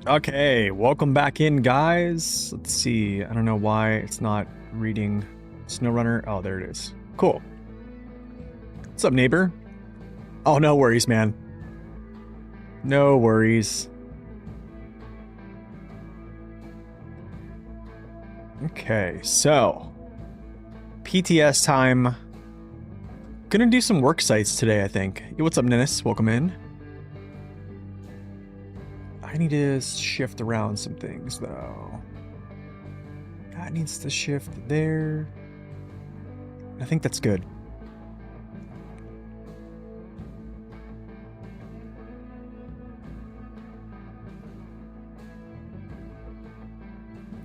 Okay, welcome back in, guys. Let's see. I don't know why it's not reading SnowRunner. Oh, there it is. Cool. What's up, neighbor? Oh, no worries, man. No worries. Okay, so PTS time. Gonna do some work sites today, I think. Hey, what's up, Ninnis? Welcome in. I need to shift around some things, though. That needs to shift there. I think that's good.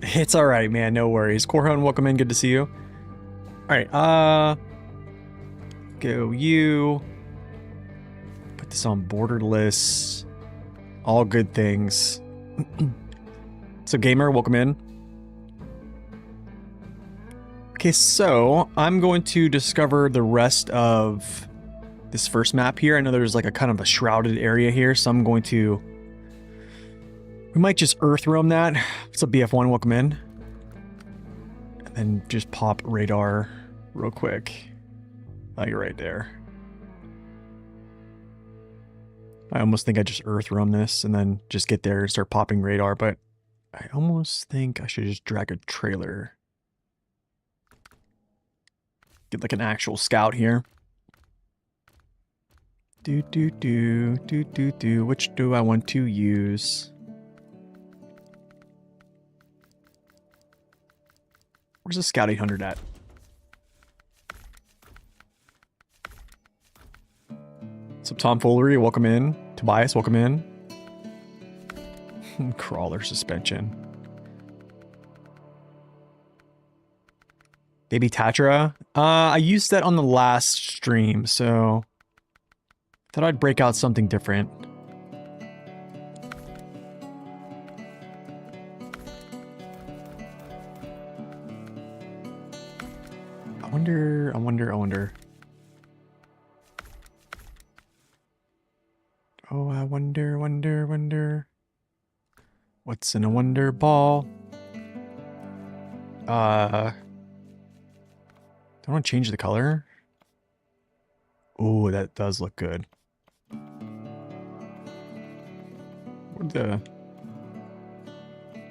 It's all right, man. No worries. Corhon, welcome in. Good to see you. All right. Go you. Put this on borderless. All good things. So, gamer, welcome in. Okay, so I'm going to discover the rest of this first map here. I know there's like a kind of a shrouded area here, so I'm going to... We might just earth roam that. What's up, BF1? Welcome in. And then just pop radar real quick. Oh, you're right there. I almost think I just earth roam this and then just get there and start popping radar, but I almost think I should just drag a trailer. Get like an actual scout here. Which do I want to use? Where's the Scout 800 at? What's up, Tomfoolery? Welcome in. Tobias, welcome in. Crawler suspension. Baby Tatra? I used that on the last stream, so... Thought I'd break out something different. I wonder. Oh, I wonder. What's in a wonder ball? Do I want to change the color? Oh, that does look good. What the...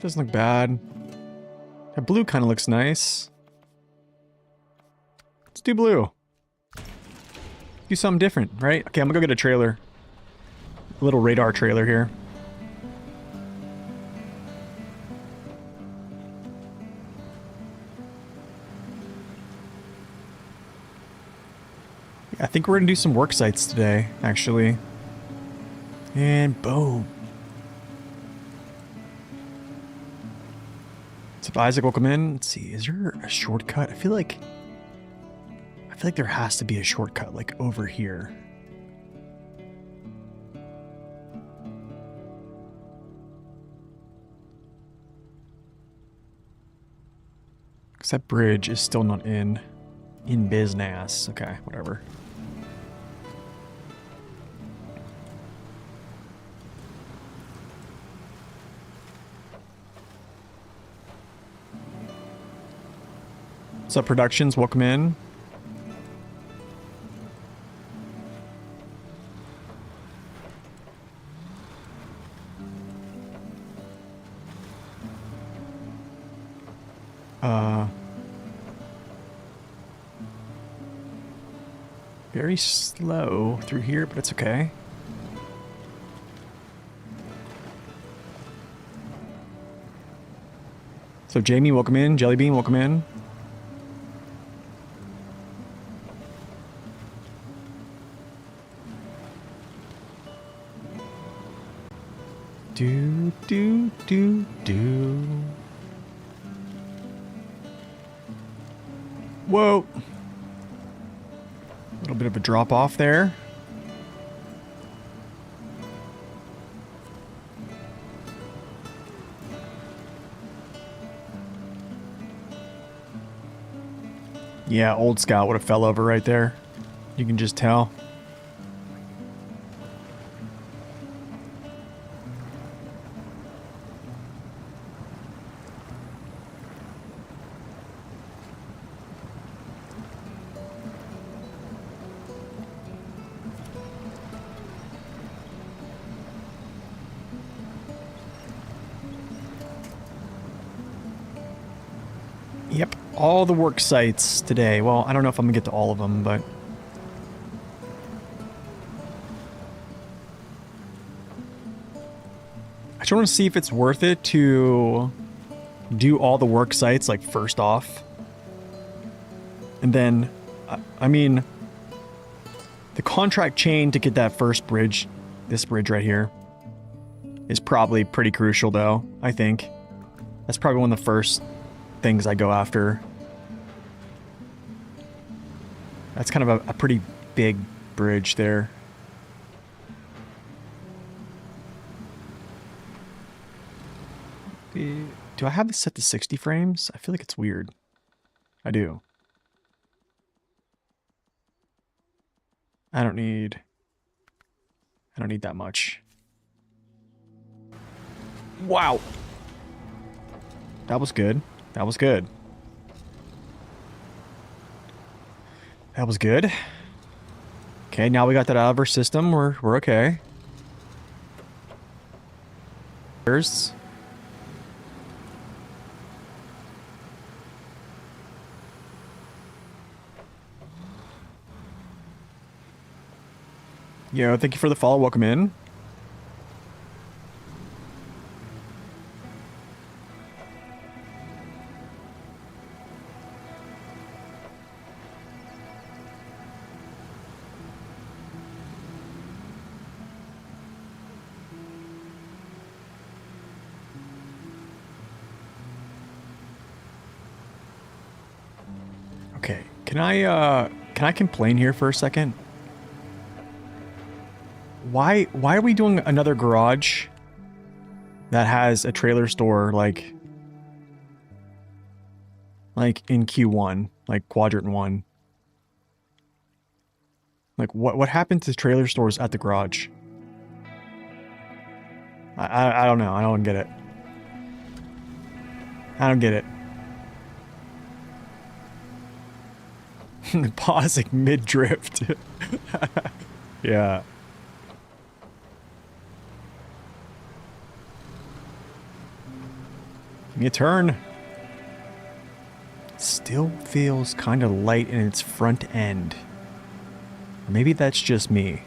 Doesn't look bad. That blue kind of looks nice. Let's do blue. Do something different, right? Okay, I'm gonna go get a trailer. A little radar trailer here. Yeah, I think we're gonna do some work sites today, actually. And boom. What's up, Isaac? Welcome in. Let's see, is there a shortcut? I feel like there has to be a shortcut, like over here. Because that bridge is still not in business. Okay, whatever. What's up, Productions? Welcome in. Very slow through here, but it's okay. So Jamie, welcome in. Jellybean, welcome in. Do. Whoa. A little bit of a drop off there. Yeah, old Scout would have fell over right there. You can just tell. Yep, all the work sites today. Well, I don't know if I'm gonna get to all of them, but I just want to see if it's worth it to do all the work sites like first off. And then, I mean, the contract chain to get that first bridge, this bridge right here, is probably pretty crucial though, I think. That's probably one of the first things I go after. That's kind of a pretty big bridge there. Do I have this set to 60 frames? I feel like it's weird. I do. I don't need that much. Wow. That was good. That was good. That was good. Okay, now we got that out of our system. We're okay. There's... Yo, thank you for the follow. Welcome in. Okay, can I complain here for a second? Why are we doing another garage that has a trailer store like in Q1, like quadrant 1? Like what happened to trailer stores at the garage? I don't know. I don't get it. I don't get it. Pausing mid-drift. Yeah. Give me a turn. Still feels kind of light in its front end. Or maybe that's just me.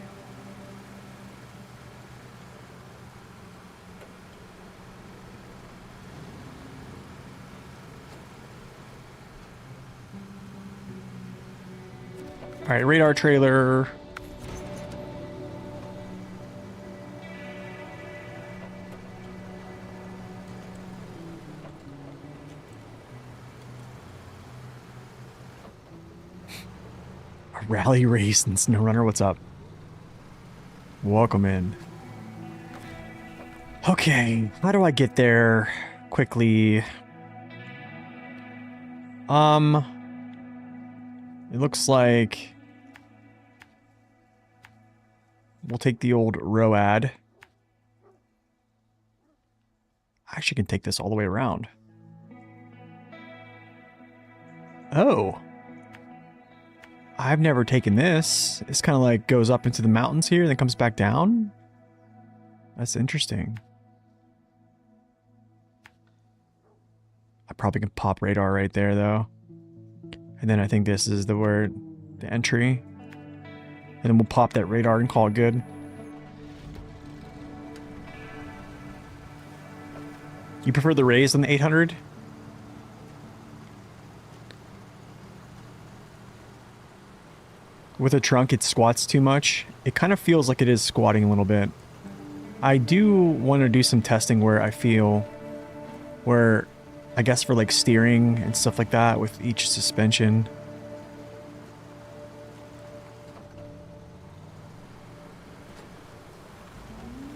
All right, radar trailer. A rally race and Snow Runner, what's up? Welcome in. Okay, how do I get there quickly? It looks like we'll take the old ROAD. I actually can take this all the way around. Oh. I've never taken this. It's kind of like goes up into the mountains here and then comes back down. That's interesting. I probably can pop radar right there though. And then I think this is the entry. And then we'll pop that radar and call it good. You prefer the raised on the 800? With a trunk, it squats too much. It kind of feels like it is squatting a little bit. I do want to do some testing where I guess for like steering and stuff like that with each suspension.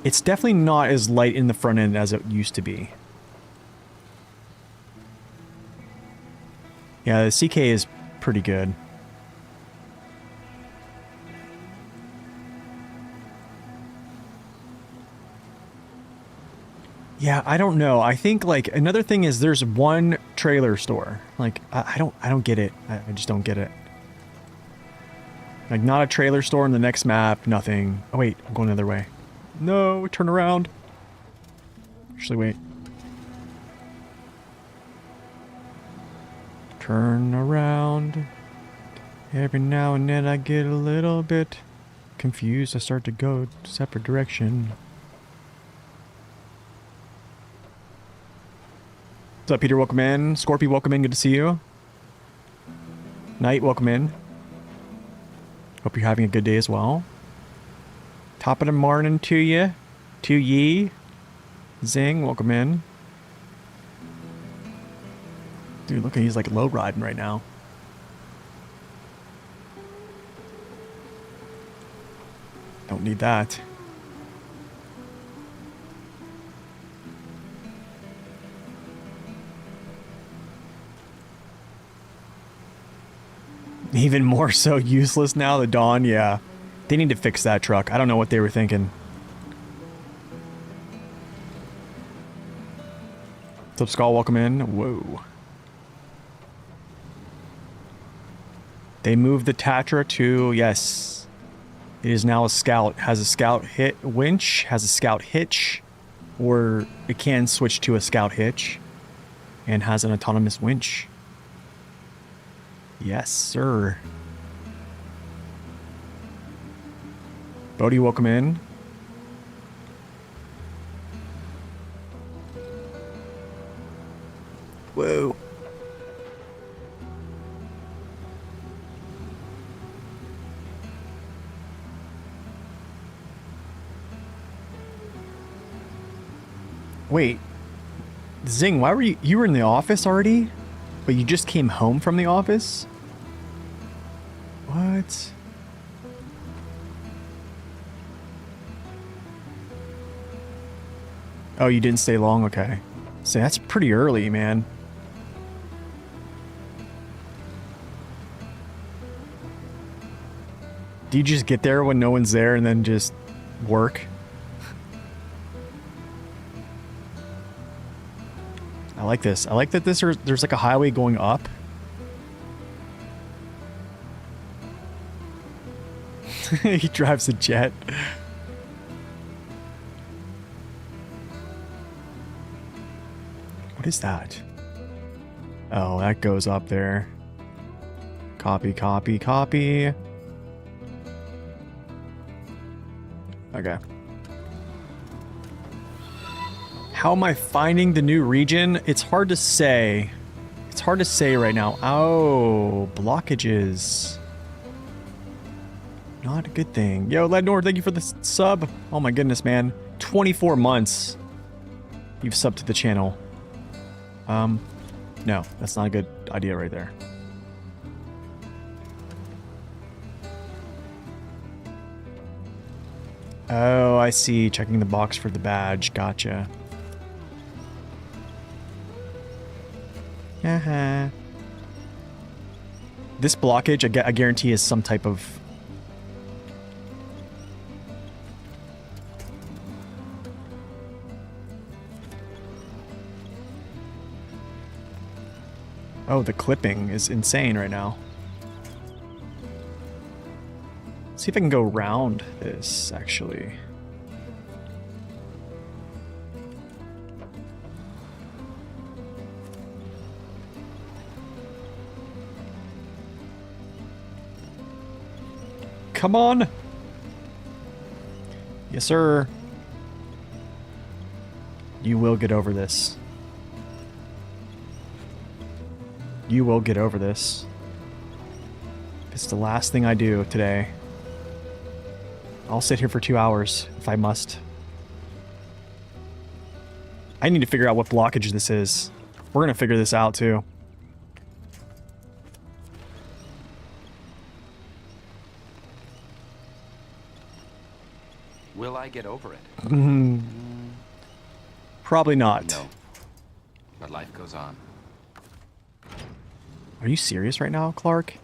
It's definitely not as light in the front end as it used to be. Yeah, the CK is pretty good. Yeah, I don't know. I think like another thing is there's one trailer store. Like I don't get it. I just don't get it. Like not a trailer store in the next map, nothing. Oh wait, I'm going the other way. No, turn around. Actually, wait. Turn around. Every now and then I get a little bit confused. I start to go a separate direction. What's up, Peter? Welcome in. Scorpy, welcome in. Good to see you. Knight, welcome in. Hope you're having a good day as well. Top of the morning to you. To ye. Zing, welcome in. Dude, look, he's like low riding right now. Don't need that. Even more so useless now, the Dawn, yeah. They need to fix that truck. I don't know what they were thinking. What's up, Skull? Welcome in. Whoa. They moved the Tatra to, yes. It is now a Scout. Has a Scout hit winch, has a Scout hitch, or it can switch to a Scout hitch, and has an autonomous winch. Yes, sir. Bodhi, welcome in. Whoa. Wait. Zing, why were you were in the office already? But you just came home from the office? What? Oh, you didn't stay long? Okay. So that's pretty early, man. Do you just get there when no one's there and then just work? I like this. I like that there's like a highway going up. He drives a jet. What is that? Oh, that goes up there. Copy, copy, copy. Okay. How am I finding the new region? It's hard to say. It's hard to say right now. Oh, blockages. Not a good thing. Yo, Lednor, thank you for the sub. Oh my goodness, man. 24 months you've subbed to the channel. No, that's not a good idea right there. Oh, I see. Checking the box for the badge. Gotcha. This blockage, I guarantee, is some type of... Oh, the clipping is insane right now. Let's see if I can go around this, actually. Come on! Yes, sir. You will get over this. You will get over this. It's the last thing I do today. I'll sit here for 2 hours if I must. I need to figure out what blockage this is. We're gonna figure this out too. Will I get over it? Probably not. No. But life goes on. Are you serious right now, Clark?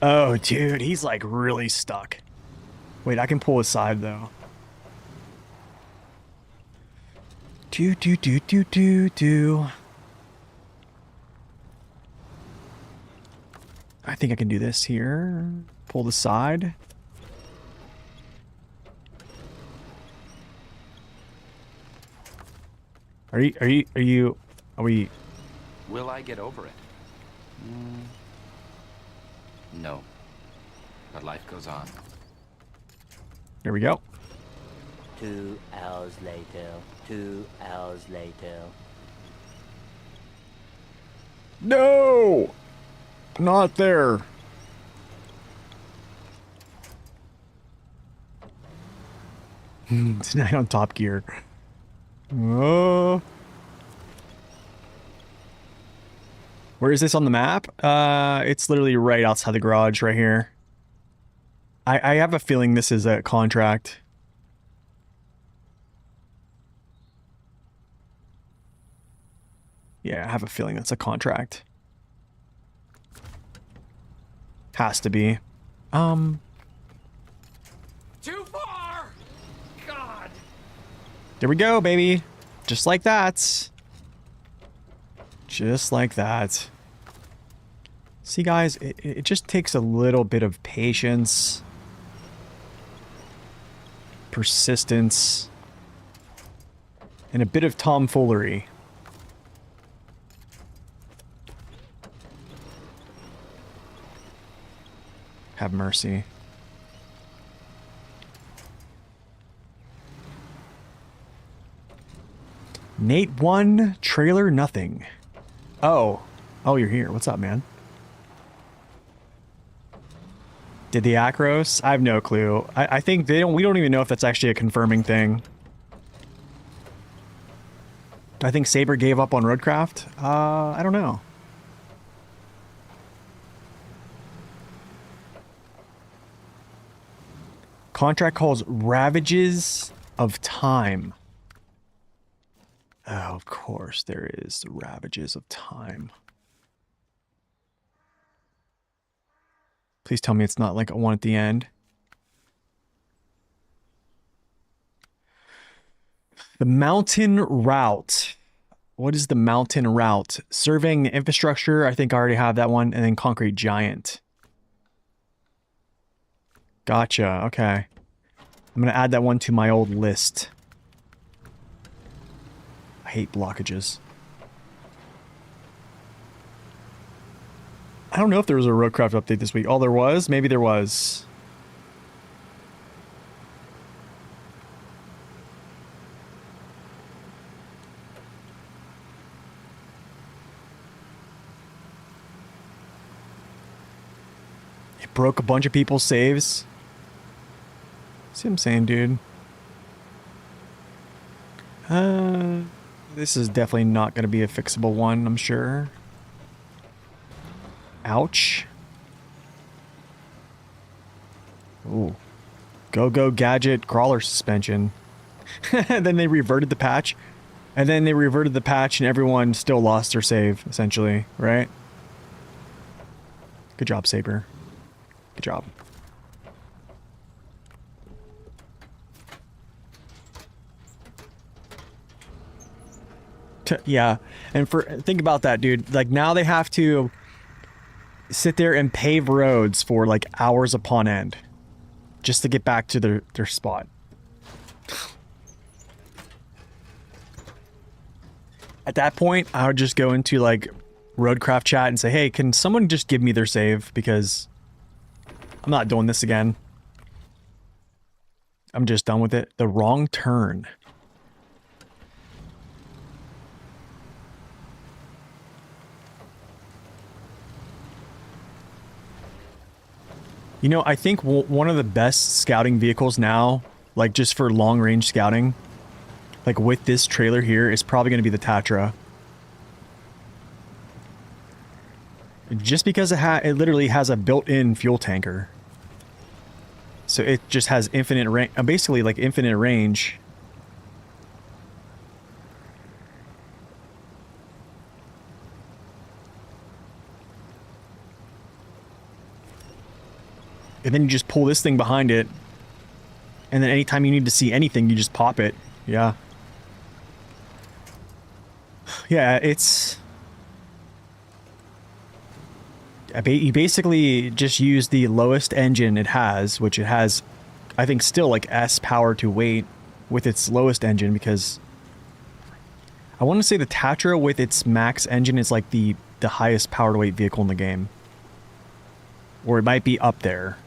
Oh, dude, he's like really stuck. Wait, I can pull aside though. Do. I think I can do this here. Pull the side. Are we... Will I get over it? No. But life goes on. Here we go. 2 hours later. 2 hours later. No! Not there. Tonight on Top Gear. Oh. Where is this on the map? It's literally right outside the garage right here. I have a feeling this is a contract. Yeah, I have a feeling that's a contract. Has to be. Too far! God! There we go, baby. Just like that. Just like that. See, guys, it just takes a little bit of patience, persistence, and a bit of tomfoolery. Have mercy. Nate 1, trailer nothing. Oh. Oh, you're here. What's up, man? Did the Acros? I have no clue. I think we don't even know if that's actually a confirming thing. Do I think Saber gave up on Roadcraft? I don't know. Contract calls Ravages of Time. Oh, of course there is the Ravages of Time. Please tell me it's not like a one at the end. The Mountain Route. What is the Mountain Route? Surveying infrastructure. I think I already have that one. And then Concrete Giant. Gotcha. Okay. I'm going to add that one to my old list. I hate blockages. I don't know if there was a Roadcraft update this week. Oh, there was? Maybe there was. It broke a bunch of people's saves. See what I'm saying, dude? This is definitely not going to be a fixable one, I'm sure. Ouch. Ooh. Go gadget crawler suspension. Then they reverted the patch. And then they reverted the patch and everyone still lost their save, essentially, right? Good job, Saber. Good job. Yeah, and think about that, dude. Like, now they have to sit there and pave roads for like hours upon end just to get back to their spot. At that point, I would just go into like Roadcraft chat and say, hey, can someone just give me their save, because I'm not doing this again. I'm just done with it. The wrong turn. You know, I think one of the best scouting vehicles now, like just for long range scouting, like with this trailer here, is probably going to be the Tatra. Just because it literally has a built-in fuel tanker. So it just has infinite range, basically like infinite range. And then you just pull this thing behind it. And then anytime you need to see anything, you just pop it. Yeah. Yeah, it's... You basically just use the lowest engine it has, which it has, I think, still like S power to weight with its lowest engine, because I want to say the Tatra with its max engine is like the highest power to weight vehicle in the game. Or it might be up there,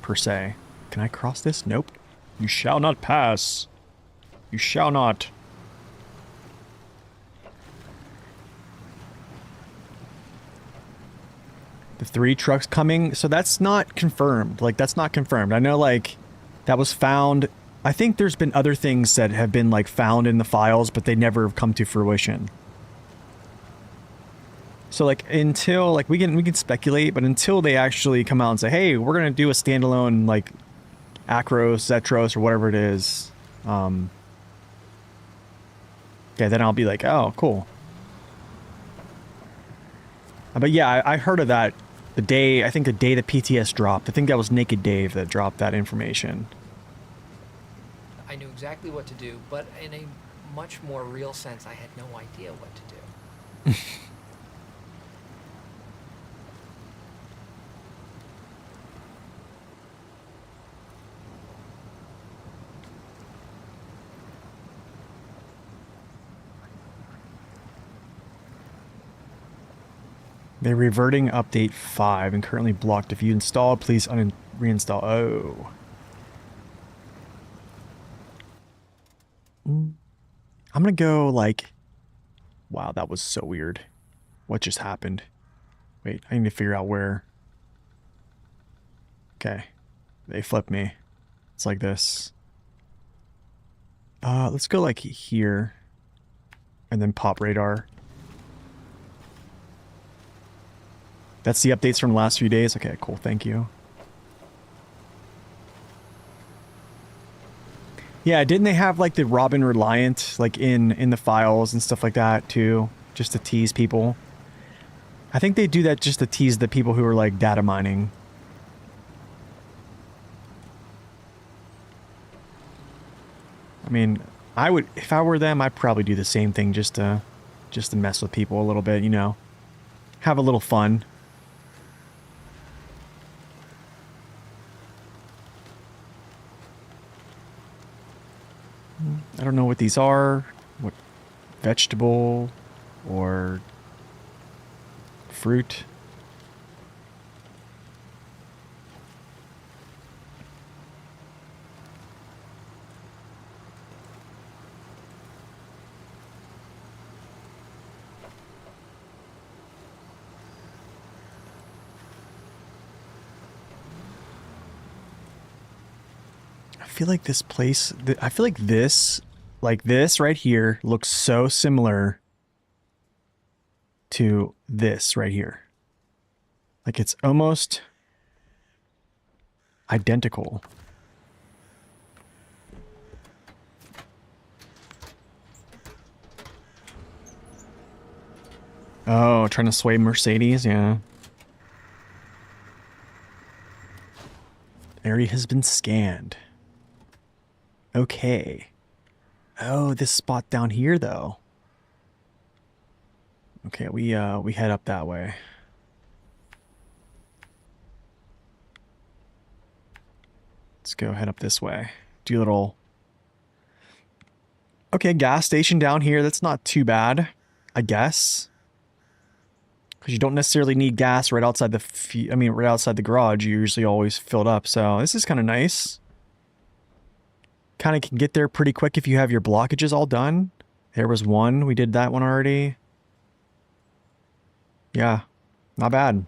per se. Can I cross this? Nope. You shall not pass. You shall not. The 3 trucks coming, so that's not confirmed. Like, that's not confirmed. I know, like, that was found. I think there's been other things that have been, like, found in the files, but they never have come to fruition. So, like, until, like, we can speculate, but until they actually come out and say, hey, we're gonna do a standalone, like, Acros, Zetros, or whatever it is, yeah, then I'll be like, oh, cool. But yeah, I heard of that the day the PTS dropped. I think that was Naked Dave that dropped that information. I knew exactly what to do, but in a much more real sense, I had no idea what to do. They're reverting update 5 and currently blocked. If you install, please reinstall. Oh. I'm gonna go like... Wow, that was so weird. What just happened? Wait, I need to figure out where. Okay. They flipped me. It's like this. Let's go like here. And then pop radar. That's the updates from the last few days? Okay, cool, thank you. Yeah, didn't they have like the Robin Reliant like in the files and stuff like that too? Just to tease people? I think they do that just to tease the people who are like data mining. I mean, I would, if I were them, I'd probably do the same thing just to mess with people a little bit, you know. Have a little fun. I don't know what these are. What vegetable or fruit? I feel like this place, I feel like this right here looks so similar to this right here. Like it's almost identical. Oh, trying to sway Mercedes, yeah. Area has been scanned. Okay. Oh, this spot down here though. Okay, we head up that way. Let's go head up this way. Do a little... Okay, gas station down here. That's not too bad, I guess. Because you don't necessarily need gas right outside the... right outside the garage. You usually always fill it up. So this is kind of nice. Kind of can get there pretty quick if you have your blockages all done. There was one. We did that one already. Yeah, not bad.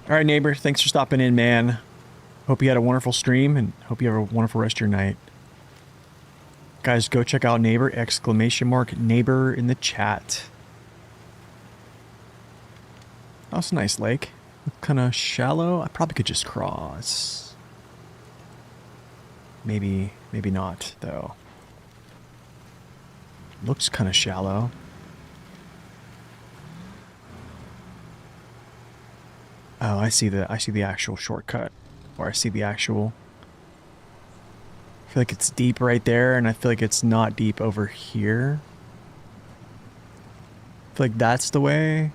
All right, neighbor. Thanks for stopping in, man. Hope you had a wonderful stream and hope you have a wonderful rest of your night. Guys, go check out neighbor, neighbor in the chat. Oh, it's a nice lake. Kind of shallow. I probably could just cross. Maybe not, though. Looks kind of shallow. Oh, I see the actual shortcut. Or I see the actual... I feel like it's deep right there, and I feel like it's not deep over here. I feel like that's the way.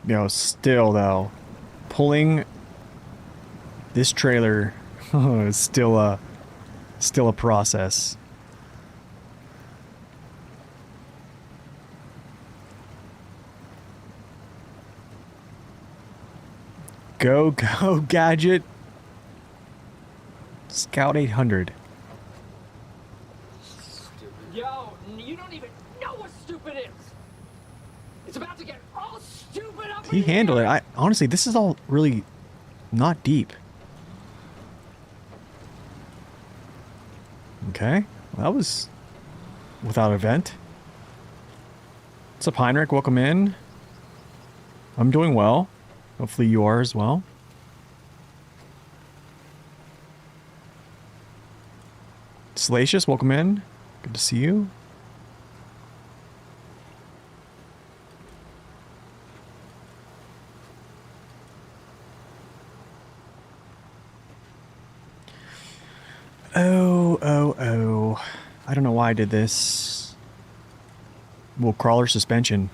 Yo, still though, pulling this trailer is still a process. Go, Gadget. Scout 800. Stupid. Yo, you don't even know what stupid is. It's about to get all stupid up He in handled here. it. Honestly, this is all really not deep. Okay. Well, that was without a vent. What's up, Heinrich? Welcome in. I'm doing well. Hopefully you are as well. Salacious, welcome in. Good to see you. Oh. I don't know why I did this. Well, crawler suspension.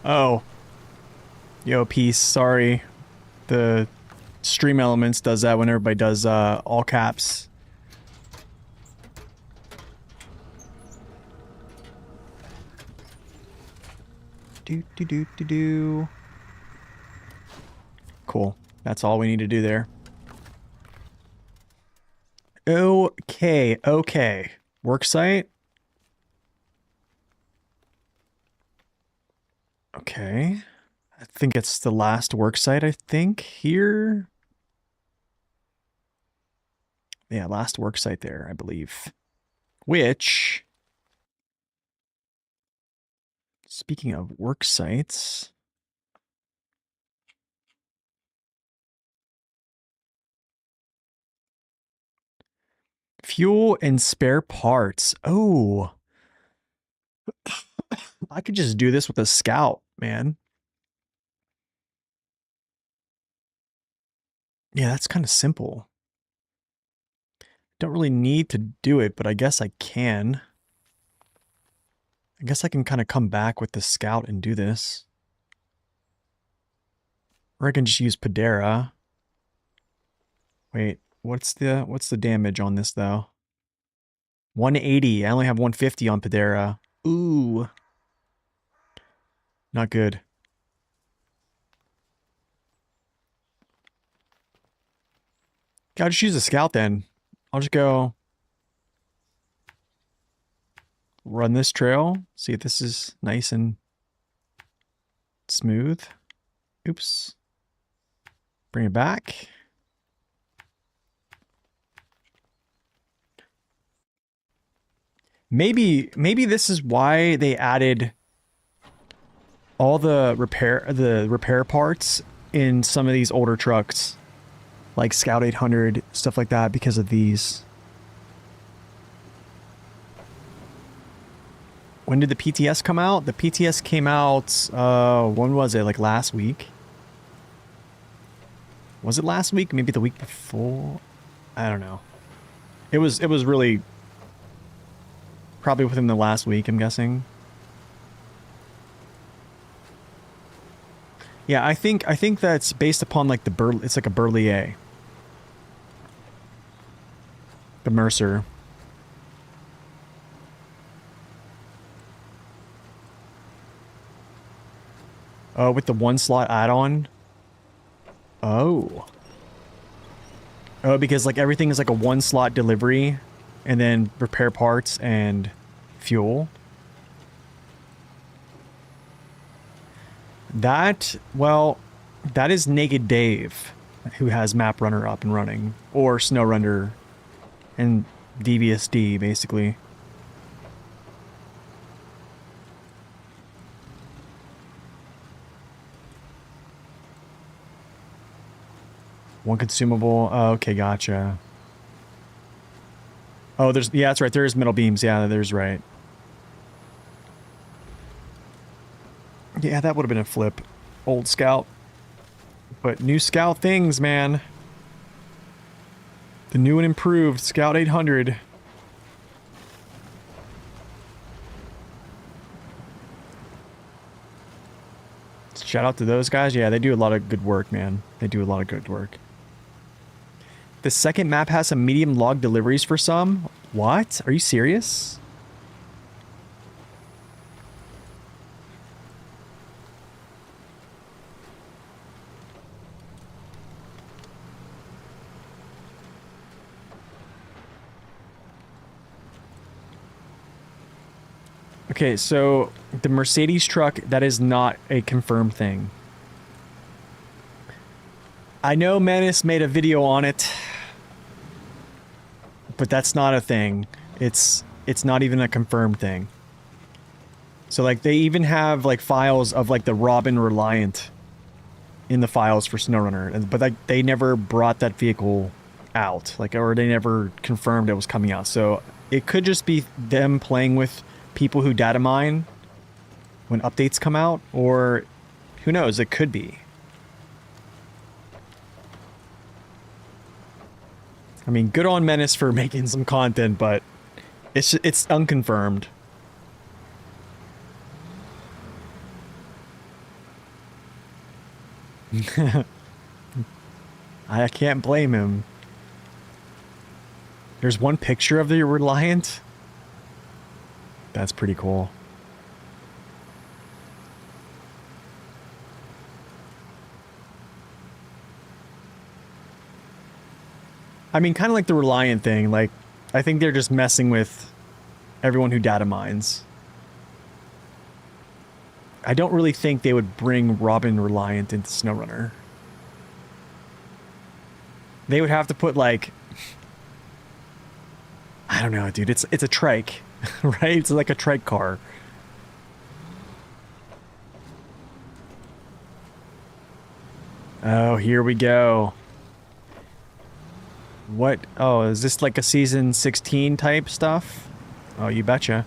Oh. Yo, peace. Sorry. The Stream Elements does that when everybody does all caps. Do. Cool. That's all we need to do there. Okay. Worksite. Okay. I think it's the last worksite, I think, here. Yeah, last worksite there, I believe. Which, speaking of worksites, fuel and spare parts. Oh, I could just do this with a scout, man. Yeah, that's kind of simple. Don't really need to do it, but I guess I can. I guess I can kind of come back with the scout and do this. Or I can just use Padera. Wait, what's the damage on this though? 180. I only have 150 on Padera. Ooh. Not good. Gotta just use a scout then. I'll just go run this trail. See if this is nice and smooth. Oops. Bring it back. Maybe this is why they added all the repair parts in some of these older trucks, like Scout 800, stuff like that, because of these. When did the PTS come out? The PTS came out, when was it? Like last week? Was it last week? Maybe the week before? I don't know. It was really probably within the last week, I'm guessing. Yeah, I think that's based upon like it's like a Berlier. The Mercer. Oh, with the one slot add-on? Oh. Oh, because like everything is like a one slot delivery and then repair parts and fuel. That, well, that is Naked Dave who has Map Runner up and running, or SnowRunner and DVSD basically. One consumable. Oh, okay, gotcha. Oh, yeah, that's right. There's metal beams. Yeah, there's right. Yeah, that would have been a flip. Old Scout. But new Scout things, man. The new and improved Scout 800. Shout out to those guys. Yeah, they do a lot of good work, man. They do a lot of good work. The second map has some medium log deliveries for some. What? Are you serious? Okay, so the Mercedes truck, that is not a confirmed thing. I know Menace made a video on it, but that's not a thing. It's not even a confirmed thing. So like they even have like files of like the Robin Reliant in the files for SnowRunner, but like they never brought that vehicle out, like, or they never confirmed it was coming out. So it could just be them playing with people who data mine when updates come out, or who knows, it could be. I mean, good on Menace for making some content, but it's unconfirmed. I can't blame him. There's one picture of the Reliant. That's pretty cool. I mean, kind of like the Reliant thing. Like, I think they're just messing with everyone who data mines. I don't really think they would bring Robin Reliant into SnowRunner. They would have to put, like... I don't know, dude. It's a trike, right? It's like a trike car. Oh, here we go. What? Oh, is this like a season 16 type stuff? Oh, you betcha.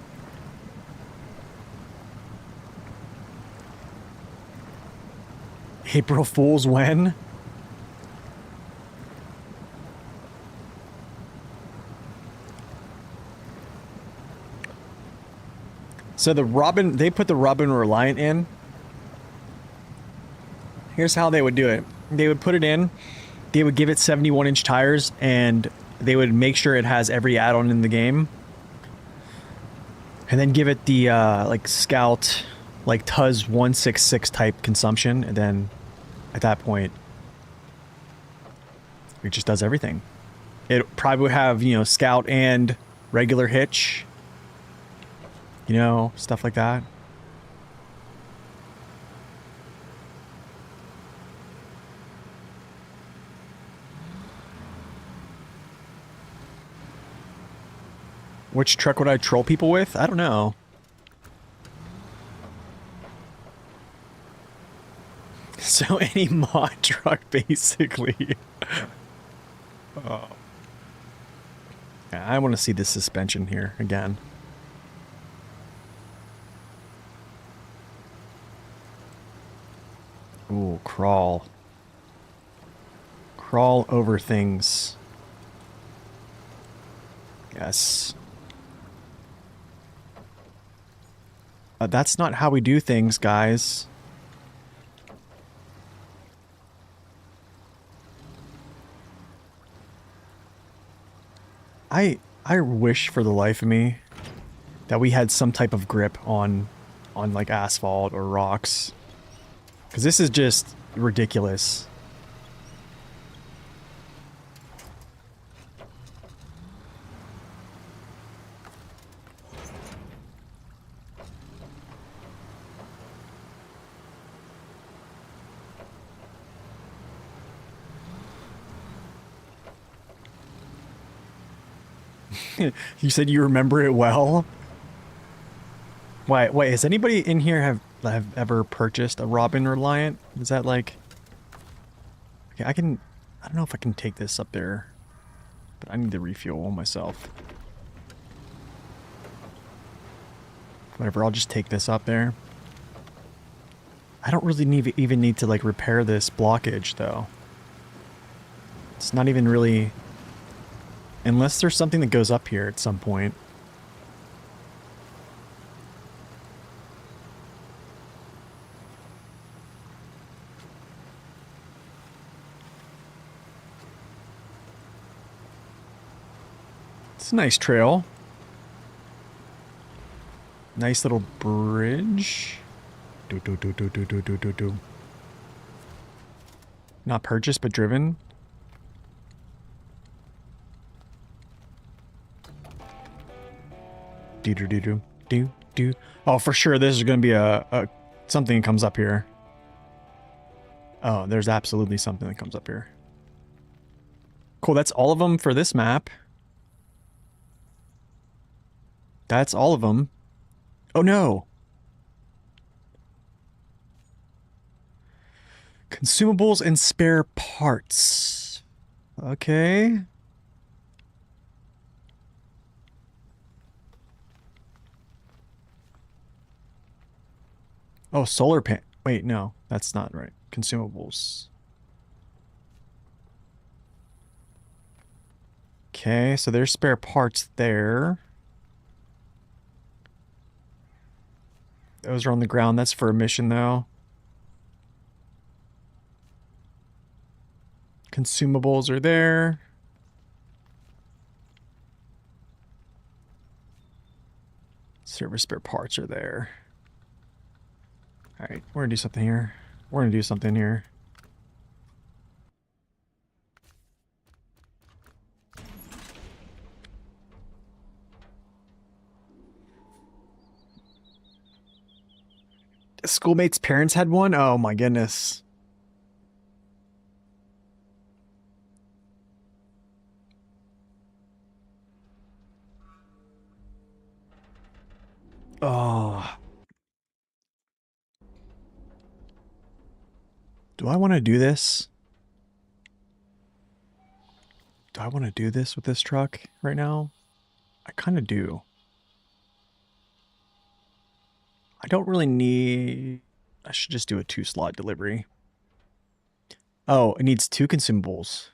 April Fool's when? So the Robin, they put the Robin Reliant in. Here's how they would do it. They would put it in. They would give it 71-inch tires, and they would make sure it has every add-on in the game. And then give it the, like, Scout, like, TUZ 166 type consumption, and then, at that point, it just does everything. It probably would have, you know, Scout and regular hitch. You know, stuff like that. Which truck would I troll people with? I don't know. So any mod truck, basically. Oh. Yeah, I want to see this suspension here again. Ooh, crawl. Crawl over things. Yes. That's not how we do things, guys. I wish for the life of me that we had some type of grip on like asphalt or rocks. Because this is just ridiculous. You said you remember it well? Wait, has anybody in here have ever purchased a Robin Reliant? Is that like... Okay, I don't know if I can take this up there. But I need to refuel myself. Whatever, I'll just take this up there. I don't really even need to like repair this blockage though. It's not even really... Unless there's something that goes up here at some point. It's a nice trail. Nice little bridge. Not purchased, but driven. Do. Oh, for sure, this is going to be a something that comes up here. Oh, there's absolutely something that comes up here. Cool, that's all of them for this map. That's all of them. Oh no! Consumables and spare parts. Okay. Oh, solar pan. Wait, no, that's not right. Consumables. Okay, so there's spare parts there. Those are on the ground. That's for a mission, though. Consumables are there. Service spare parts are there. Alright, we're gonna do something here. We're gonna do something here. Schoolmate's parents had one? Oh my goodness. Oh. Do I want to do this? Do I want to do this with this truck right now? I kind of do. I don't really need... I should just do a 2-slot delivery. Oh, it needs 2 consumables.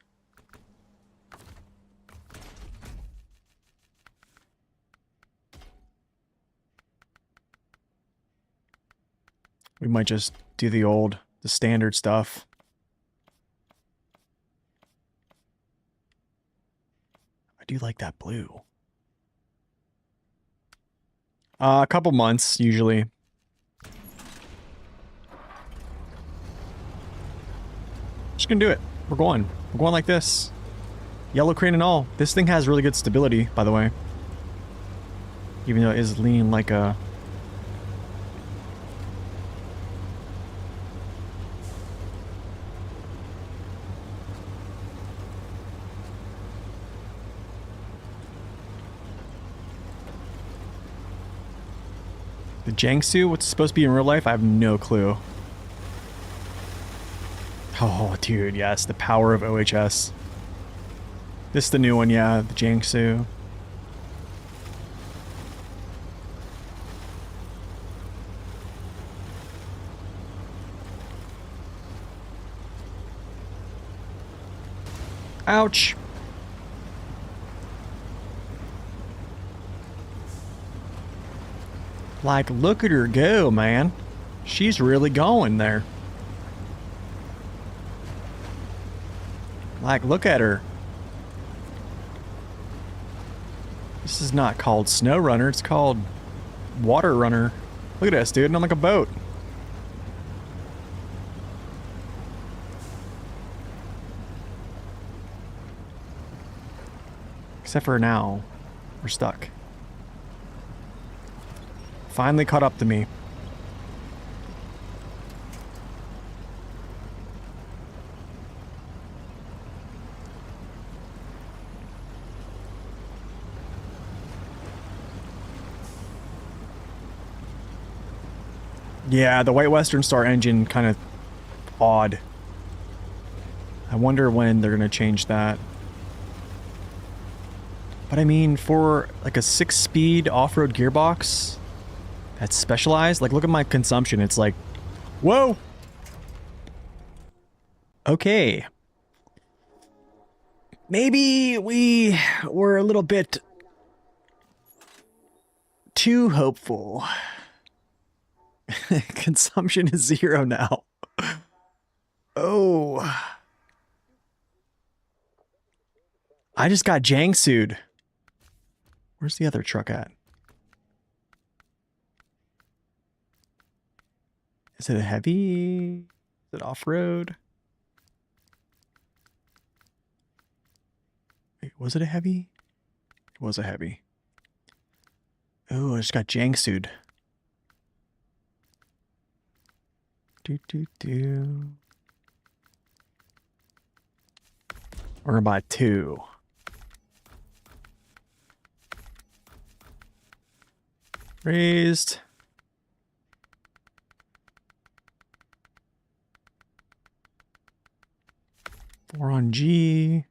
We might just do the standard stuff. I do like that blue. A couple months, usually. Just gonna do it. We're going. We're going like this. Yellow crane and all. This thing has really good stability, by the way. Even though it is lean like a... The Jiangsu, what's supposed to be in real life? I have no clue. Oh, dude, yes, the power of OHS. This is the new one, yeah, the Jiangsu. Ouch. Like, look at her go, man. She's really going there. Like, look at her. This is not called Snow Runner, it's called Water Runner. Look at us, dude, I'm like a boat. Except for now, we're stuck. Finally caught up to me. Yeah, the White Western Star engine kind of odd. I wonder when they're going to change that. But I mean, for like a 6-speed off-road gearbox that's specialized, like look at my consumption. It's like, whoa. Okay. Maybe we were a little bit too hopeful. Consumption is 0 now. Oh. I just got Jiangsu'd. Where's the other truck at? Is it a heavy? Is it off-road? Wait, was it a heavy? It was a heavy. Oh, I just got Jiangsu'd. We're gonna buy 2. Raised. Four on G.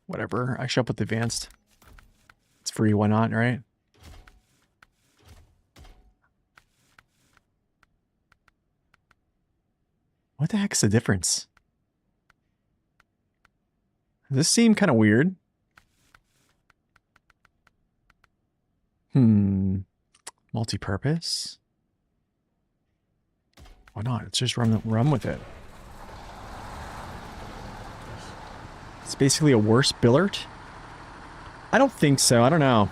Whatever. I show up with advanced. It's free, why not, right? What the heck's the difference? Does this seem kind of weird? Multi-purpose? Why not? Let's just run with it. It's basically a worse billet? I don't think so. I don't know.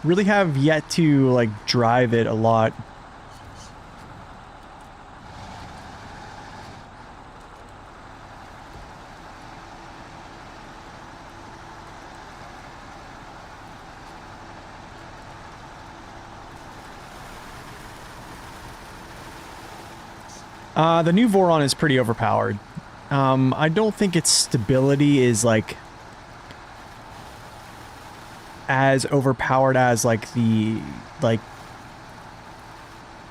Really have yet to, like, drive it a lot. The new Voron is pretty overpowered. I don't think its stability is, like, as overpowered as, like, the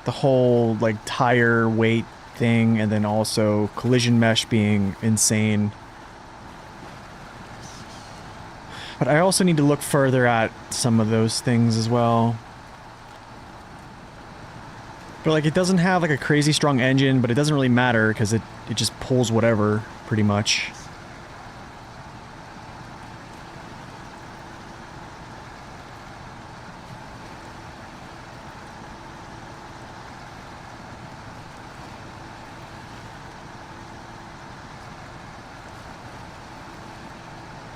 whole, like, tire weight thing, and then also collision mesh being insane. But I also need to look further at some of those things as well. But, like, it doesn't have, like, a crazy strong engine, but it doesn't really matter, because it just pulls whatever, pretty much.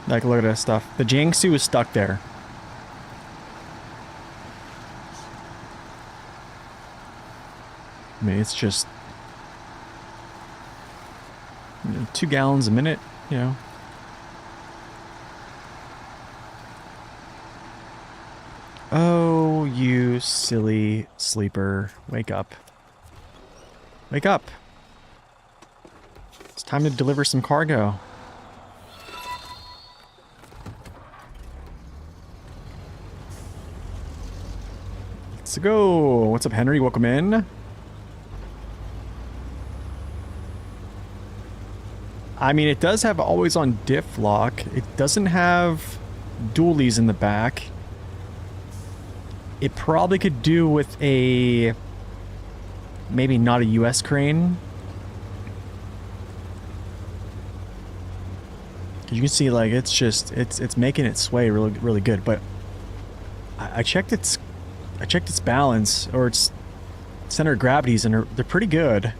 Like, look at this stuff. The Jiangsu is stuck there. I mean, it's just 2 gallons a minute, you know. Oh, you silly sleeper. Wake up. Wake up. It's time to deliver some cargo. Let's Let's go. What's up, Henry? Welcome in. I mean, it does have always on diff lock. It doesn't have dualies in the back. It probably could do with a... maybe not a US crane. You can see, like, it's just, it's making it sway really, really good. But I checked its balance, or its center of gravities, and they're pretty good.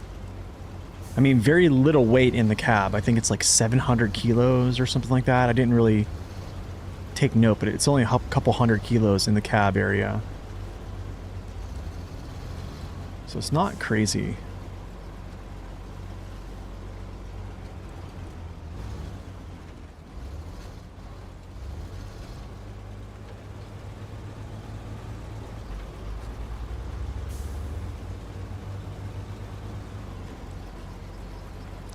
I mean, very little weight in the cab. I think it's like 700 kilos or something like that. I didn't really take note, but it's only a couple hundred kilos in the cab area. So it's not crazy.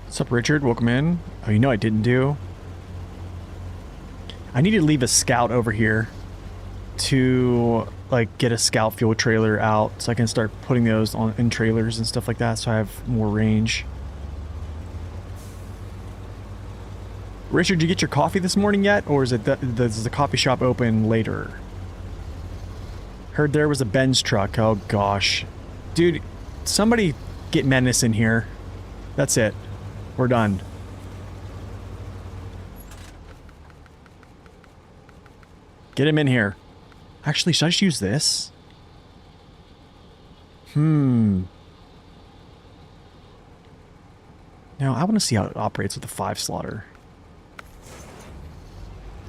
What's up, Richard? Welcome in. Oh, you know I didn't do? I need to leave a scout over here to, like, get a scout fuel trailer out so I can start putting those on in trailers and stuff like that so I have more range. Richard, did you get your coffee this morning yet? Or is it does the coffee shop open later? Heard there was a Benz truck. Oh, gosh. Dude, somebody get Menace in here. That's it. We're done. Get him in here. Actually, should I just use this? No, I want to see how it operates with the 5 slaughter.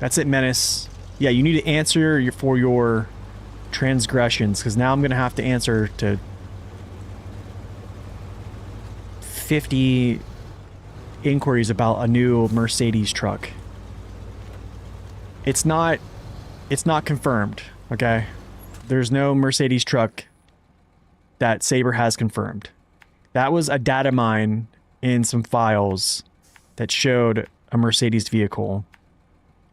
That's it, Menace. Yeah, you need to answer for your transgressions, because now I'm going to have to answer to 50 inquiries about a new Mercedes truck. It's not confirmed, okay? There's no Mercedes truck that Saber has confirmed. That was a data mine in some files that showed a Mercedes vehicle,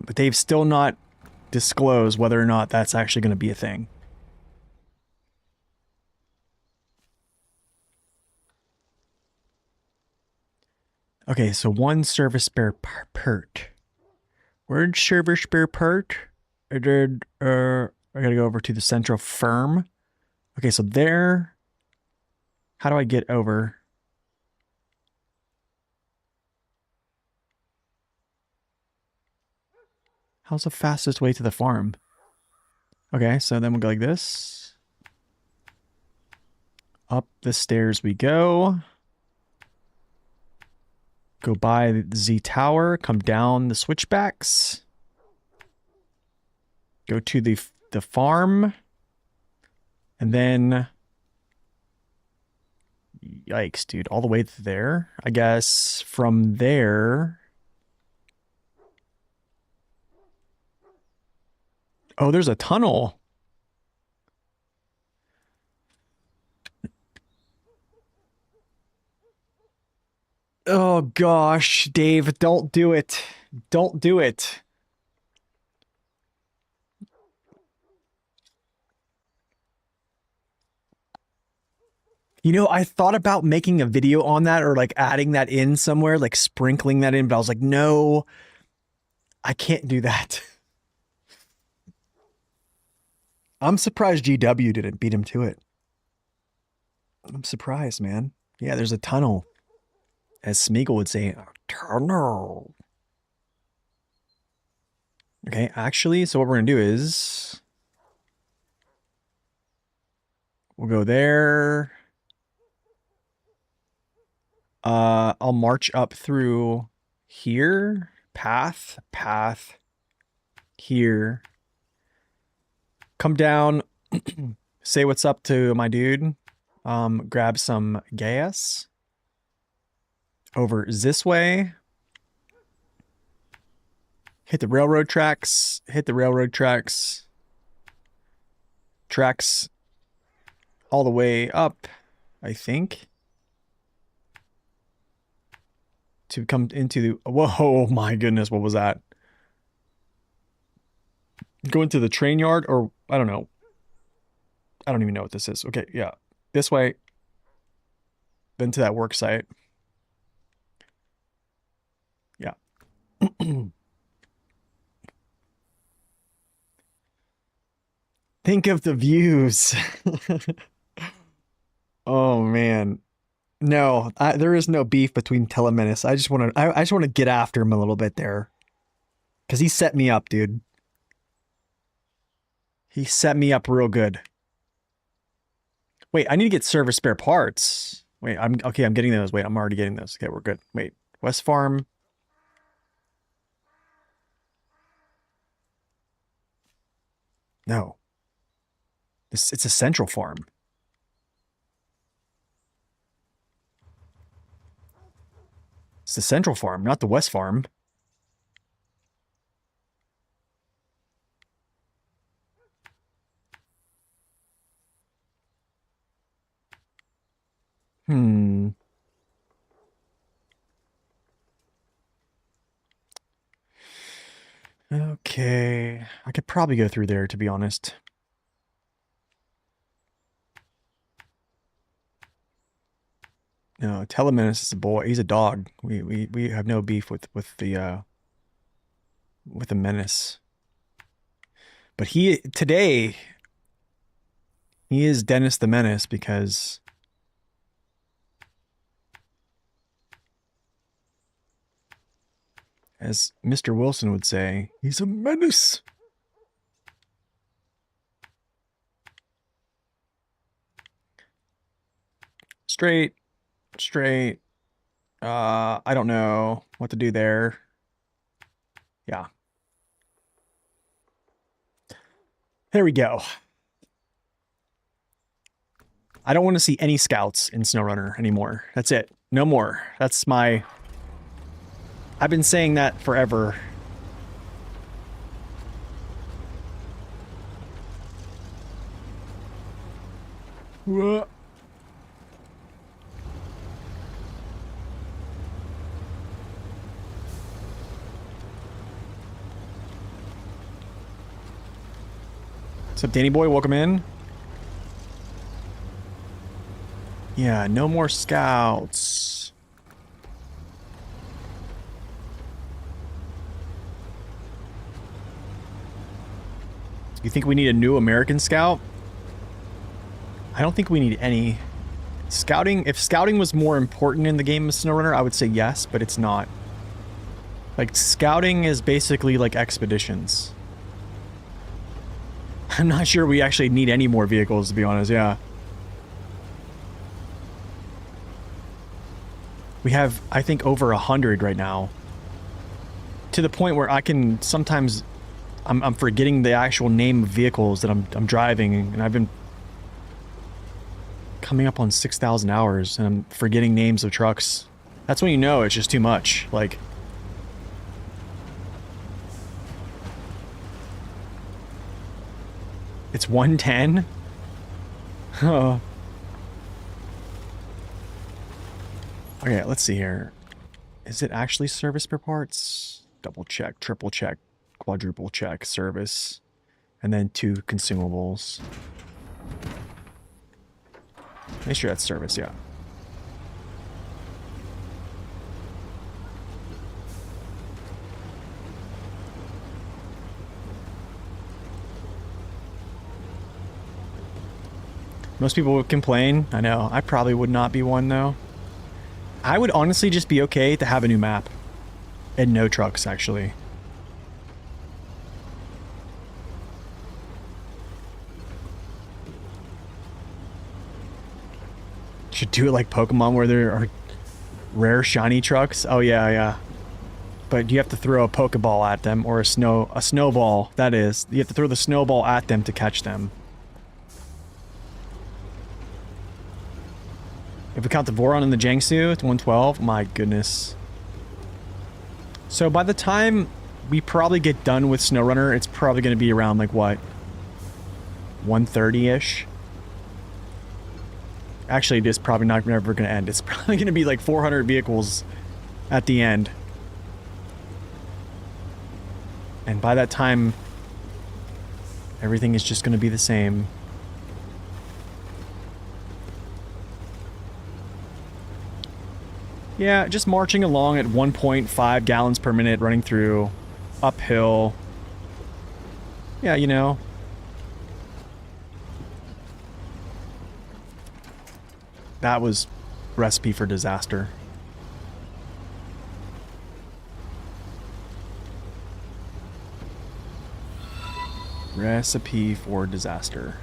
but they've still not disclosed whether or not that's actually going to be a thing. Okay, so 1 service spare part. Where'd service spare part? I gotta go over to the central firm. Okay, so there. How do I get over? How's the fastest way to the farm? Okay, so then we'll go like this. Up the stairs we go. Go by the Z Tower, come down the switchbacks. Go to the farm. And then... Yikes, dude. All the way there? I guess from there... Oh, there's a tunnel. Oh gosh, Dave, don't do it. Don't do it. You know, I thought about making a video on that or like adding that in somewhere, like sprinkling that in, but I was like, no, I can't do that. I'm surprised GW didn't beat him to it. I'm surprised, man. Yeah, there's a tunnel. As Smeagol would say, a tunnel. Okay, actually, so what we're going to do is... We'll go there. I'll march up through here. Path. Here. Come down. Say what's up to my dude. Grab some gas. Over this way. Hit the railroad tracks. Tracks all the way up, I think. To come into the... Whoa, my goodness, what was that? Go into the train yard, or I don't know. I don't even know what this is. Okay, yeah. This way. Then to that work site. Yeah. Think of the views. Oh man. No, there is no beef between Telemenace. I just want to get after him a little bit there. Cuz he set me up, dude. He set me up real good. Wait, I need to get service spare parts. Wait, I'm getting those. Wait, I'm already getting those. Okay, we're good. Wait, West Farm. No. It's a Central Farm. It's the Central Farm, not the West Farm. Okay. I could probably go through there, to be honest. No, Telemenace is a boy. He's a dog. We have no beef with the menace. But today he is Dennis the Menace because as Mr. Wilson would say, he's a menace. Straight. I don't know what to do there. Yeah. There we go. I don't want to see any scouts in SnowRunner anymore. That's it. No more. That's my... I've been saying that forever. Whoa. What's up, Danny boy? Welcome in. Yeah, no more scouts. You think we need a new American scout? I don't think we need any. Scouting, if scouting was more important in the game of SnowRunner, I would say yes, but it's not. Like, scouting is basically like expeditions. I'm not sure we actually need any more vehicles, to be honest, yeah. We have, I think, over 100 right now. To the point where I can sometimes... I'm forgetting the actual name of vehicles that I'm driving, and I've been coming up on 6,000 hours, and I'm forgetting names of trucks. That's when you know it's just too much. Like... It's 110? Oh. Okay, let's see here. Is it actually service spare parts? Double check, triple check, quadruple check, service. And then 2 consumables. Make sure that's service, yeah. Most people would complain. I know. I probably would not be one, though. I would honestly just be okay to have a new map. And no trucks, actually. Should do it like Pokemon where there are rare shiny trucks. Oh, yeah, yeah. But you have to throw a Pokeball at them, or a snowball, that is. You have to throw the snowball at them to catch them. If we count the Voron and the Jiangsu, it's 112. My goodness. So by the time we probably get done with SnowRunner, it's probably going to be around, like, what? 130-ish? Actually, it is probably never going to end. It's probably going to be like 400 vehicles at the end. And by that time, everything is just going to be the same. Yeah, just marching along at 1.5 gallons per minute, running through uphill. Yeah, you know. That was recipe for disaster. Recipe for disaster.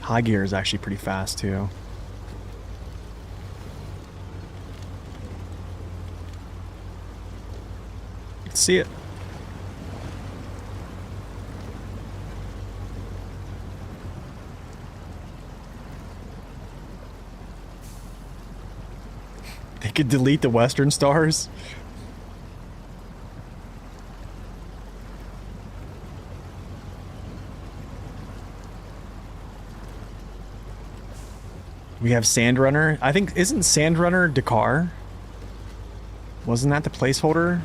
High gear is actually pretty fast too. Let's see it. They could delete the Western stars. We have Sandrunner. I think, isn't Sandrunner Dakar? Wasn't that the placeholder?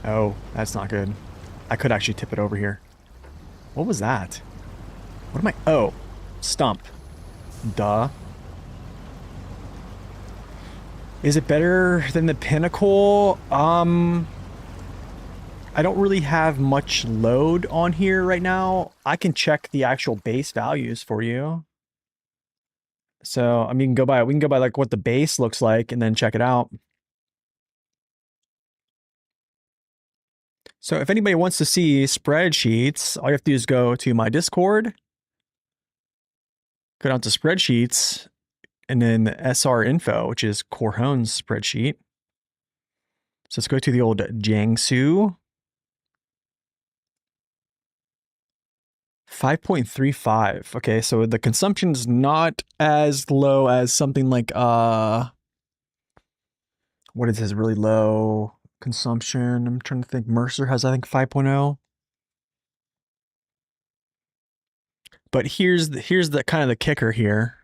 Oh, that's not good. I could actually tip it over here. What was that? What am I? Oh, stump. Duh. Is it better than the Pinnacle? I don't really have much load on here right now. I can check the actual base values for you. So, I mean, we can go by like what the base looks like and then check it out. So if anybody wants to see spreadsheets, all you have to do is go to my Discord, go down to spreadsheets, and then the SR info, which is Corhone's spreadsheet. So let's go to the old Jiangsu. 5.35. Okay, so the consumption is not as low as something like what is his really low consumption? I'm trying to think. Mercer has, I think, 5.0. But here's the kind of the kicker here.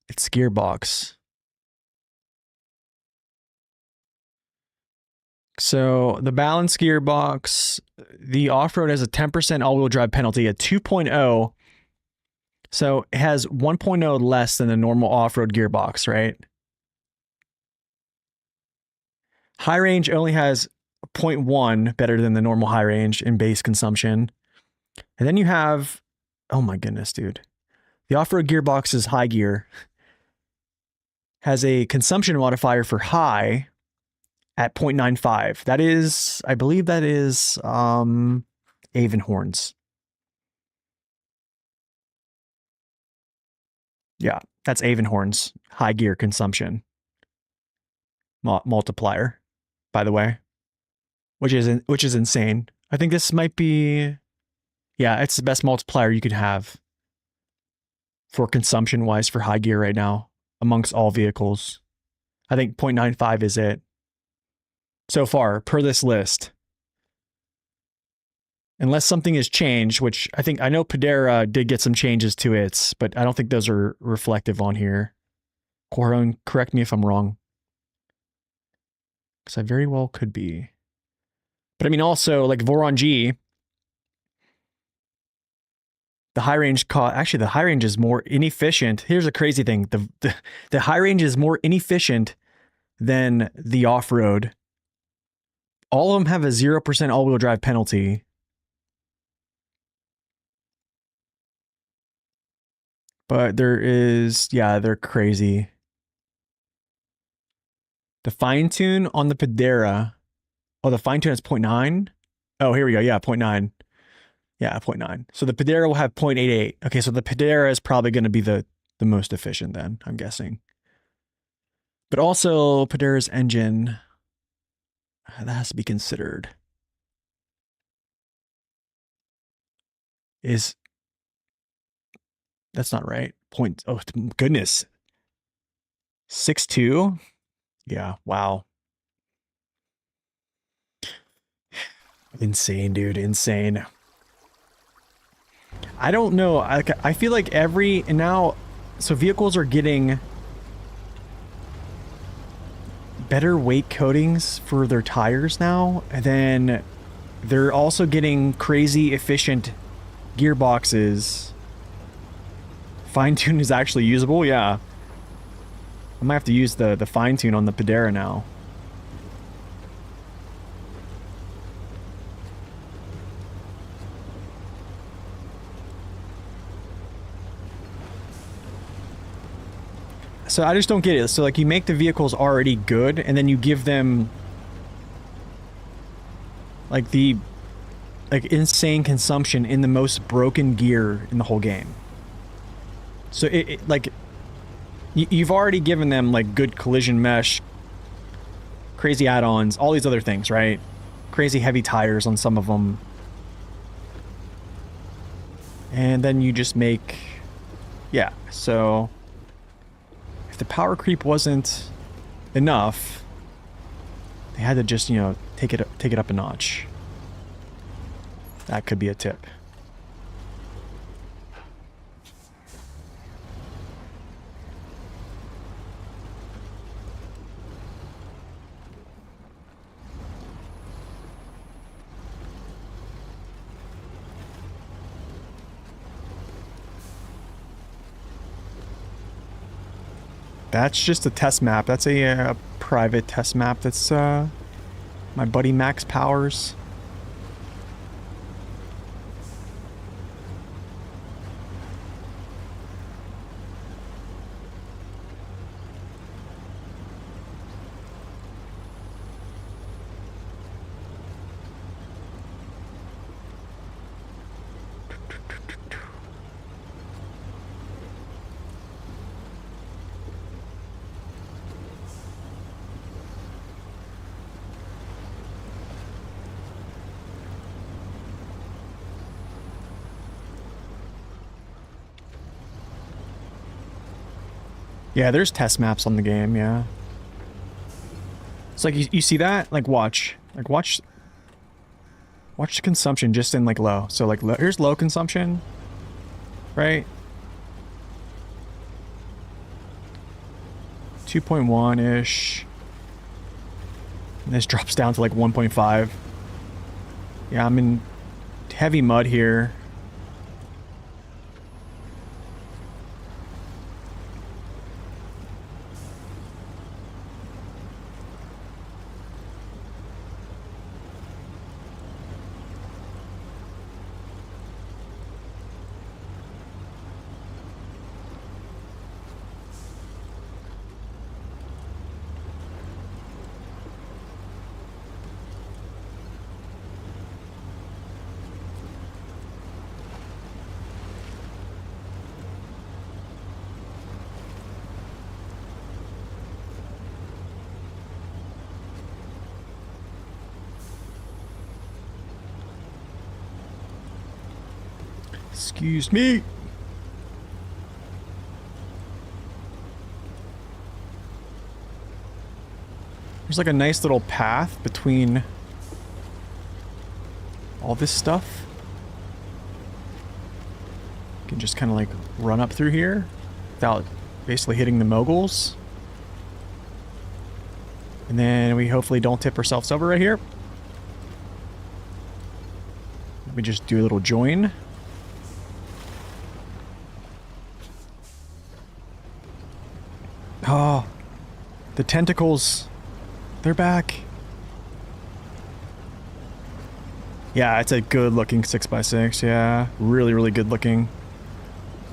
It's gearbox. So the balance gearbox, the off-road has a 10% all-wheel drive penalty at 2.0. So it has 1.0 less than the normal off-road gearbox, right? High range only has 0.1 better than the normal high range in base consumption. And then you have, oh my goodness, dude. The off-road gearbox is high gear. Has a consumption modifier for high at 0.95. That is, I believe that is Avonhorns. Yeah, that's Avonhorns high gear consumption multiplier, by the way, which is insane. I think this might be, yeah, it's the best multiplier you could have for consumption wise for high gear right now amongst all vehicles. I think 0.95 is it so far per this list. Unless something has changed, which I know Padera did get some changes to it, but I don't think those are reflective on here. Corhone, correct me if I'm wrong. Because I very well could be. But I mean, also, like Voron G, the high range actually the high range is more inefficient. Here's a crazy thing. The high range is more inefficient than the off-road. All of them have a 0% all-wheel drive penalty. But there is, yeah, they're crazy. The fine tune on the Padera. Oh, the fine tune is 0.9. Oh, here we go. Yeah, 0.9. Yeah, 0.9. So the Padera will have 0.88. Okay, so the Padera is probably going to be the most efficient then, I'm guessing. But also Padera's engine, that has to be considered. That's not right. Oh goodness. 6.2? Yeah, wow. Insane, dude, insane. I don't know. I feel like so vehicles are getting better weight coatings for their tires now, and then they're also getting crazy efficient gearboxes fine tune is actually usable. Yeah. I might have to use the fine tune on the Padera now. So I just don't get it. So like you make the vehicles already good and then you give them like the insane consumption in the most broken gear in the whole game. So it like you've already given them like good collision mesh, crazy add-ons, all these other things, right? Crazy heavy tires on some of them. And then you just make, yeah, so if the power creep wasn't enough, they had to just, you know, take it up a notch. That could be a tip. That's just a test map. That's a private test map. That's my buddy Max Powers. Yeah, there's test maps on the game, yeah. It's like, you see that? Like, watch. Like, watch the consumption just in, like, low. So, like, here's low consumption. Right? 2.1-ish. And this drops down to, like, 1.5. Yeah, I'm in heavy mud here. Excuse me. There's like a nice little path between all this stuff. You can just kind of like run up through here without basically hitting the moguls. And then we hopefully don't tip ourselves over right here. Let me just do a little join. Oh, the tentacles, they're back. Yeah, it's a good looking 6x6. Yeah, really, really good looking.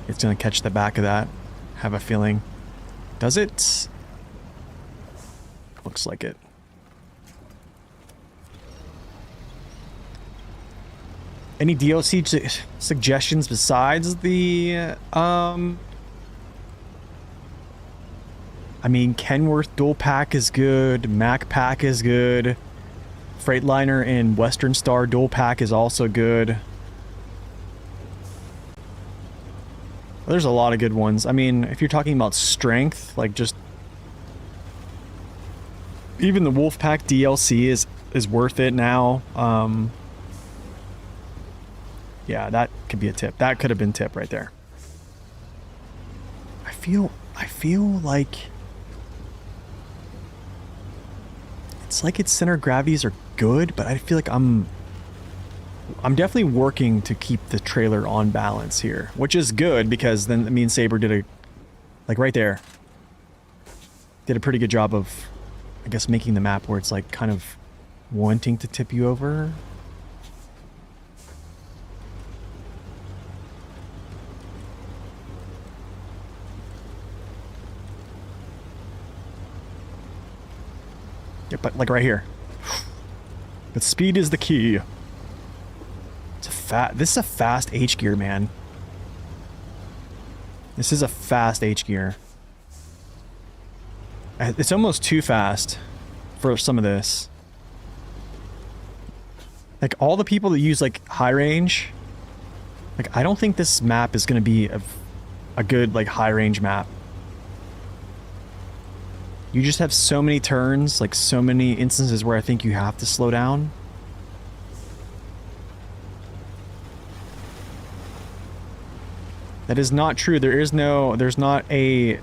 It's gonna catch the back of that. Have a feeling. Does it? Looks like it. Any DLC suggestions besides the, I mean, Kenworth dual pack is good. Mac pack is good. Freightliner and Western Star dual pack is also good. There's a lot of good ones. I mean, if you're talking about strength, like just even the Wolfpack DLC is worth it now. Yeah, that could be a tip. That could have been tip right there. I feel like it's its center of gravities are good, but I feel like I'm I'm definitely working to keep the trailer on balance here, which is good because then me and Saber did a, like right there, did a pretty good job of, I guess, making the map where it's like kind of wanting to tip you over. Yeah, but like right here. But speed is the key. This is a fast H gear, man. This is a fast H gear. It's almost too fast for some of this. Like all the people that use like high range, like I don't think this map is going to be a good like high range map. You just have so many turns, like so many instances where I think you have to slow down. That is not true. There's not a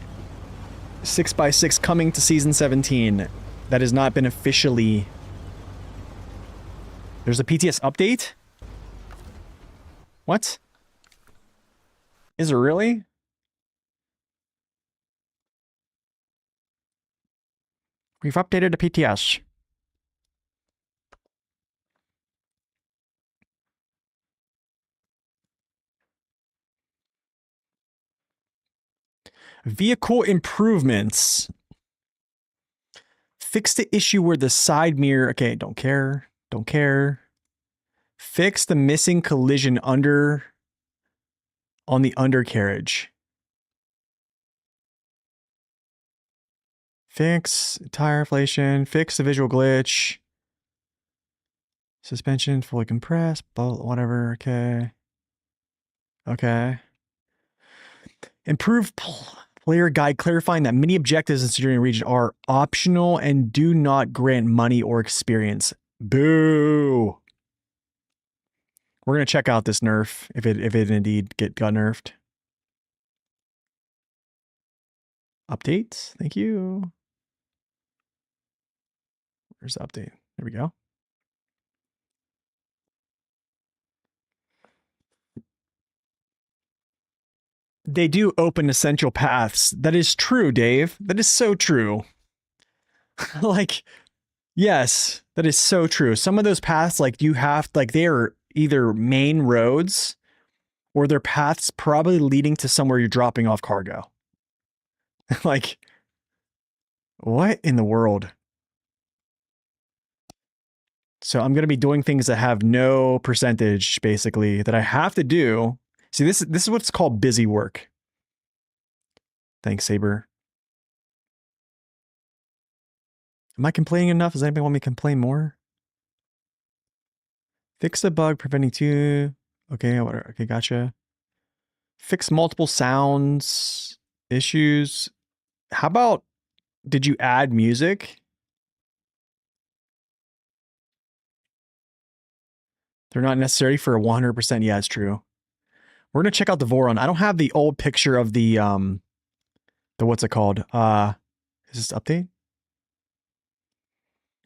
6x6 coming to season 17. That has not been officially. There's a PTS update? What? Is there really? We've updated the PTS. Vehicle improvements. Fix the issue where the side mirror... Okay, don't care. Don't care. Fix the missing collision on the undercarriage. Fix tire inflation. Fix the visual glitch. Suspension fully compressed. Whatever. Okay. Okay. Improve player guide clarifying that many objectives in Centurion region are optional and do not grant money or experience. Boo. We're gonna check out this nerf if it indeed got nerfed. Updates. Thank you. Where's the update? There we go. They do open essential paths. That is true, Dave. That is so true. Like, yes, that is so true. Some of those paths, like you have, like they are either main roads or they're paths probably leading to somewhere you're dropping off cargo. Like, what in the world? So I'm going to be doing things that have no percentage, basically, that I have to do. See, this is what's called busy work. Thanks, Saber. Am I complaining enough? Does anybody want me to complain more? Fix the bug preventing two. Okay, whatever. Okay, gotcha. Fix multiple sounds issues. How about, did you add music? They're not necessary for 100%. Yeah, it's true. We're gonna check out the Voron. I don't have the old picture of the what's it called? Is this update?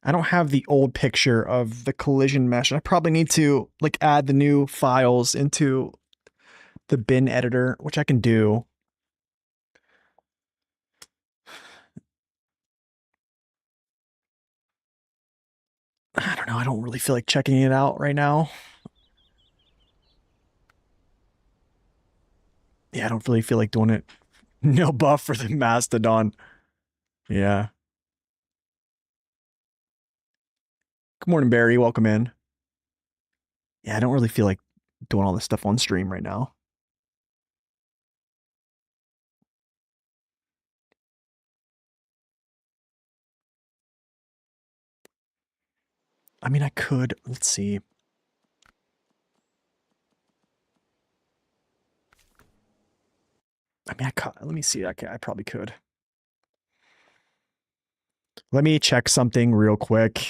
I don't have the old picture of the collision mesh. I probably need to like add the new files into the bin editor, which I can do. I don't know. I don't really feel like checking it out right now. Yeah, I don't really feel like doing it. No buff for the Mastodon. Yeah. Good morning, Barry. Welcome in. Yeah, I don't really feel like doing all this stuff on stream right now. I mean, I could. Let's see. I mean, let me see. I probably could. Let me check something real quick.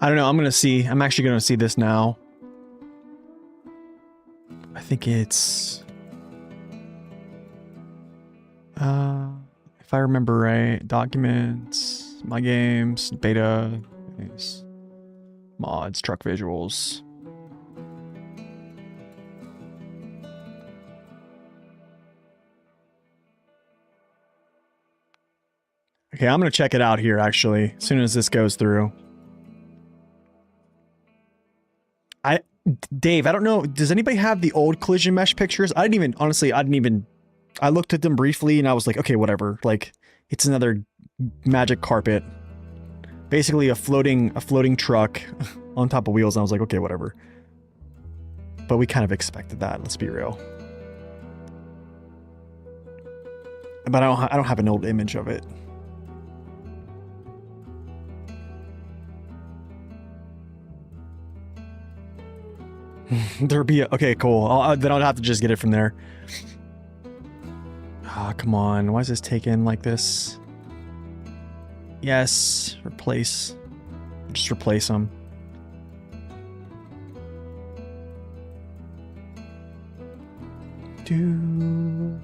I don't know. I'm gonna see. I'm actually gonna see this now. I think it's if I remember right, documents, my games, beta, mods, truck visuals. Okay, I'm gonna check it out here actually, as soon as this goes through. Dave, I don't know, does anybody have the old collision mesh pictures? I looked at them briefly and I was like, okay, whatever. Like, it's another magic carpet. Basically a floating truck on top of wheels, and I was like, okay, whatever. But we kind of expected that, let's be real. But I don't have an old image of it. There'd be okay, cool. Then I'll have to just get it from there. Ah, come on. Why is this taken like this? Yes, replace. Just replace them. Do.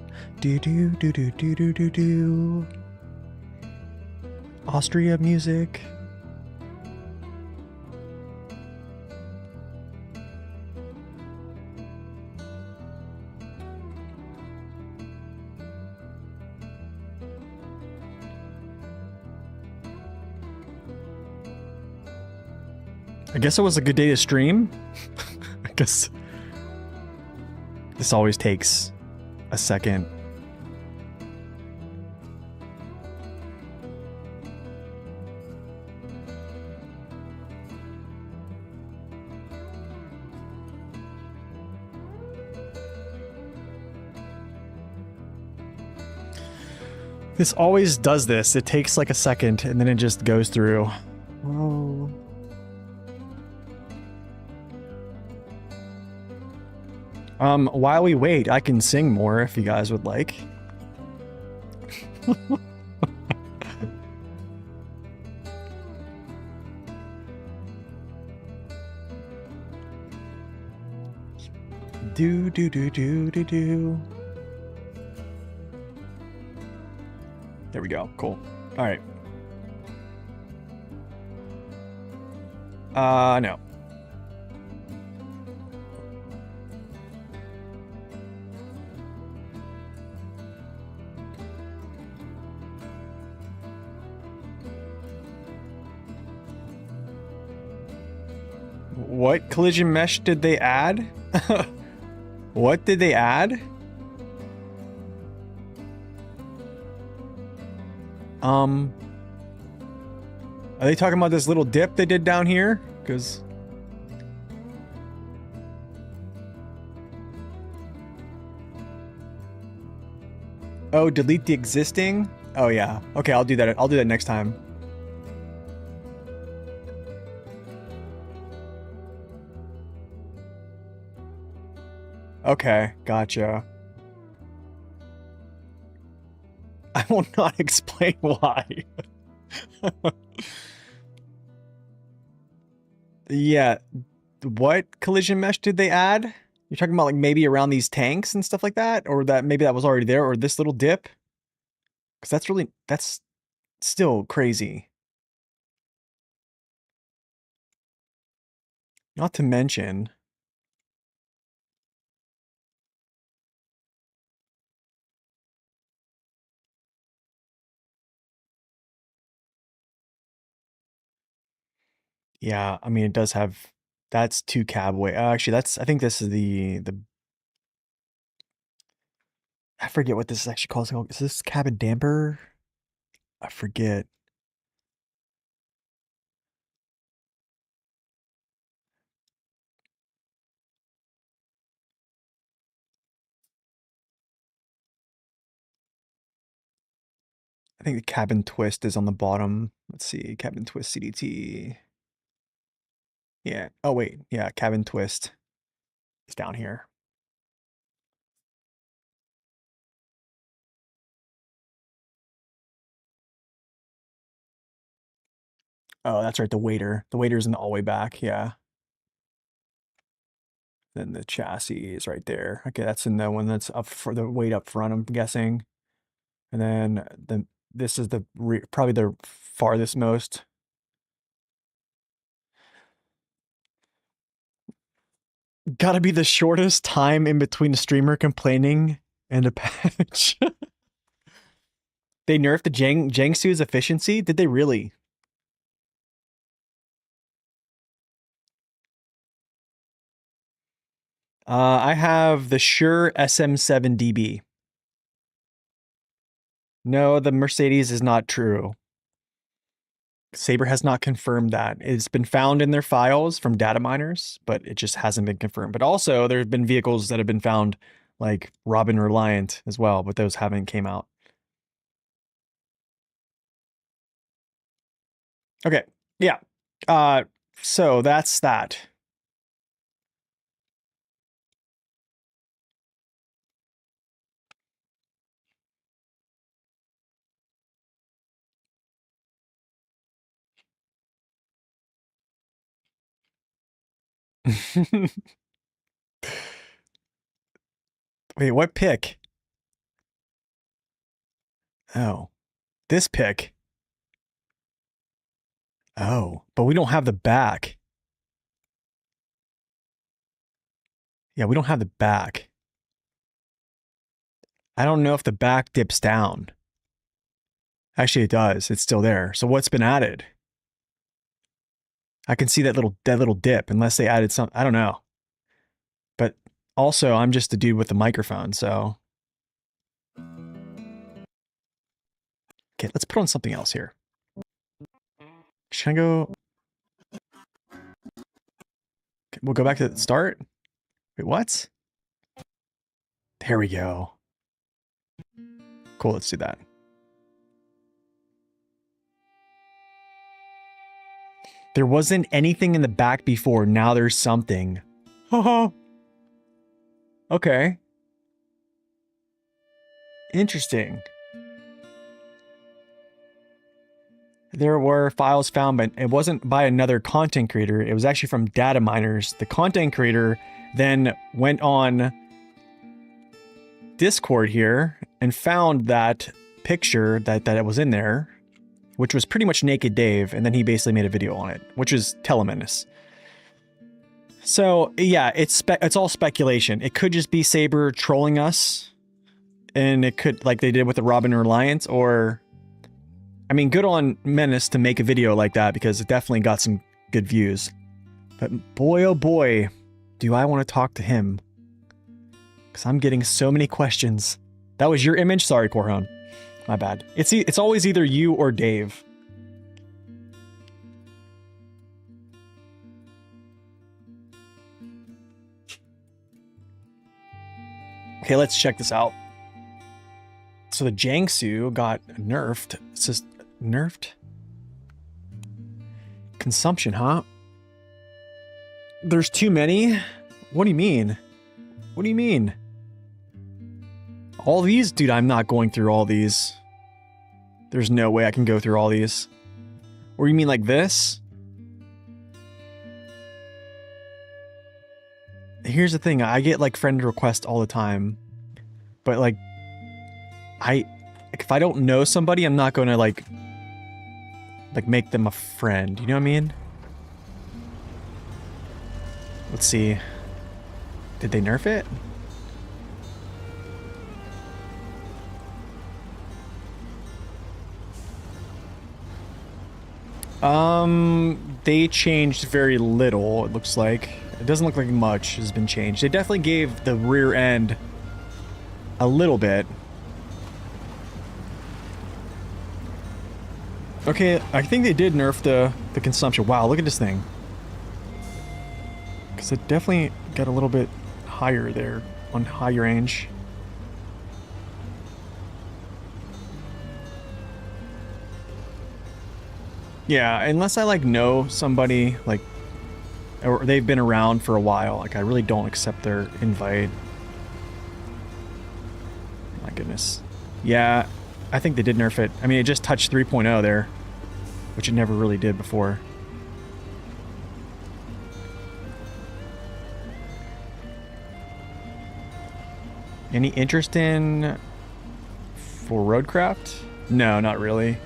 Austria music. I guess it was a good day to stream. I guess this always takes a second. This always does this. It takes like a second and then it just goes through. Whoa. While we wait, I can sing more if you guys would like. Do. There we go. Cool. All right. No. What collision mesh did they add? What did they add? Are they talking about this little dip they did down here? Because oh, delete the existing? Oh yeah. Okay, I'll do that. I'll do that next time. Okay, gotcha. I will not explain why. Yeah, what collision mesh did they add? You're talking about like maybe around these tanks and stuff like that? Or that maybe that was already there, or this little dip? Because that's still crazy. Not to mention... Yeah, I mean, it does have... That's 2 cab weight. Actually, I think this is the... I forget what this is actually called. Is this cabin damper? I forget. I think the cabin twist is on the bottom. Let's see, cabin twist CDT. Yeah. Oh wait, yeah, cabin twist is down here. Oh, that's right, the waiter. The waiter's in the all the way back, yeah. Then the chassis is right there. Okay, that's in the one that's up for the weight up front, I'm guessing. And then this is the probably the farthest most. Gotta be the shortest time in between a streamer complaining and a patch. They nerfed the Jiangsu's efficiency? Did they really? I have the Shure SM7DB. No, the Mercedes is not true. Sabre has not confirmed that. It's been found in their files from data miners, but it just hasn't been confirmed. But also, there have been vehicles that have been found, like Robin Reliant as well, but those haven't came out. Okay, yeah. So that's that. Wait, what pick? Oh, this pick. Oh, but we don't have the back. Yeah, we don't have the back. I don't know if the back dips down. Actually, it does. It's still there. So what's been added? I can see that little dip, unless they added some. I don't know. But also, I'm just the dude with the microphone, so. Okay, let's put on something else here. Should I go? Okay, we'll go back to the start. Wait, what? There we go. Cool, let's do that. There wasn't anything in the back before. Now there's something. Okay. Interesting. There were files found, but it wasn't by another content creator. It was actually from data miners. The content creator then went on Discord here and found that picture that it was in there, which was pretty much Naked Dave, and then he basically made a video on it, which is telemenace. So yeah, it's all speculation. It could just be Saber trolling us, and it could, like they did with the Robin Reliance, or I mean, good on Menace to make a video like that, because it definitely got some good views. But boy, oh boy, do I want to talk to him. Because I'm getting so many questions. That was your image? Sorry, Corhon. My bad. It's always either you or Dave. Okay, let's check this out. So the Jiangsu got nerfed. It says nerfed? Consumption, huh? There's too many? What do you mean? What do you mean? All these? Dude, I'm not going through all these. There's no way I can go through all these. Or you mean like this? Here's the thing, I get like friend requests all the time. But like, if I don't know somebody, I'm not gonna like make them a friend, you know what I mean? Let's see. Did they nerf it? They changed very little, it looks like. It doesn't look like much has been changed. They definitely gave the rear end a little bit. Okay, I think they did nerf the consumption. Wow, look at this thing. Because it definitely got a little bit higher there on high range. Yeah, unless I like know somebody, like, or they've been around for a while, like I really don't accept their invite. My goodness. Yeah, I think they did nerf it. I mean, it just touched 3.0 there. which it never really did before. Any interest in for roadcraft? No, not really.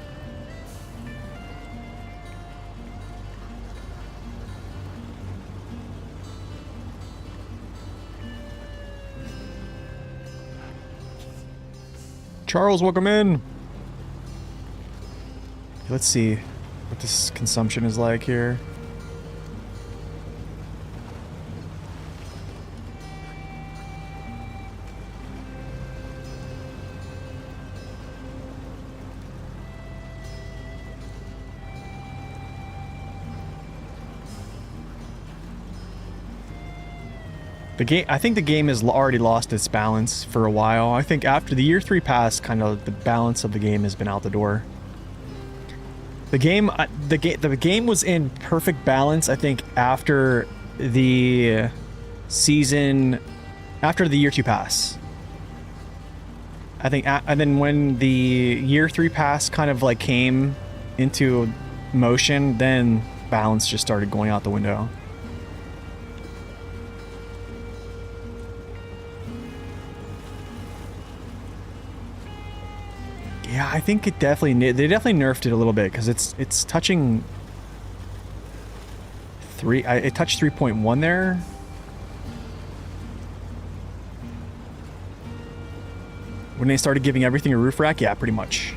Charles, welcome in. Let's see what this consumption is like here. The game, I think the game has already lost its balance for a while. I think after the year 3 pass, kind of the balance of the game has been out the door. The game was in perfect balance, I think, after the season, after the year 2 pass. I think, and then when the year 3 pass kind of like came into motion, then balance just started going out the window. Yeah, I think it definitely, they definitely nerfed it a little bit because it's touching 3, it touched 3.1 there. When they started giving everything a roof rack, yeah, pretty much.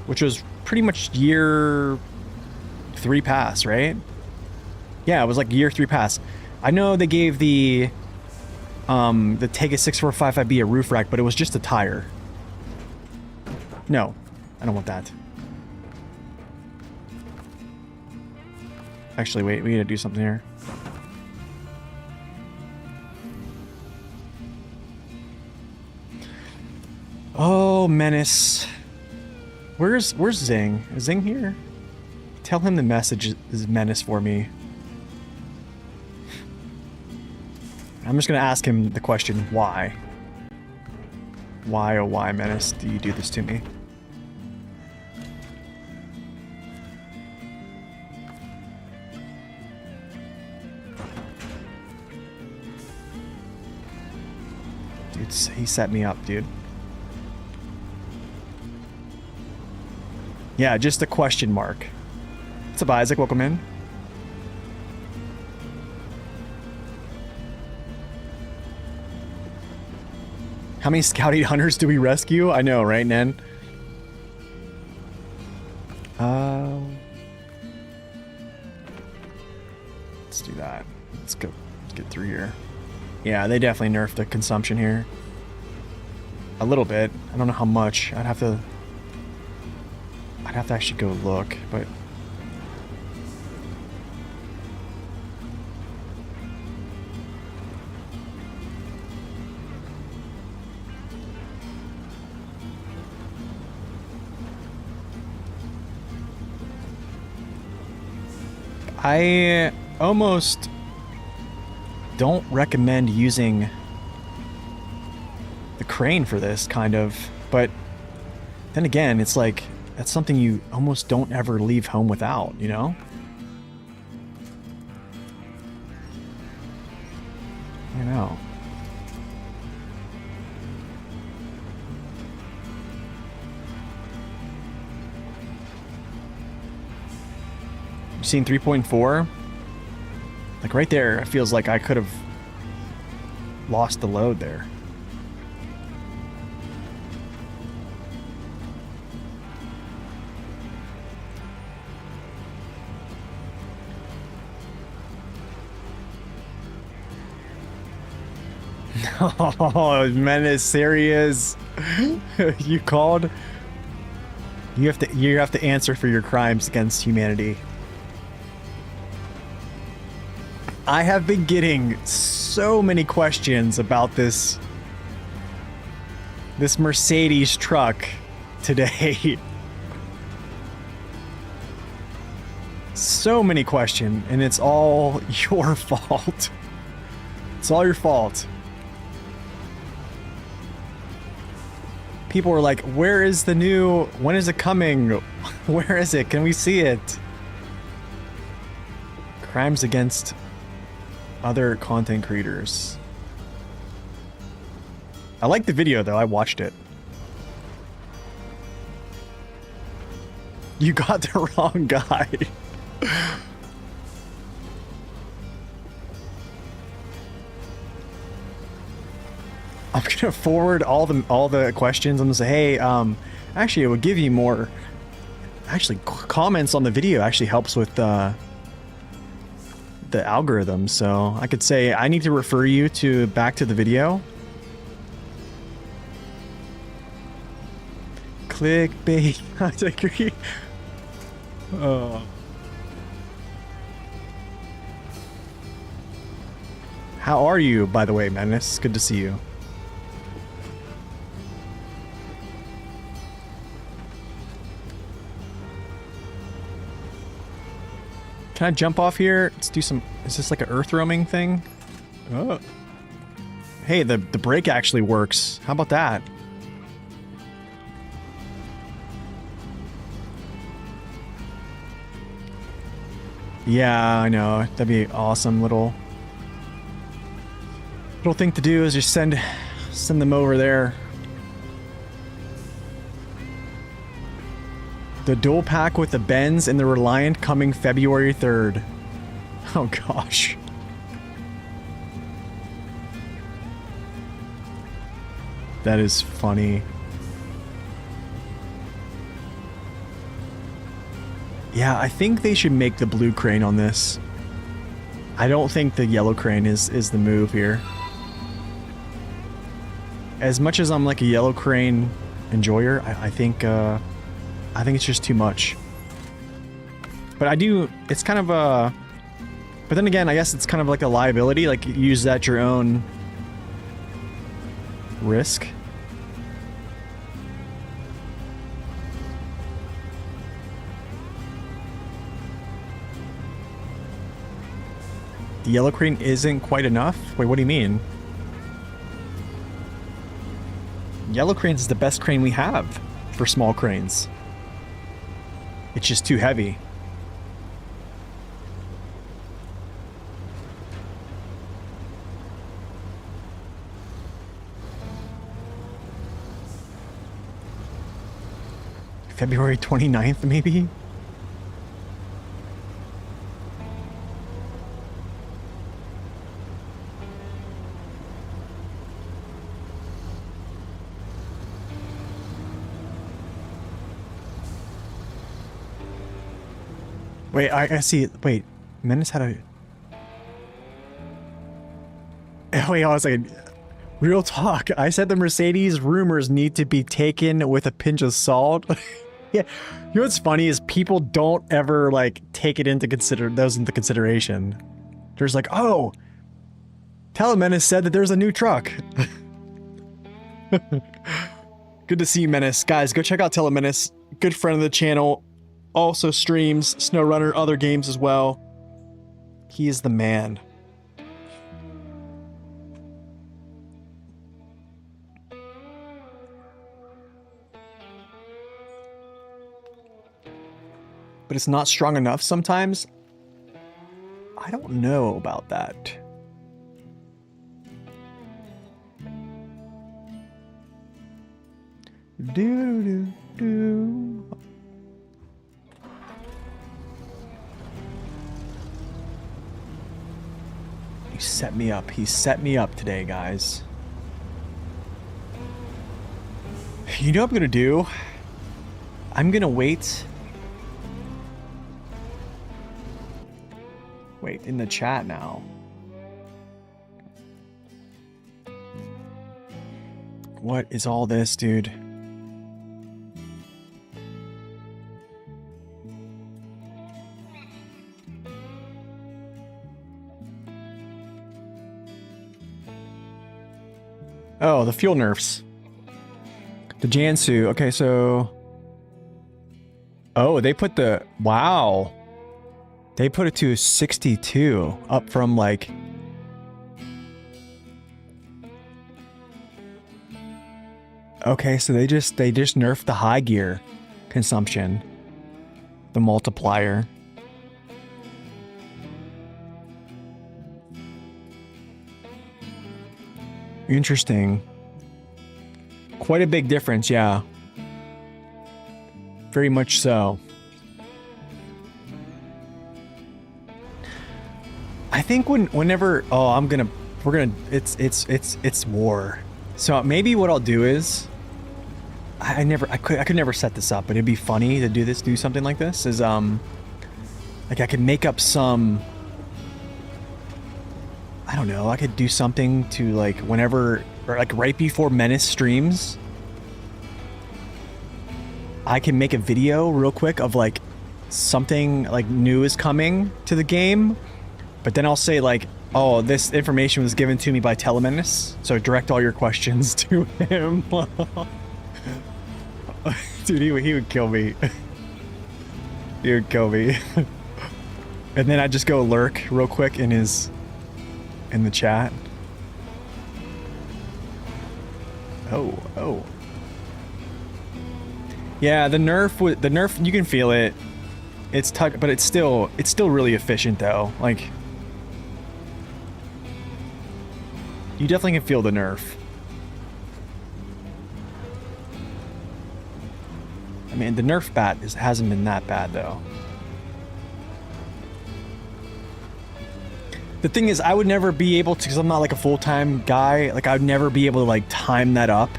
Which was pretty much year 3 pass, right? Yeah, it was like year 3 pass. I know they gave the Tega 6455B a roof rack, but it was just a tire. No, I don't want that. Actually, wait, we need to do something here. Oh, Menace. Where's Zing? Is Zing here? Tell him the message is Menace for me. I'm just gonna ask him the question, why? Why, oh why, Menace, do you do this to me? Dude, he set me up, dude. Yeah, just a question mark. What's up, Isaac? Welcome in. How many Scout 800s do we rescue? I know, right, Nen? Let's do that. Let's go. Let's get through here. Yeah, they definitely nerfed the consumption here. A little bit. I don't know how much. I'd have to actually go look, but... I almost don't recommend using the crane for this, kind of, but then again, it's like, that's something you almost don't ever leave home without, you know? I know. You seen 3.4? Like right there, it feels like I could have lost the load there. Oh, Menace, serious? You called? You have to answer for your crimes against humanity. I have been getting so many questions about this Mercedes truck today. So many questions, and it's all your fault. It's all your fault. People were like, where is the new... When is it coming? Where is it? Can we see it? Crimes against other content creators. I like the video though, I watched it. You got the wrong guy. I'm gonna forward all the questions. I'm gonna say, hey, actually, it would give you more. Actually, comments on the video actually helps with the algorithm. So I could say I need to refer you to back to the video. Clickbait. I agree. How are you, by the way, Menace? Good to see you. Can I jump off here? Let's do some... Is this like an earth roaming thing? Oh. Hey, the brake actually works. How about that? Yeah, I know. That'd be awesome little thing to do is just send them over there. The dual pack with the Benz and the Reliant coming February 3rd. Oh gosh. That is funny. Yeah, I think they should make the blue crane on this. I don't think the yellow crane is the move here. As much as I'm like a yellow crane enjoyer, I think it's just too much. But I do, it's kind of a... But then again, I guess it's kind of like a liability, like use that at your own risk. The yellow crane isn't quite enough? Wait, what do you mean? Yellow cranes is the best crane we have for small cranes. It's just too heavy. February 29th, maybe? Wait, I see. Wait, Menace had a... Wait, I was like, real talk. I said the Mercedes rumors need to be taken with a pinch of salt. Yeah, you know what's funny is people don't ever like take it into consideration. There's like, oh, Telemenace said that there's a new truck. Good to see you, Menace. Guys, go check out Telemenace. Good friend of the channel. Also streams SnowRunner, other games as well. He is the man. But it's not strong enough sometimes? I don't know about that. Do. He set me up. He set me up today, guys. You know what I'm gonna do? I'm gonna wait. Wait, in the chat now. What is all this, dude? Oh, the fuel nerfs. The Jansu. Okay, so... Oh, they put the... Wow. They put it to 62. Up from, like... Okay, so they just nerfed the high gear consumption. The multiplier. Interesting. Quite a big difference, yeah. Very much so. I think whenever it's war. So maybe what I'll do is I could never set this up, but it'd be funny to do something like this is like I could make up some, I don't know, I could do something to like whenever, or like right before Menace streams, I can make a video real quick of like something like new is coming to the game, but then I'll say like, oh, this information was given to me by Telemenace, so direct all your questions to him. Dude, he would kill me. He would kill me. And then I just go lurk real quick in the chat. Oh. Yeah, the nerf, you can feel it. It's but it's still really efficient though. Like, you definitely can feel the nerf. I mean, the nerf bat hasn't been that bad though. The thing is, I would never be able to, because I'm not like a full-time guy, like I would never be able to like time that up.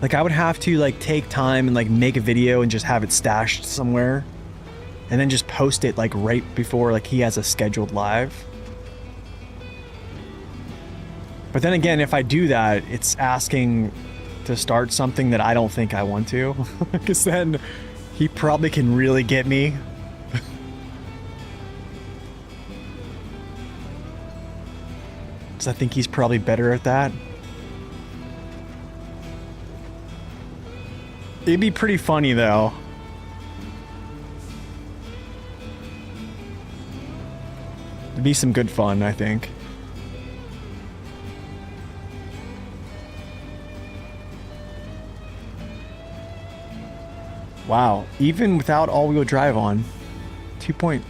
Like I would have to like take time and like make a video and just have it stashed somewhere and then just post it like right before like he has a scheduled live. But then again, if I do that, it's asking to start something that I don't think I want to, because then he probably can really get me. Because I think he's probably better at that. It'd be pretty funny though. It'd be some good fun, I think. Wow, even without all-wheel drive on, 2 point.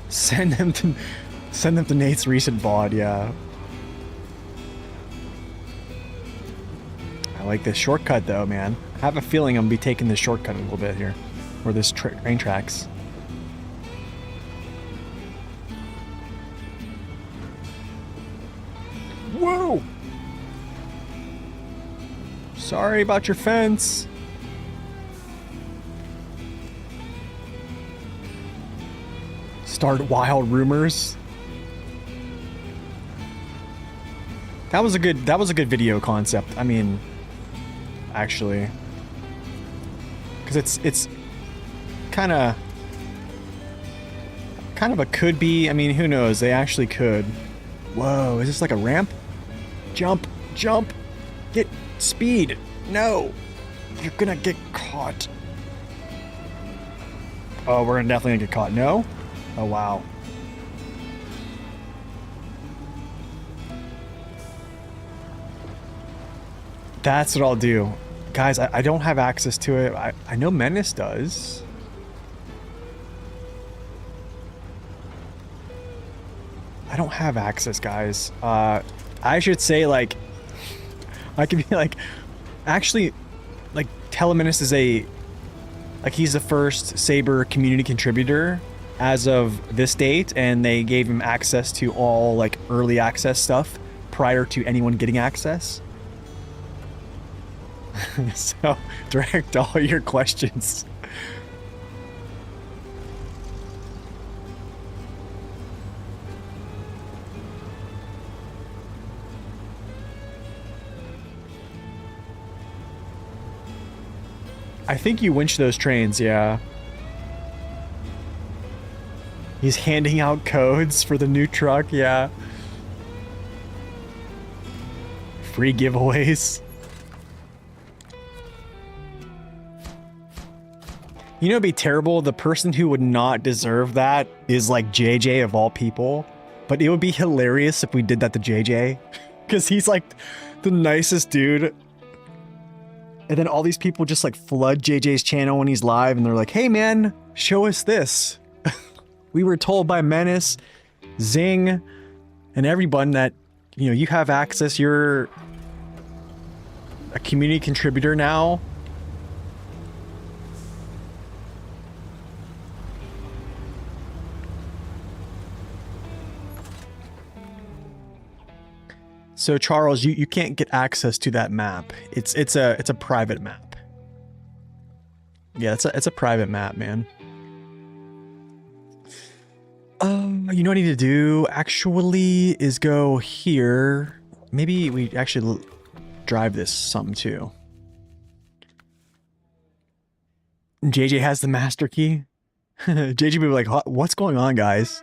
Send them to Nate's recent VOD, yeah. I like this shortcut though, man. I have a feeling I'm gonna be taking this shortcut a little bit here, or this train tracks. Whoa! Sorry about your fence. Start wild rumors. That was a good video concept. I mean, actually, because it's kind of a could be. I mean, who knows? They actually could. Whoa! Is this like a ramp? Jump! Jump! Get speed! No! You're gonna get caught. Oh, we're definitely gonna get caught. No? Oh, wow. That's what I'll do. Guys, I don't have access to it. I know Menace does. I don't have access, guys. I should say, like, I could be like, actually, like, Telemenace is like, he's the first Saber community contributor as of this date, and they gave him access to all like early access stuff prior to anyone getting access. So direct all your questions. I think you winch those trains, yeah. He's handing out codes for the new truck, yeah. Free giveaways. You know, it'd be terrible. The person who would not deserve that is like JJ of all people. But it would be hilarious if we did that to JJ. Because he's like the nicest dude. And then all these people just like flood JJ's channel when he's live. And they're like, hey man, show us this. We were told by Menace, Zing, and everyone that, you know, you have access. You're a community contributor now. So Charles, you can't get access to that map. It's a private map. Yeah, it's a private map, man. You know what I need to do actually is go here. Maybe we actually drive this something too. JJ has the master key. JJ will be like, what's going on, guys?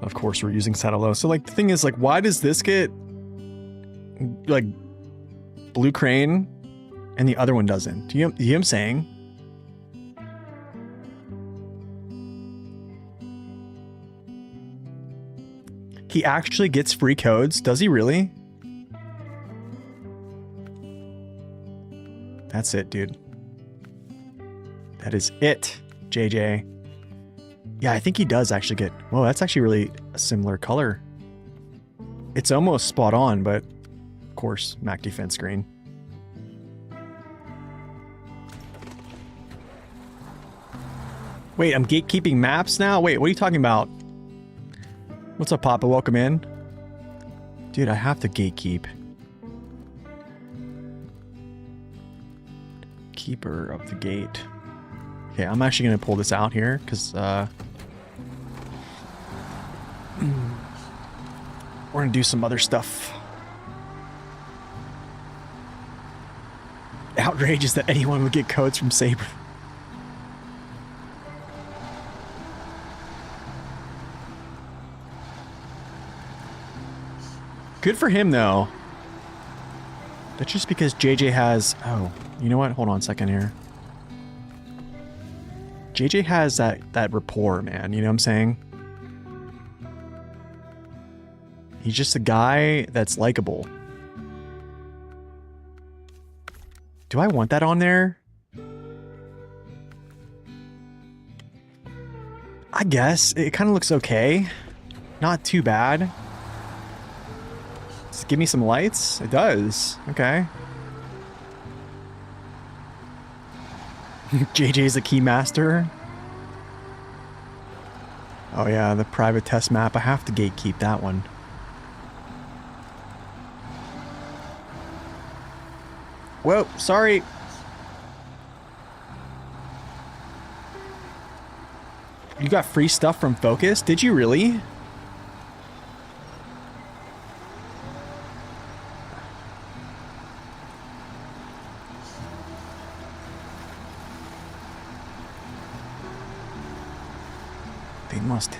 Of course, we're using Saddle Low. So, like, the thing is, like, why does this get, like, Blue Crane and the other one doesn't? Do you hear what I'm saying? He actually gets free codes? Does he really? That's it, dude. That is it, JJ. Yeah, I think he does actually get... Whoa, that's actually really a similar color. It's almost spot on, but... Of course, Mac defense screen. Wait, I'm gatekeeping maps now? Wait, what are you talking about? What's up, Papa? Welcome in. Dude, I have to gatekeep. Keeper of the gate. Okay, I'm actually going to pull this out here, because, we're going to do some other stuff. Outrageous that anyone would get codes from Saber. Good for him, though. That's just because JJ has... Oh, you know what? Hold on a second here. JJ has that rapport, man. You know what I'm saying? He's just a guy that's likable. Do I want that on there? I guess. It kind of looks okay. Not too bad. Just give me some lights? It does. Okay. JJ's a keymaster. Oh yeah, the private test map. I have to gatekeep that one. Whoa, sorry. You got free stuff from Focus? Did you really?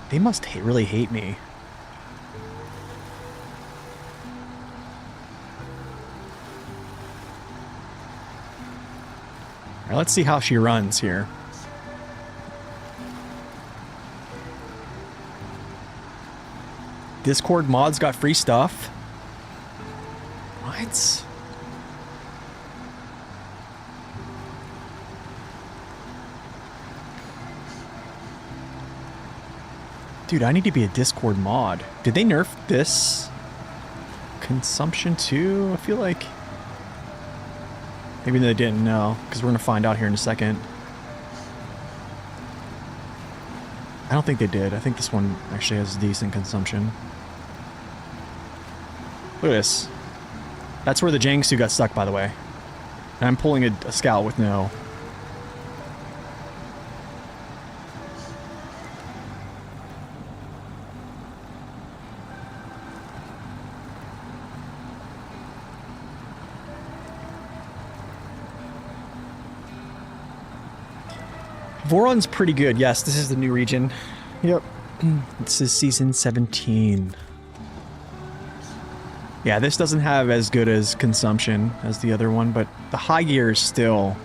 They must really hate me. All right, let's see how she runs here. Discord mods got free stuff. What? Dude, I need to be a Discord mod. Did they nerf this consumption too? I feel like... Maybe they didn't know, because we're going to find out here in a second. I don't think they did. I think this one actually has decent consumption. Look at this. That's where the Jangsu got stuck, by the way. And I'm pulling a scout with no... Voron's pretty good. Yes, this is the new region. Yep. This is season 17. Yeah, this doesn't have as good as consumption as the other one, but the high gear is still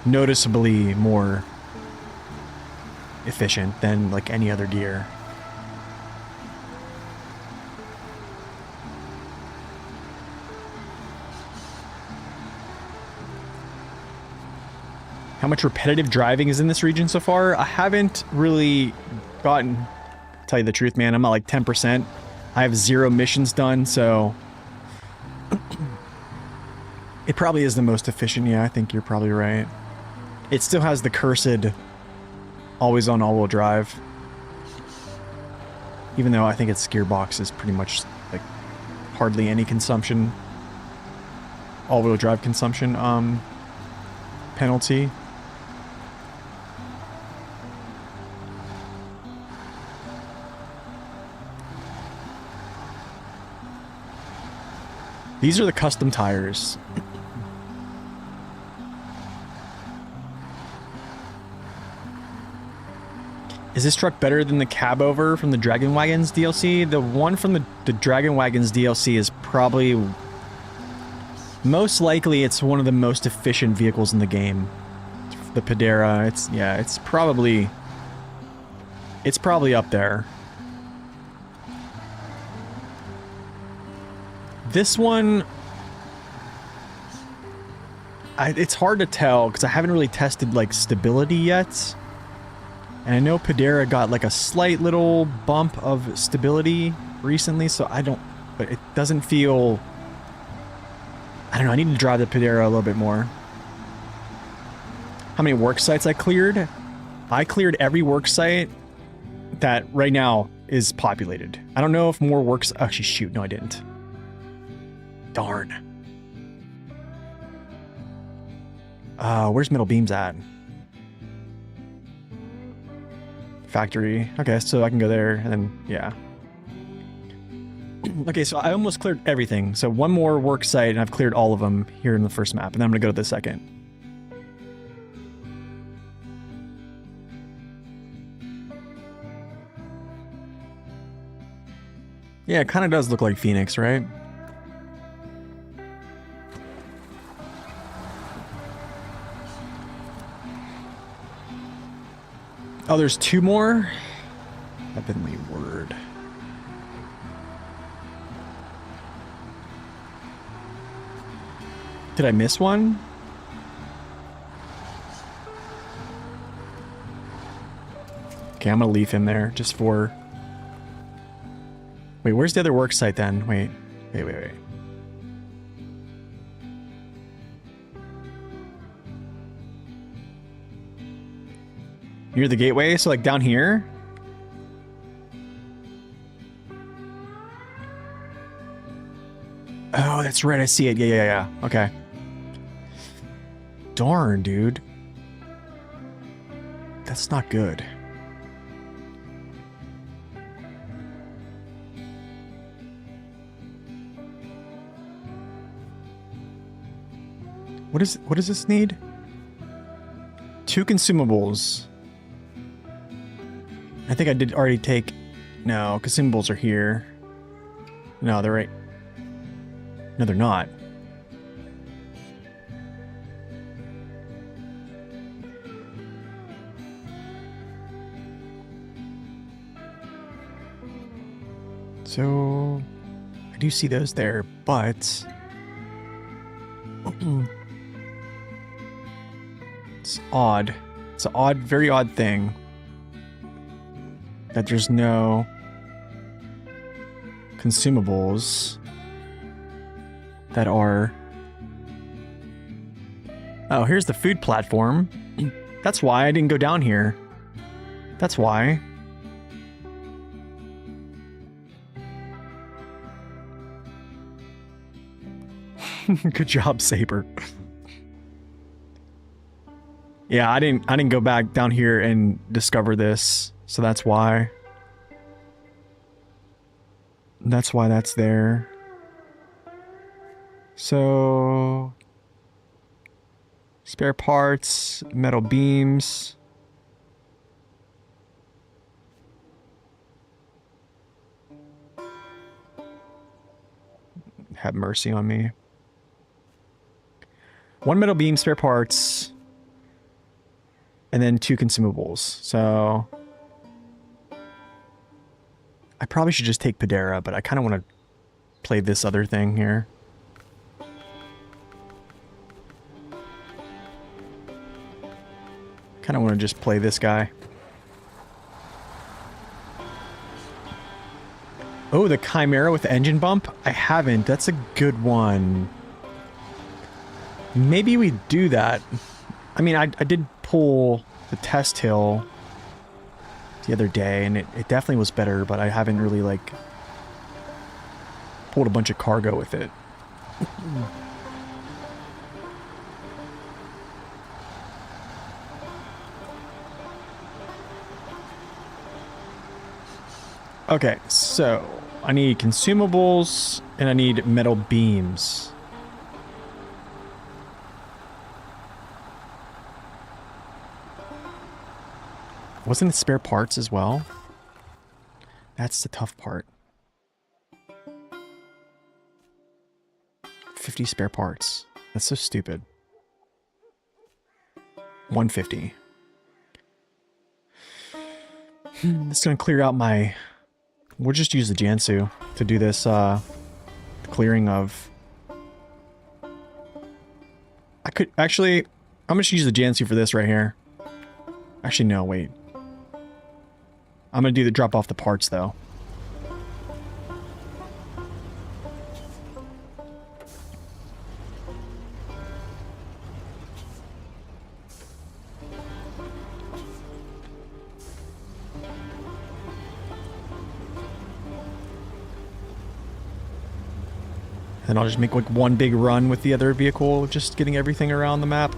noticeably more efficient than like any other gear. How much repetitive driving is in this region so far? I haven't really gotten, tell you the truth, man, I'm at like 10%. I have 0 missions done, so it probably is the most efficient. Yeah, I think you're probably right. It still has the cursed always on all-wheel drive. Even though I think its gearbox is pretty much like hardly any consumption, all-wheel drive consumption penalty. These are the custom tires. Is this truck better than the cab over from the Dragon Wagons DLC? The one from the Dragon Wagons DLC is probably... most likely it's one of the most efficient vehicles in the game. The Pedera, it's probably up there. This one, it's hard to tell because I haven't really tested like stability yet. And I know Pedera got like a slight little bump of stability recently, so but it doesn't feel, I don't know, I need to drive the Pedera a little bit more. How many work sites I cleared? I cleared every work site that right now is populated. I don't know if more works, actually shoot, no I didn't. Darn. Where's Metal Beams at? Factory. Okay, so I can go there, and then, yeah. Okay, so I almost cleared everything. So one more work site, and I've cleared all of them here in the first map, and then I'm going to go to the second. Yeah, it kind of does look like Phoenix, right? Oh, there's 2 more? Heavenly word. Did I miss one? Okay, I'm gonna leave him there just for... Wait, where's the other work site then? Wait. Near the gateway? So like down here? Oh, that's right. I see it. Yeah. Okay. Darn, dude. That's not good. What does this need? 2 consumables. I think I did already take... No, consumables are here. No, they're right. No, they're not. So... I do see those there, but... It's odd. It's an odd, very odd thing. That there's no consumables that are... Oh, here's the food platform. That's why I didn't go down here. That's why. Good job, Saber. Yeah, I didn't go back down here and discover this, so that's why. That's why that's there. So... Spare parts, metal beams. have mercy on me. 1 metal beam, spare parts, and then 2 consumables. So I probably should just take Padera, but I kind of want to play this other thing here. Kind of want to just play this guy. Oh, the Chimera with the engine bump? I haven't. That's a good one. Maybe we do that. I mean, I did pull the test hill the other day, and it definitely was better, but I haven't really, like, pulled a bunch of cargo with it. Okay, so I need consumables and I need metal beams. Wasn't it spare parts as well? That's the tough part. 50 spare parts. That's so stupid. 150. It's gonna clear out my... We'll just use the Jansu to do this clearing of... I could actually... I'm gonna use the Jansu for this right here. Actually, no, wait. I'm gonna do the drop off the parts though. And I'll just make like one big run with the other vehicle, just getting everything around the map.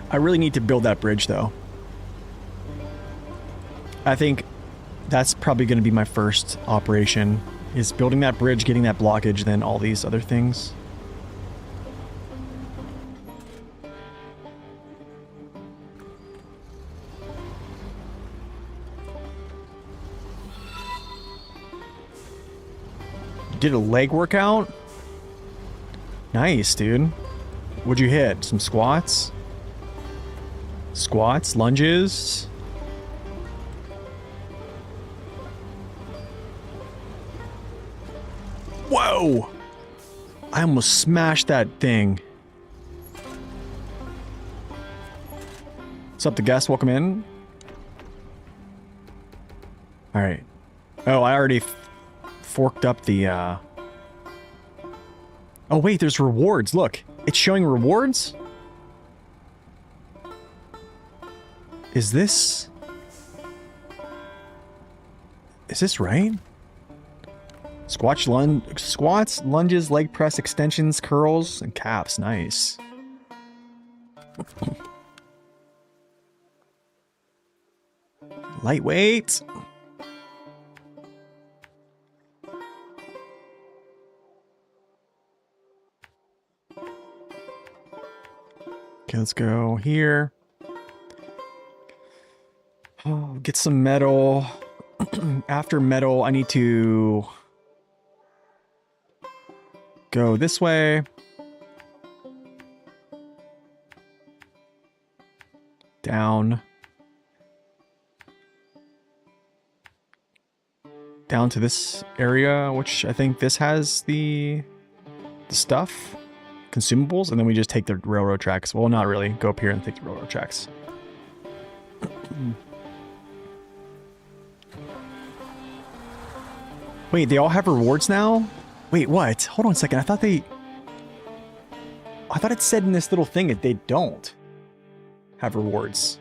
I really need to build that bridge though. I think that's probably going to be my first operation, is building that bridge, getting that blockage, then all these other things. Did a leg workout? Nice, dude. What'd you hit? Some squats? Squats? Lunges? Whoa! I almost smashed that thing. What's up, the guest? Welcome in. Alright. Oh, I already forked up the, Oh, wait, there's rewards. Look, it's showing rewards? Is this right? Squats, lunges, leg press, extensions, curls, and caps. Nice. Lightweight. Okay, let's go here. Oh, get some metal. After metal, I need to go this way. Down. Down to this area, which I think this has the stuff. Consumables, and then we just take the railroad tracks. Well, not really. Go up here and take the railroad tracks. Wait, they all have rewards now? Wait, what? Hold on a second. I thought it said in this little thing that they don't have rewards.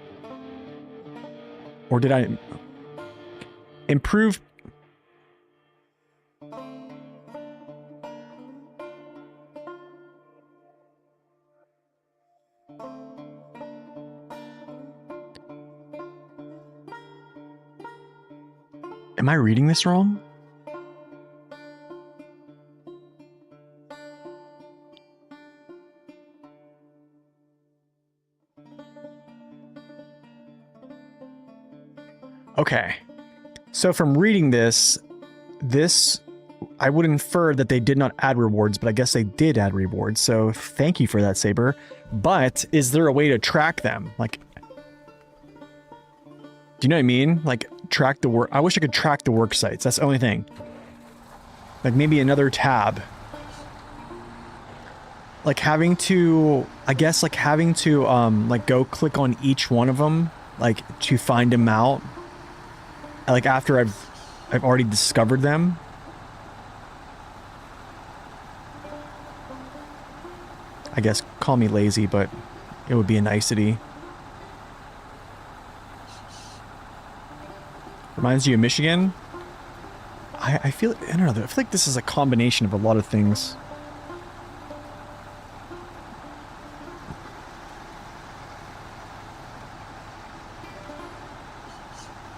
Or did I... Improve... Am I reading this wrong? Okay. So from reading this, I would infer that they did not add rewards, but I guess they did add rewards. So thank you for that, Saber. But is there a way to track them? Like, do you know what I mean? Like, track the work. I wish I could track the work sites. That's the only thing. Like, maybe another tab. Like having to, I guess, like having to, like go click on each one of them, like to find them out. Like after I've already discovered them. I guess call me lazy, but it would be a nicety. Reminds you of Michigan? I feel, I don't know, I feel like this is a combination of a lot of things.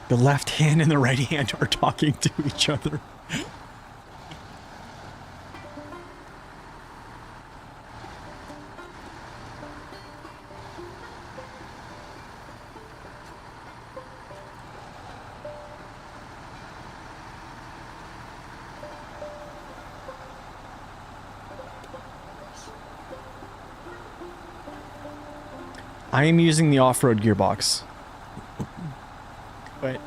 The left hand and the right hand are talking to each other. I am using the off-road gearbox. But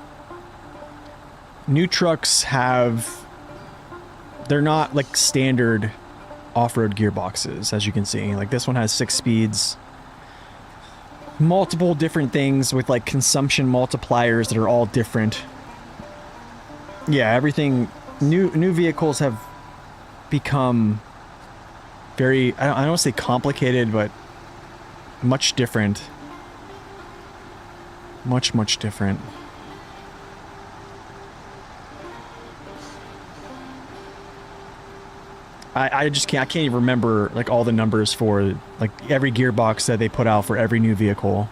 new trucks have, they're not like standard off-road gearboxes, as you can see. Like this one has 6 speeds, multiple different things with like consumption multipliers that are all different. Yeah, everything, new vehicles have become very, I don't want to say complicated, but much different. Much different. I just can't, I can't even remember like all the numbers for like every gearbox that they put out for every new vehicle.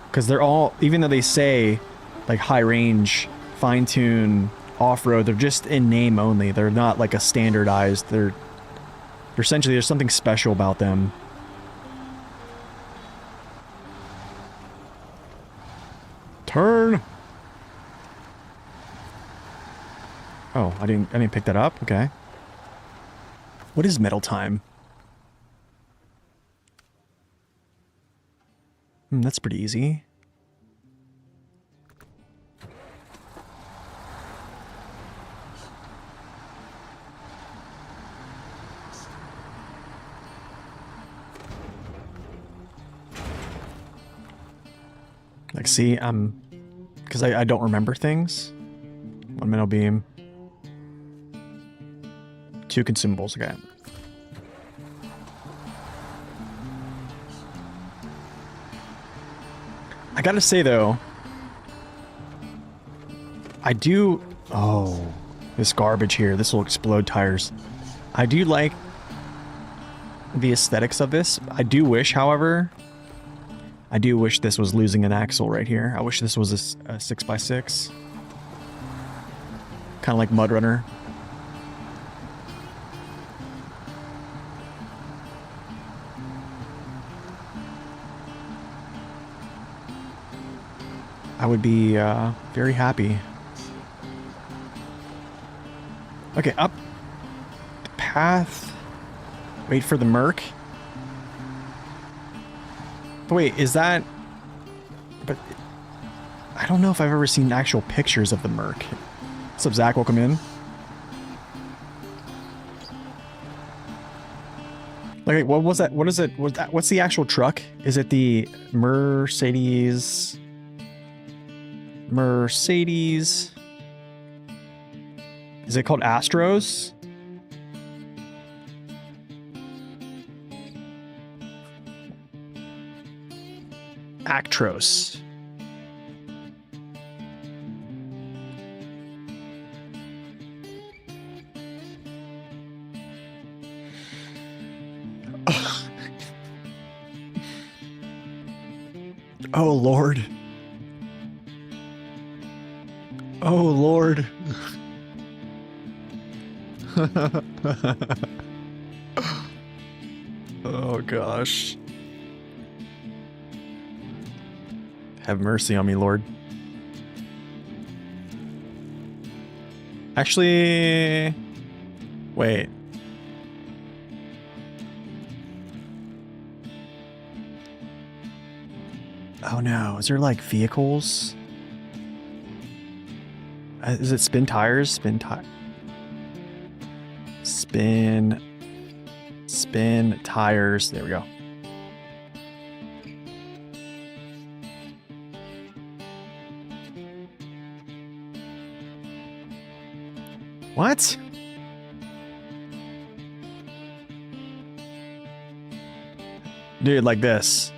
Because they're all, even though they say like high range, fine tune, off-road, they're just in name only. They're not like a standardized, they're essentially, there's something special about them. Turn! Oh, I didn't pick that up? Okay. What is metal time? That's pretty easy. Like, see, because I don't remember things. 1 metal beam. 2 consumables, okay. I gotta say though, I do, oh, this garbage here, this will explode tires. I do like the aesthetics of this. I do wish, however, I do wish this was losing an axle right here. I wish this was a 6x6. Kind of like Mud Runner. I would be very happy. Okay, up the path. Wait for the Merc. But wait, is that... But I don't know if I've ever seen actual pictures of the Merc. What's up, Zach? Welcome in. Like, what was that? What is it? What's the actual truck? Is it the Mercedes? Mercedes? Is it called Astros? Actros. Oh, Lord. Oh, Lord. Oh, gosh. Have mercy on me, Lord. Actually, Wait. Oh no, is there like vehicles? Is it spin tires? Spin tires. There we go. What? Dude, like this.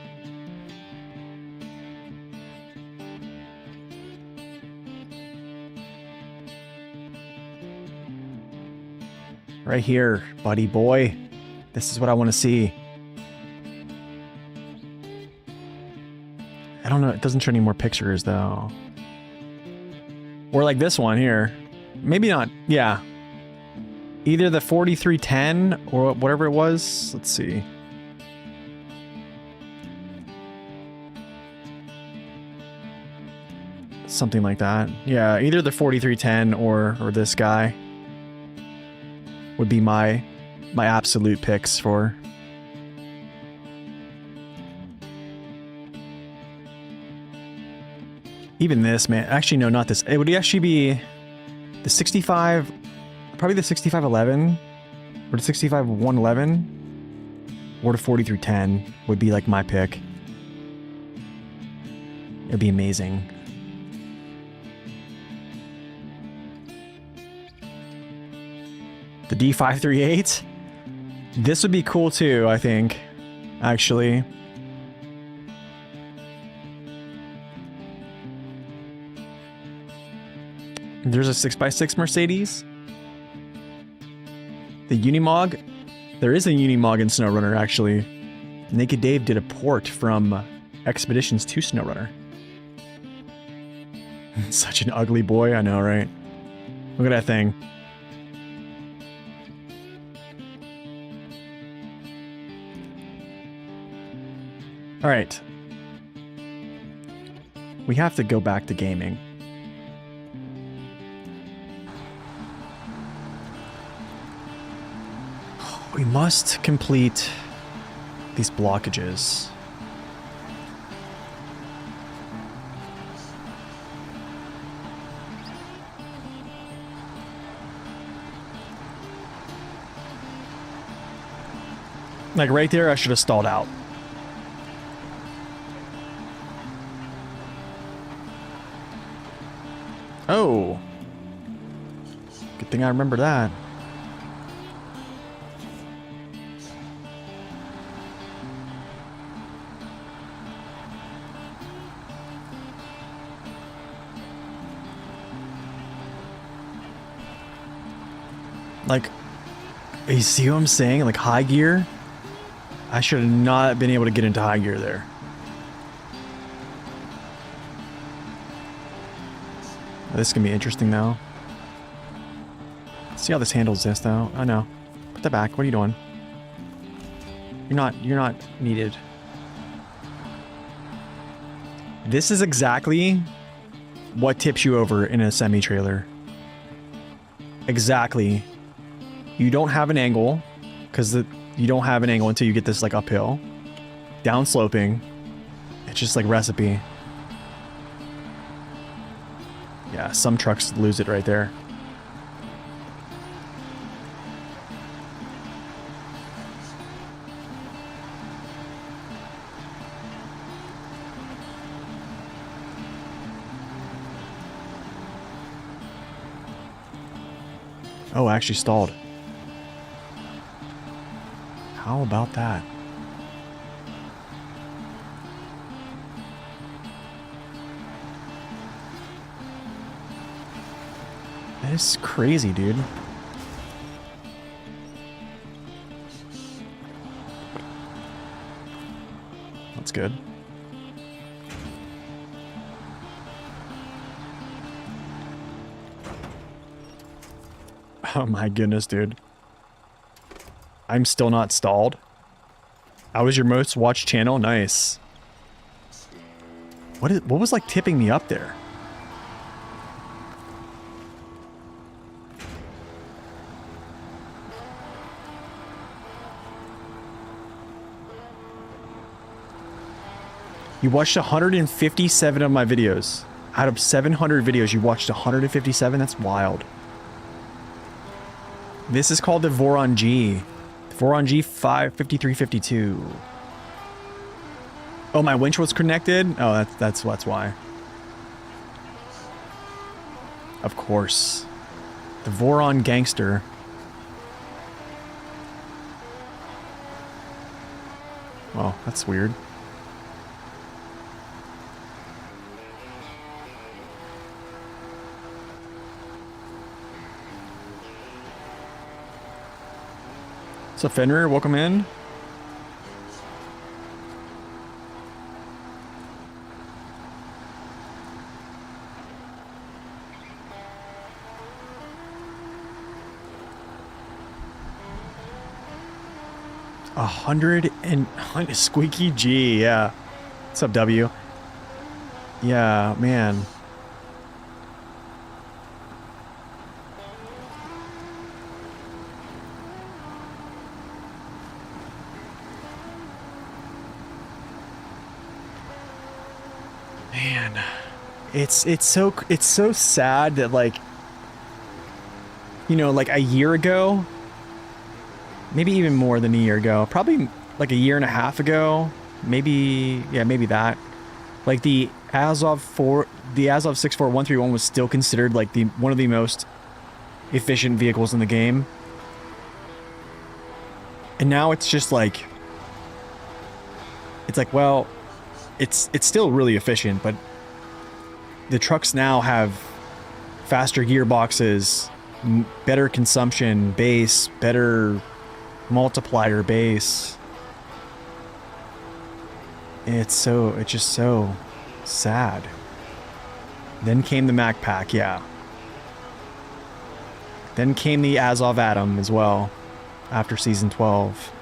Right here, buddy boy. This is what I want to see. I don't know. It doesn't show any more pictures, though. Or like this one here. Maybe not. Yeah. Either the 4310 or whatever it was. Let's see. Something like that. Yeah, either the 4310 or this guy would be my absolute picks for. Even this, man. Actually, no, not this. It would actually be the 65, probably the 6511 or the 65111 or the 4310 would be like my pick. It'd be amazing. The D538. This would be cool too, I think. Actually. There's a 6x6 Mercedes. The Unimog. There is a Unimog in SnowRunner, actually. Naked Dave did a port from Expeditions to SnowRunner. Such an ugly boy, I know, right? Look at that thing. All right. We have to go back to gaming. We must complete these blockages. Like right there, I should have stalled out. Oh. Good thing I remember that. Like, you see what I'm saying? Like high gear? I should have not been able to get into high gear there. This is gonna be interesting now. See how this handles this though. Oh no. Put that back. What are you doing? You're not needed. This is exactly what tips you over in a semi-trailer. Exactly. You don't have an angle, because you don't have an angle until you get this like uphill. Down sloping. It's just like recipe. Yeah, some trucks lose it right there. Oh, I actually stalled. How about that? That is crazy, dude. That's good. Oh my goodness, dude. I'm still not stalled. How was your most watched channel? Nice. What was like tipping me up there? You watched 157 of my videos. Out of 700 videos, you watched 157? That's wild. This is called the Voron G. Voron G 55352. Oh, my winch was connected? Oh, that's why. Of course. The Voron Gangster. Well, that's weird. What's up, Fenrir? Welcome in. A hundred squeaky G, yeah. What's up, W? Yeah, man. Man, it's so sad that, like, you know, like a year ago, maybe even more than a year ago, probably like a year and a half ago, maybe, yeah, maybe that, like the Azov 64131 was still considered like one of the most efficient vehicles in the game. And now it's just like, it's like, well, it's still really efficient, but the trucks now have faster gearboxes, better consumption base, better multiplier base. It's just so sad. Then came the Mac Pack, yeah. Then came the Azov Atom as well, after season 12.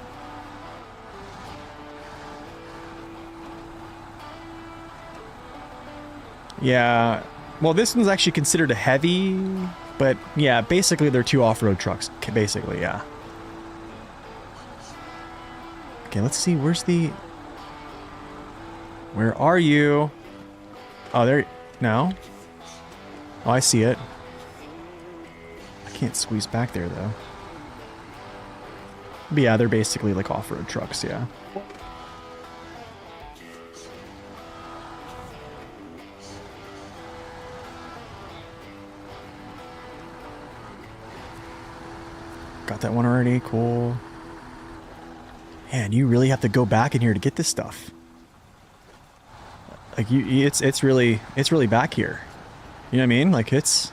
Yeah, well, this one's actually considered a heavy, but yeah, basically they're two off-road trucks, basically, yeah. Okay, let's see, where are you? Oh, there, no. Oh, I see it. I can't squeeze back there, though. But yeah, they're basically like off-road trucks, yeah. Got that one already, cool. Man, you really have to go back in here to get this stuff. Like it's really back here. You know what I mean? Like is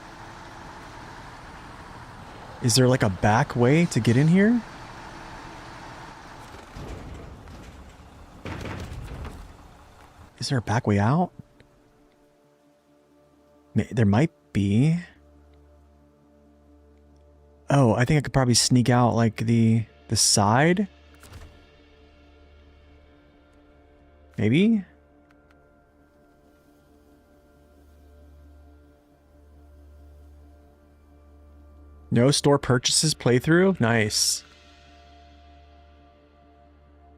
there like a back way to get in here? Is there a back way out? There might be. Oh, I think I could probably sneak out like the side. Maybe? No store purchases playthrough? Nice.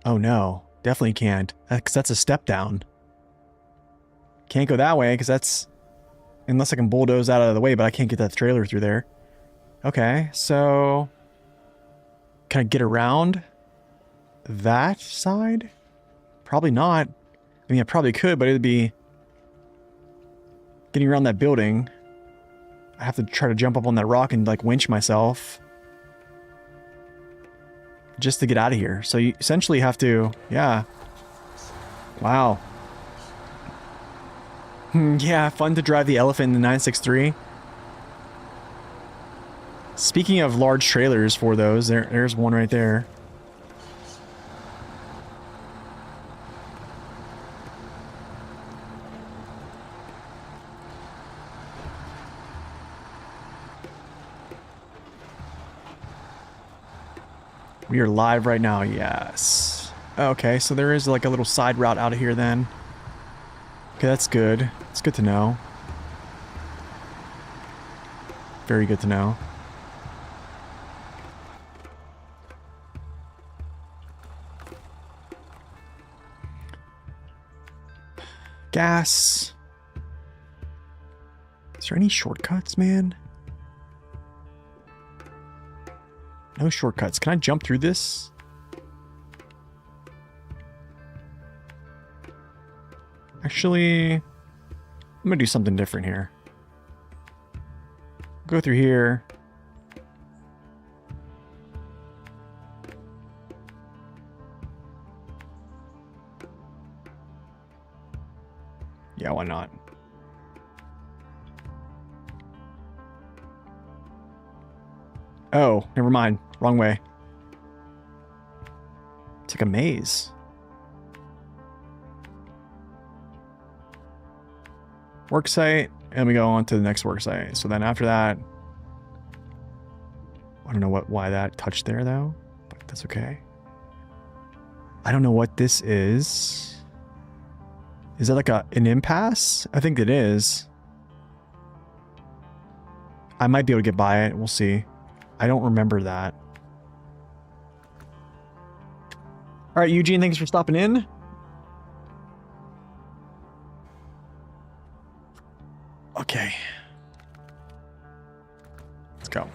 Oh no, definitely can't. Because that's a step down. Can't go that way because that's... Unless I can bulldoze out of the way, but I can't get that trailer through there. Okay, so... Can I get around that side? Probably not. I mean, I probably could, but it'd be... Getting around that building... I have to try to jump up on that rock and like winch myself just to get out of here. So you essentially have to, yeah. Wow. Yeah, fun to drive the elephant in the 963. Speaking of large trailers for those, there's one right there. We are live right now, yes. Okay, so there is like a little side route out of here then. Okay, that's good. It's good to know. Very good to know. gas. Is there any shortcuts, man? No shortcuts. Can I jump through this? Actually, I'm gonna do something different here. Go through here. Yeah, why not? Oh, never mind. Wrong way. It's like a maze. Worksite, and we go on to the next worksite. So then after that, I don't know why that touched there though, but that's okay. I don't know what this is. Is that like an impasse? I think it is. I might be able to get by it. We'll see. I don't remember that. All right, Eugene, thanks for stopping in. Okay. Let's go.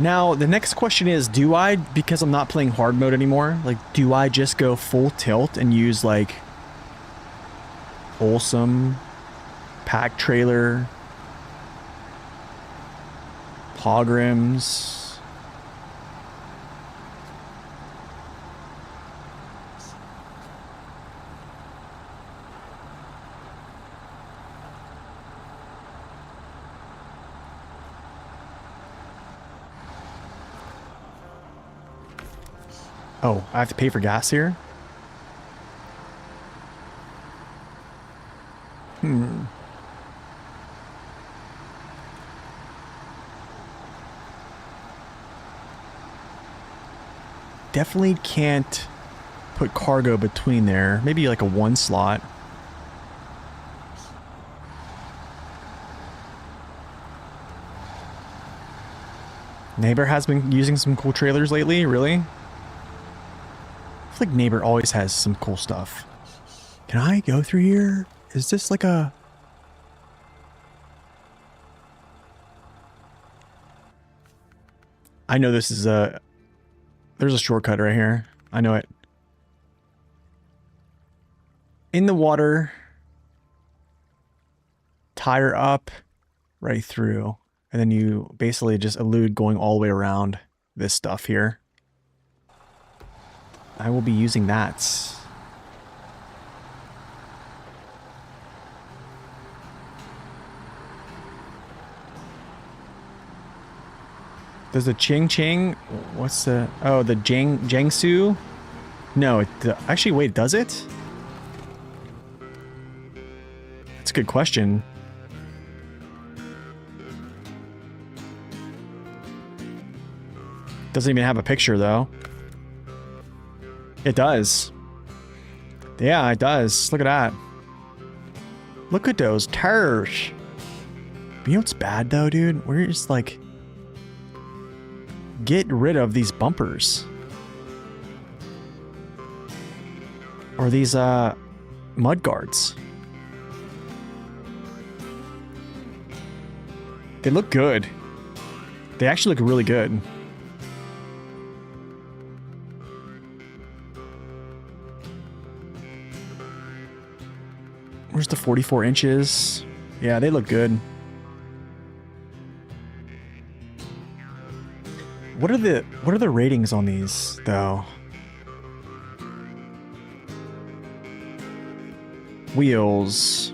Now, the next question is, do I, because I'm not playing hard mode anymore, like, do I just go full tilt and use, like, wholesome, pack trailer, hog rims? Oh, I have to pay for gas here? Definitely can't put cargo between there. Maybe like a one slot. Neighbor has been using some cool trailers lately, really? I feel like Neighbor always has some cool stuff. Can I go through here? Is this like a... I know this is a... There's a shortcut right here. I know it. In the water. Tire up. Right through. And then you basically just elude going all the way around this stuff here. I will be using that. Does the Ching Ching, what's the, oh, the Jiangsu? No, actually, wait, does it? That's a good question. Doesn't even have a picture, though. It does. Yeah, it does. Look at that. Look at those tires. But you know what's bad, though, dude? We're just like... Get rid of these bumpers. Or these, mud guards. They look good. They actually look really good. Where's the 44 inches? Yeah, they look good. What are the ratings on these, though? Wheels.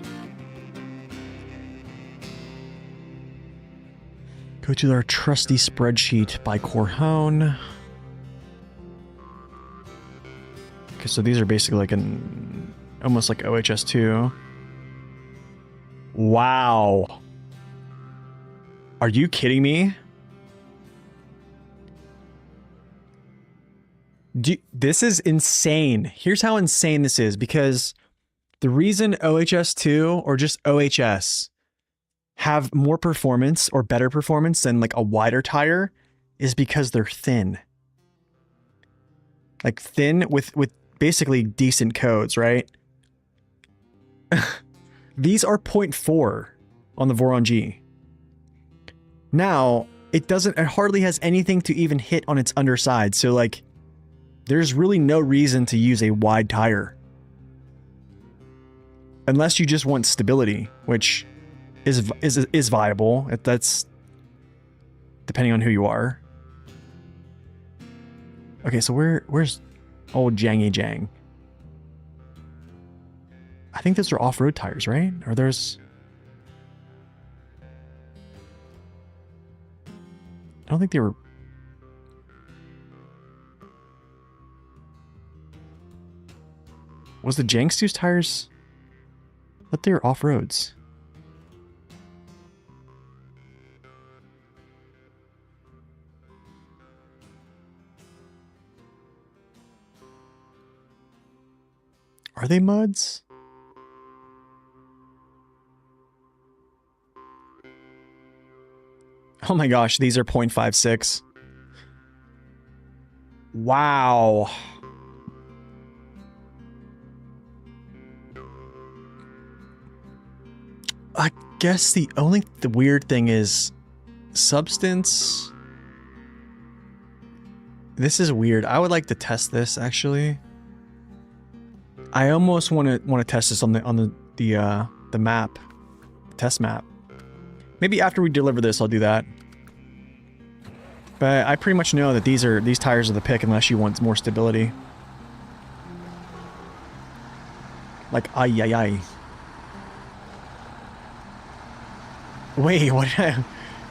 Go to our trusty spreadsheet by Corhone. Okay, so these are basically like almost like OHS2. Wow. Are you kidding me? This is insane. Here's how insane this is, because the reason OHS2 or just OHS have more performance or better performance than like a wider tire is because they're thin. Like thin with basically decent codes, right? These are 0.4 on the Voron G. Now, it hardly has anything to even hit on its underside. So like, there's really no reason to use a wide tire. Unless you just want stability, which is viable. That's depending on who you are. Okay, so where's old Jangy Jang? I think those are off-road tires, right? Or there's... I don't think they were... Was the Jangstu's tires... But they're off-roads. Are they muds? Oh my gosh, these are 0.56. Wow. I guess the weird thing is substance. This is weird. I would like to test this actually. I almost want to test this on the map, test map. Maybe after we deliver this, I'll do that. But I pretty much know that these tires are the pick unless you want more stability. Like ay ay ay. Wait, what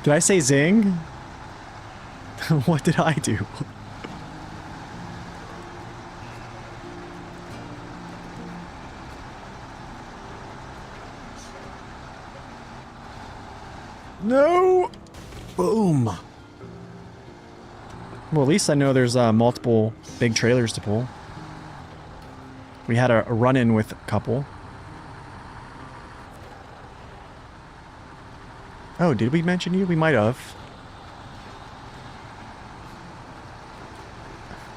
did I say zing? What did I do? No! Boom! Well, at least I know there's multiple big trailers to pull. We had a run-in with a couple. Oh, did we mention you? We might have.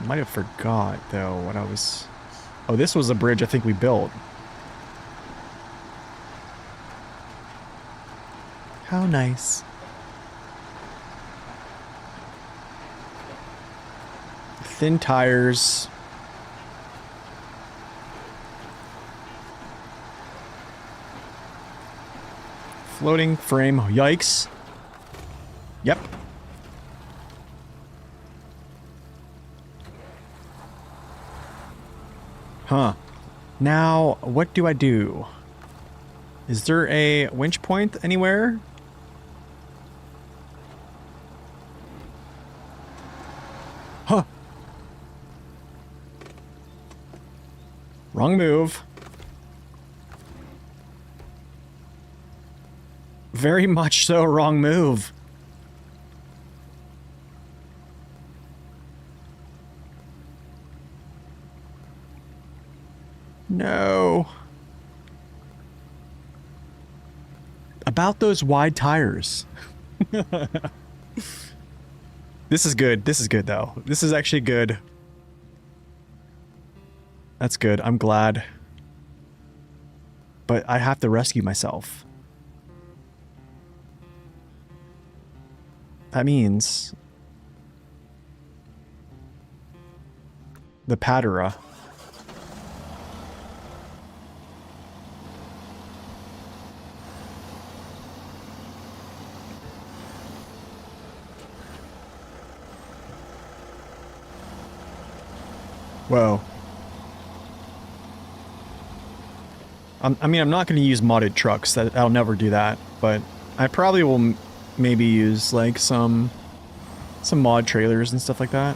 Might have forgot, though, what I was... Oh, this was a bridge I think we built. How nice. Thin tires. Floating frame. Yikes. Yep. Huh. Now, what do I do? Is there a winch point anywhere? Huh. Wrong move. Very much so wrong move. No. About those wide tires. This is good. This is good, though. This is actually good. That's good. I'm glad. But I have to rescue myself. That means... the Patera. Whoa. I mean, I'm not going to use modded trucks. I'll never do that. But I probably will maybe use, like, some mod trailers and stuff like that.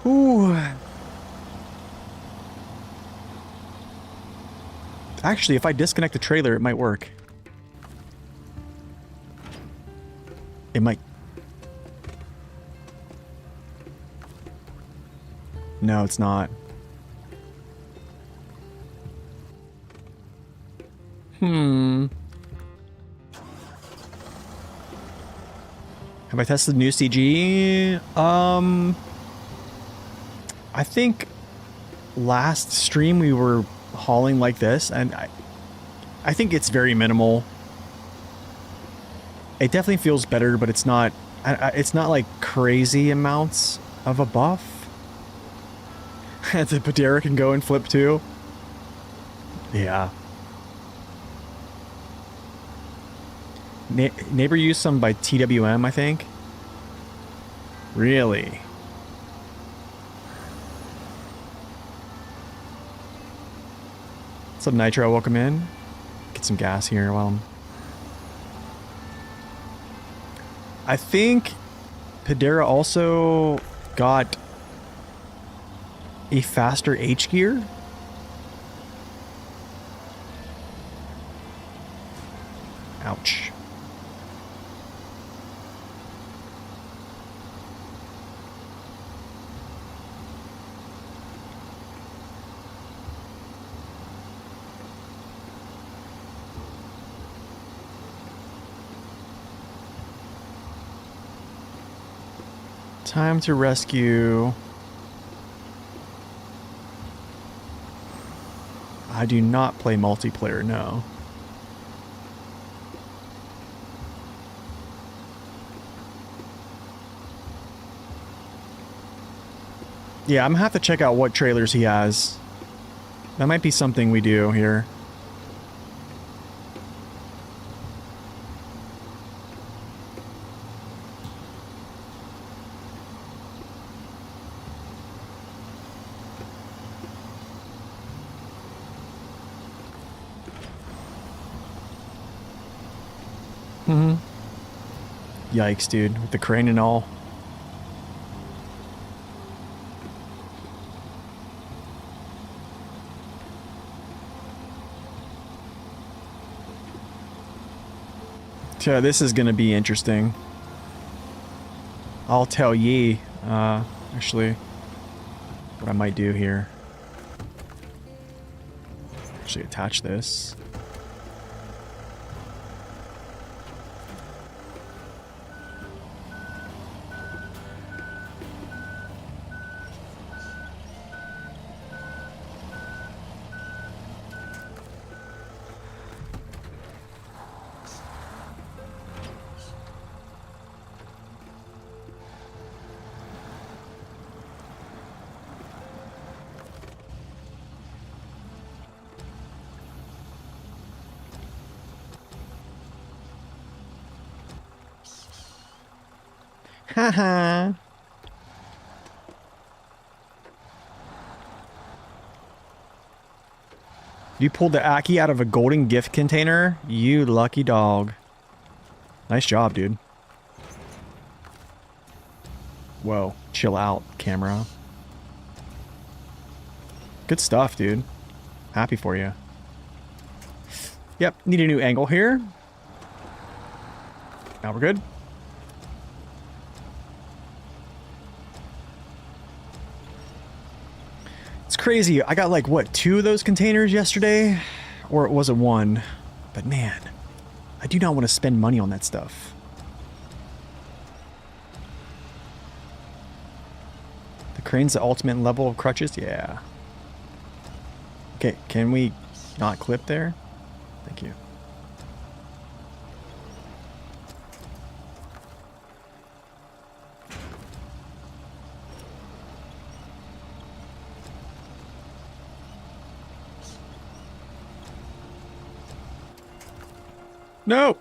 Ooh. Actually, if I disconnect the trailer, it might work. It might. No, it's not. Have I tested the new CG? I think last stream we were hauling like this, and I think it's very minimal. It definitely feels better, but it's not like crazy amounts of a buff. The Padera can go and flip too. Yeah. Neighbor used some by TWM, I think. Really? What's up, Nitro? Welcome in. Get some gas here while I think Padera also got a faster H gear. Ouch. Time to rescue. I do not play multiplayer, no. Yeah, I'm gonna have to check out what trailers he has. That might be something we do here. Yikes, dude, with the crane and all. So this is gonna be interesting. I'll tell ye, actually, what I might do here. Actually attach this. Haha. You pulled the Aki out of a golden gift container? You lucky dog. Nice job, dude. Whoa. Chill out, camera. Good stuff, dude. Happy for you. Yep, need a new angle here. Now we're good. It's crazy. I got like, what, 2 of those containers yesterday? Or was it 1? But man, I do not want to spend money on that stuff. The crane's the ultimate level of crutches? Yeah. Okay, can we not clip there? Thank you. No!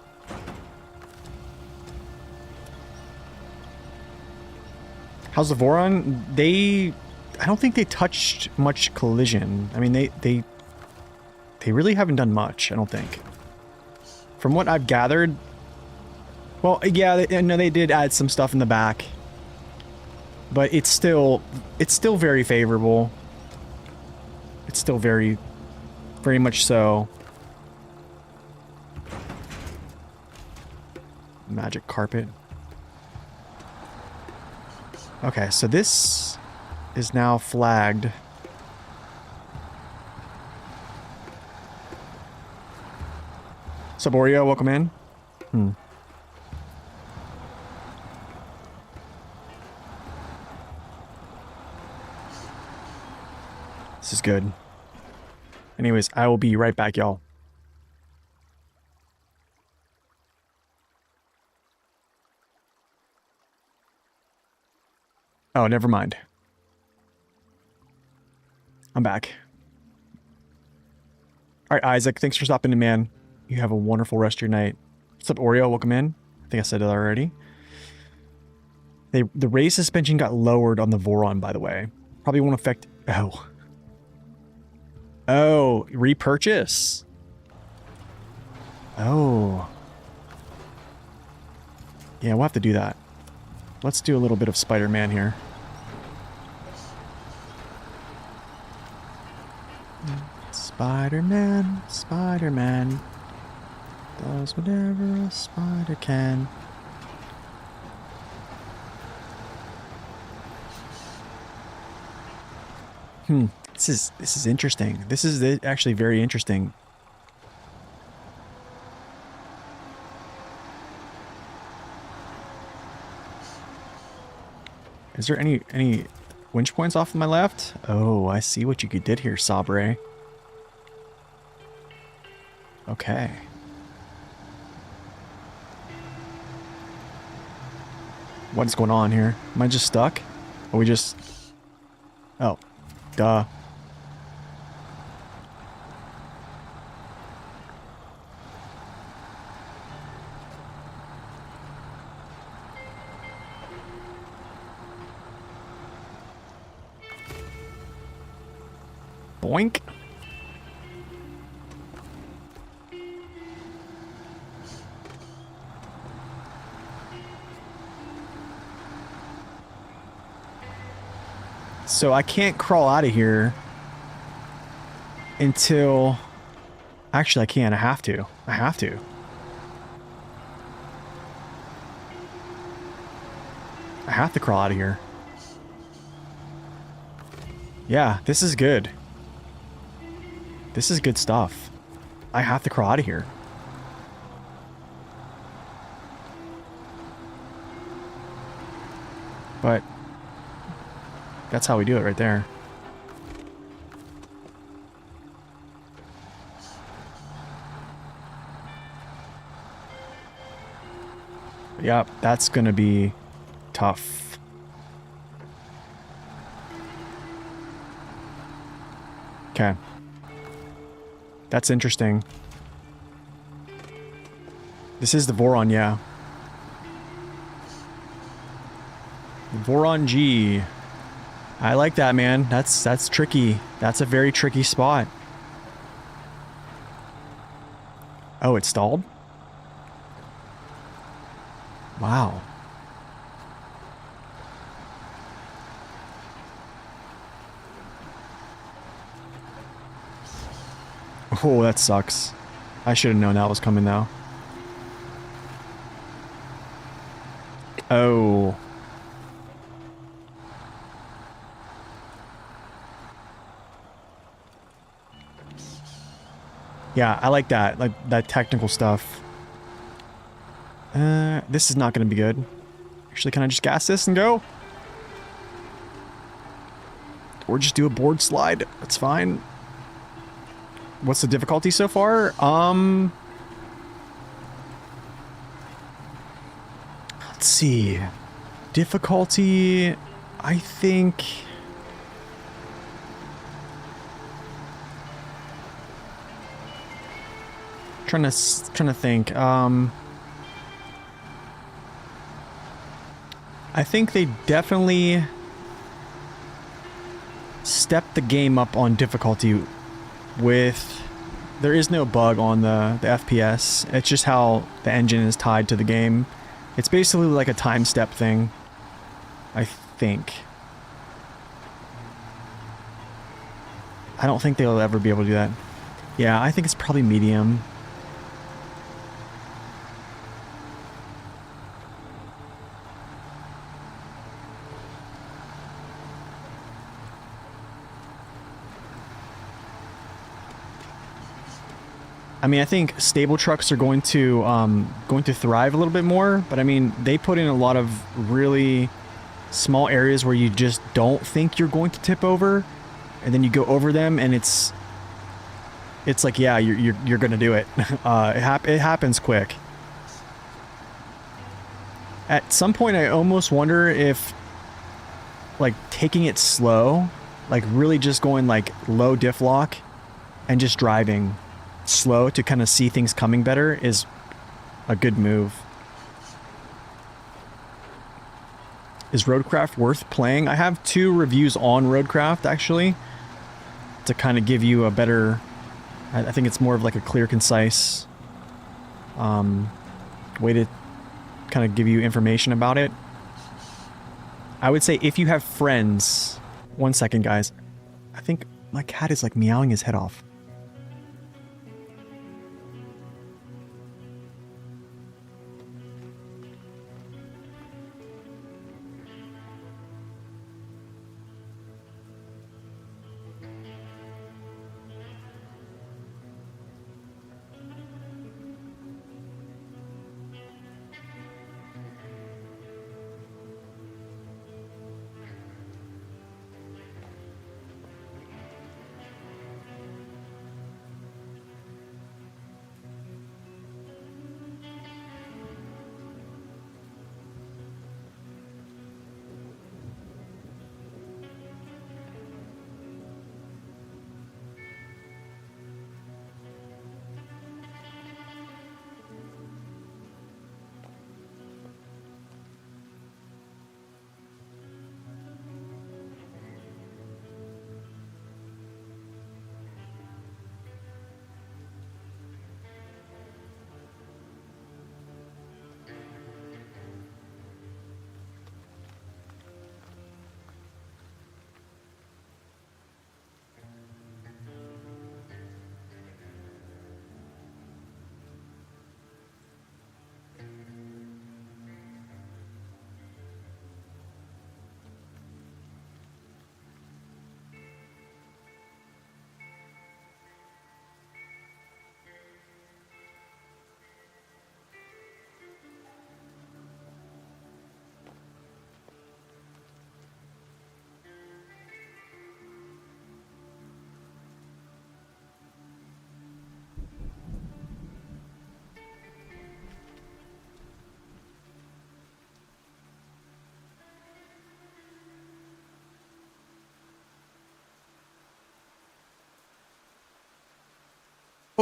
How's the Voron? I don't think they touched much collision. I mean, they really haven't done much, I don't think. From what I've gathered... Well, yeah, no, they did add some stuff in the back. But it's still very favorable. It's still very much so. Magic carpet. Okay, so this is now flagged. Saborio, welcome in. This is good. Anyways, I will be right back, y'all. Oh, never mind. I'm back. All right, Isaac, thanks for stopping in, man. You have a wonderful rest of your night. What's up, Oreo? Welcome in. I think I said it already. The raise suspension got lowered on the Voron, by the way. Probably won't affect... Oh. Oh, repurchase. Oh. Yeah, we'll have to do that. Let's do a little bit of Spider-Man here. Spider-Man, Spider-Man does whatever a spider can. This is interesting. This is actually very interesting. Is there any winch points off to my left? Oh, I see what you did here, Sabre. Okay. What is going on here? Am I just stuck? Are we just... Oh. Duh. Boink. So I can't crawl out of here until... Actually, I can. I have to. I have to. I have to crawl out of here. Yeah, this is good. This is good stuff. I have to crawl out of here. But that's how we do it right there. Yep, that's gonna be tough. Okay. That's interesting. This is the Voron, yeah. Voron G. I like that, man. That's tricky. That's a very tricky spot. Oh, it stalled? Wow. Oh, that sucks. I should have known that was coming now. Oh. Yeah, I like that. Like, that technical stuff. This is not going to be good. Actually, can I just gas this and go? Or just do a board slide. That's fine. What's the difficulty so far? Let's see. Difficulty, I think... Trying to think. I think they definitely stepped the game up on difficulty with... There is no bug on the FPS. It's just how the engine is tied to the game. It's basically like a time step thing, I think. I don't think they'll ever be able to do that. Yeah, I think it's probably medium. I mean, I think stable trucks are going to thrive a little bit more, but I mean, they put in a lot of really small areas where you just don't think you're going to tip over, and then you go over them, and it's like, yeah, you're gonna do it. It happens quick. At some point, I almost wonder if, like, taking it slow, like really just going like low diff lock, and just driving slow to kind of see things coming better is a good move. Is Roadcraft worth playing? I have 2 reviews on Roadcraft actually to kind of give you a better, I think it's more of like a clear, concise way to kind of give you information about it. I would say if you have friends, 1 second guys, I think my cat is like meowing his head off.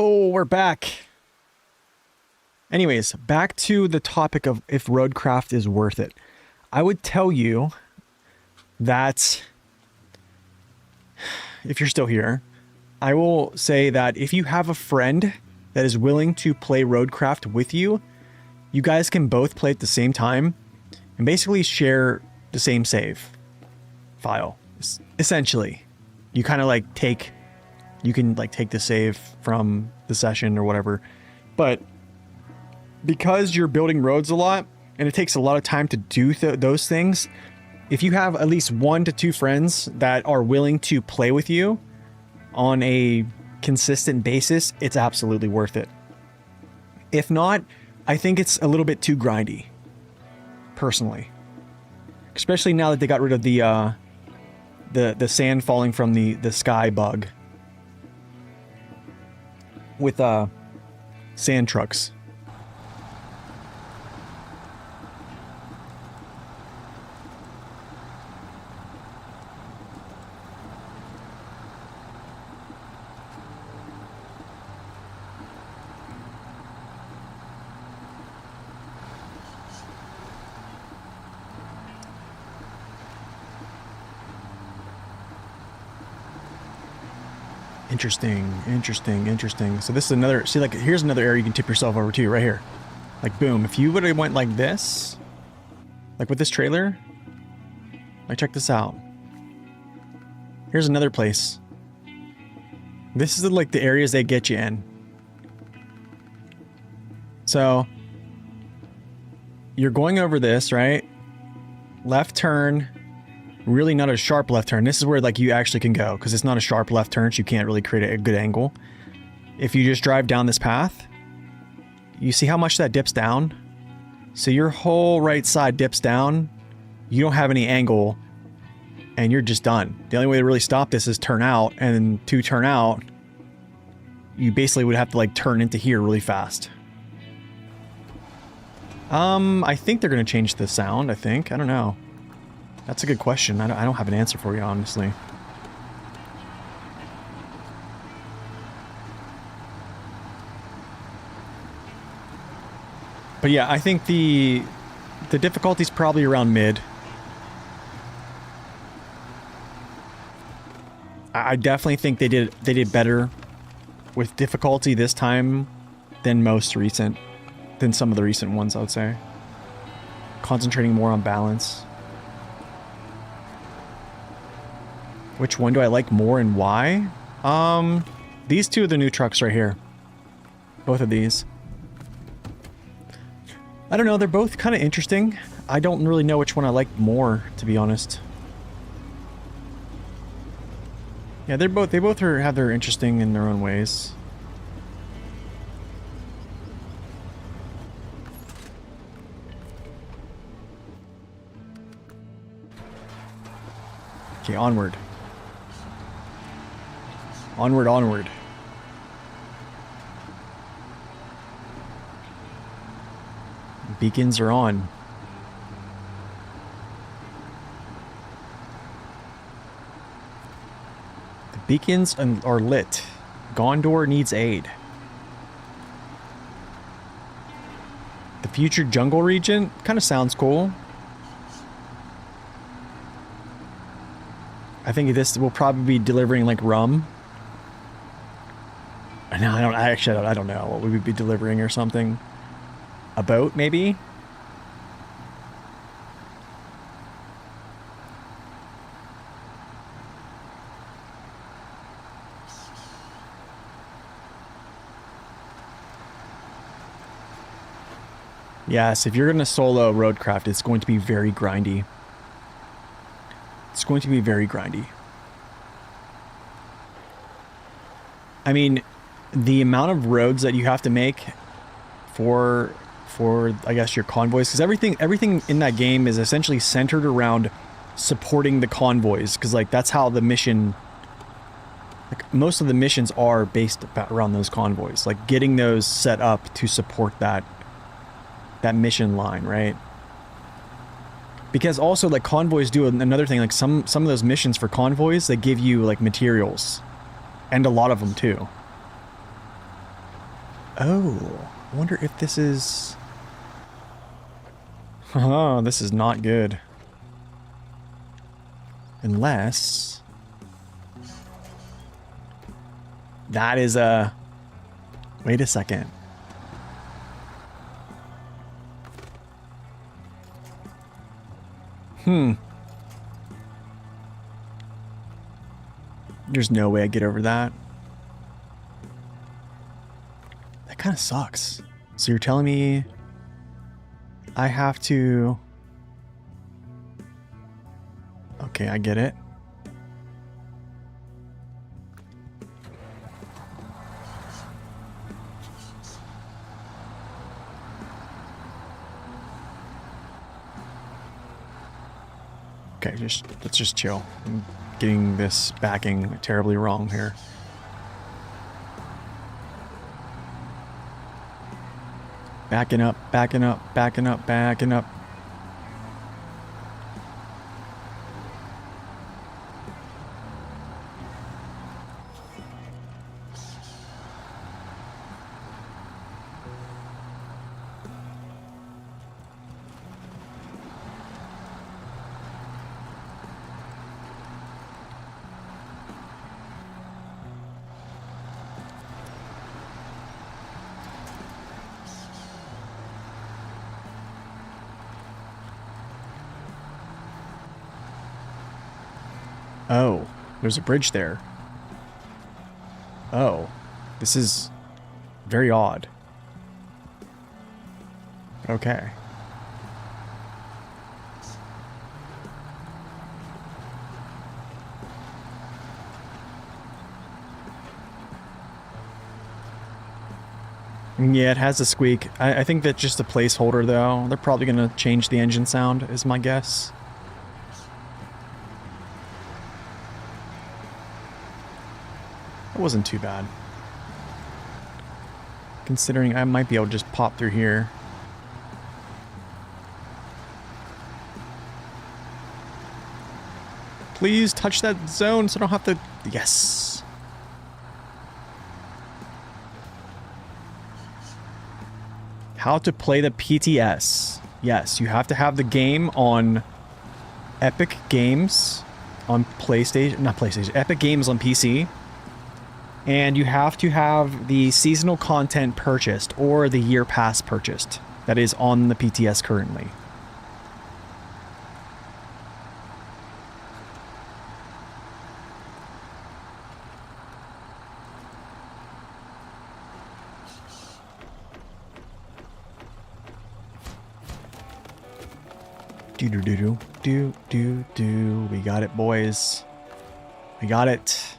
Oh, we're back. Anyways, back to the topic of if Roadcraft is worth it. I would tell you that if you're still here, I will say that if you have a friend that is willing to play Roadcraft with you, you guys can both play at the same time and basically share the same save file. Essentially, you kind of like you can like take the save from the session or whatever, but because you're building roads a lot and it takes a lot of time to do those things, if you have at least 1 to 2 friends that are willing to play with you on a consistent basis, it's absolutely worth it. If not, I think it's a little bit too grindy, personally, especially now that they got rid of the sand falling from the sky bug with sand trucks. Interesting. So this is another, see, like, here's another area you can tip yourself over to, right here. Like, boom. If you would have went like this, like with this trailer, like, check this out. Here's another place. This is like the areas they get you in. So you're going over this, right? Left turn. Really not a sharp left turn. This is where like you actually can go because it's not a sharp left turn, so you can't really create a good angle. if you just drive down this path, you see how much that dips down? So your whole right side dips down. You don't have any angle and you're just done. The only way to really stop this is turn out, and to turn out, you basically would have to like turn into here really fast. I think they're going to change the sound, I think. I don't know. That's a good question. I don't have an answer for you, honestly. But yeah, I think the difficulty's probably around mid. I definitely think they did better with difficulty this time than some of the recent ones, I would say. Concentrating more on balance. Which one do I like more and why? These two are the new trucks right here. Both of these. I don't know, they're both kind of interesting. I don't really know which one I like more, to be honest. Yeah, they both have their interesting in their own ways. Okay, onward. Onward, onward. Beacons are on. The beacons are lit. Gondor needs aid. The future jungle region kind of sounds cool. I think this will probably be delivering like rum. No, I don't know what we would be delivering or something. A boat, maybe? Yes, if you're going to solo roadcraft, it's going to be very grindy. It's going to be very grindy. I mean, the amount of roads that you have to make for I guess your convoys, because everything in that game is essentially centered around supporting the convoys, because like that's how the mission, like most of the missions are based around those convoys, like getting those set up to support that mission line, right? Because also like convoys do another thing, like some of those missions for convoys, they give you like materials, and a lot of them too. Oh, I wonder if this is... Oh, this is not good. Unless... That is a... Wait a second. There's no way I get over that. That kind of sucks. So you're telling me I have to... Okay, I get it. Okay, let's just chill. I'm getting this backing terribly wrong here. Backing up, backing up, backing up, backing up. Oh, there's a bridge there. Oh, this is very odd. Okay. Yeah, it has a squeak. I think that's just a placeholder, though. They're probably going to change the engine sound, is my guess. It wasn't too bad. Considering I might be able to just pop through here. Please touch that zone so I don't have to... Yes. How to play the PTS. Yes, you have to have the game on Epic Games on PlayStation. Not PlayStation. Epic Games on PC. And you have to have the seasonal content purchased or the year pass purchased that is on the PTS currently. Do. We got it, boys. We got it.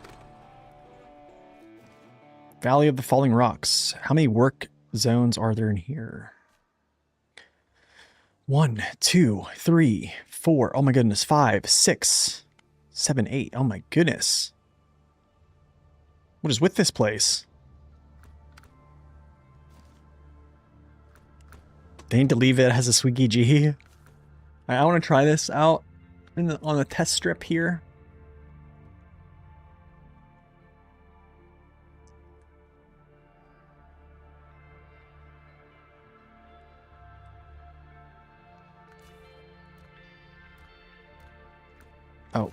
Valley of the Falling Rocks. How many work zones are there in here? 1, 2, 3, 4. Oh my goodness. 5, 6, 7, 8. Oh my goodness. What is with this place? They need to leave it as a Swiggy G. I want to try this out on the test strip here. Oh.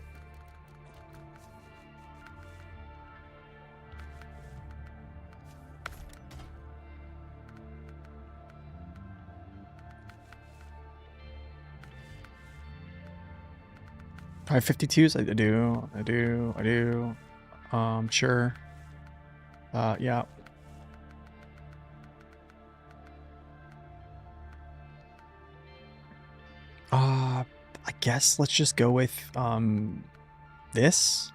Five 52s? I do. Sure. Yeah. I guess let's just go with, this.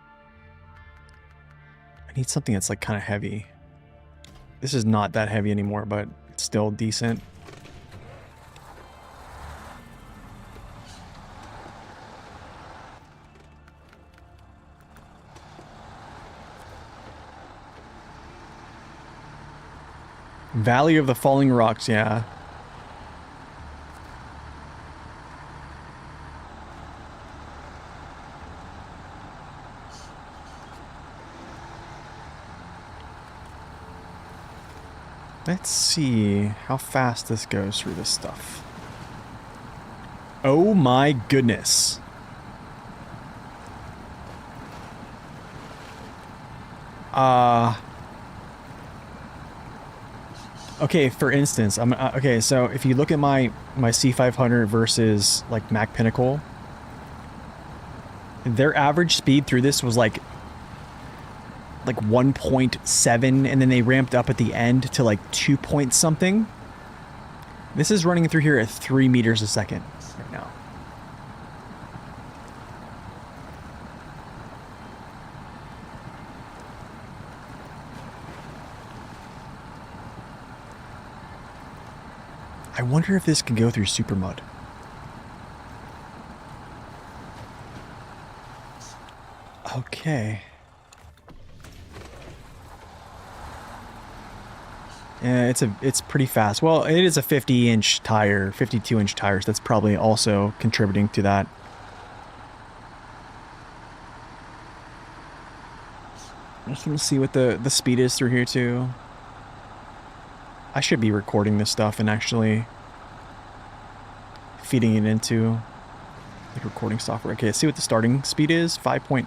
I need something that's like kind of heavy. This is not that heavy anymore, but it's still decent. Valley of the Falling Rocks, yeah. Let's see how fast this goes through this stuff. Oh my goodness. Okay, for instance, okay, so if you look at my C500 versus like Mac Pinnacle, their average speed through this was like 1.7, and then they ramped up at the end to like 2 point something. This is running through here at 3 meters a second right now. I wonder if this can go through super mud. Okay. Yeah, it's pretty fast. Well, it is a 50-inch tire, 52-inch tires. That's probably also contributing to that. I just want to see what the speed is through here too. I should be recording this stuff and actually feeding it into the recording software. Okay, let's see what the starting speed is. 4.8.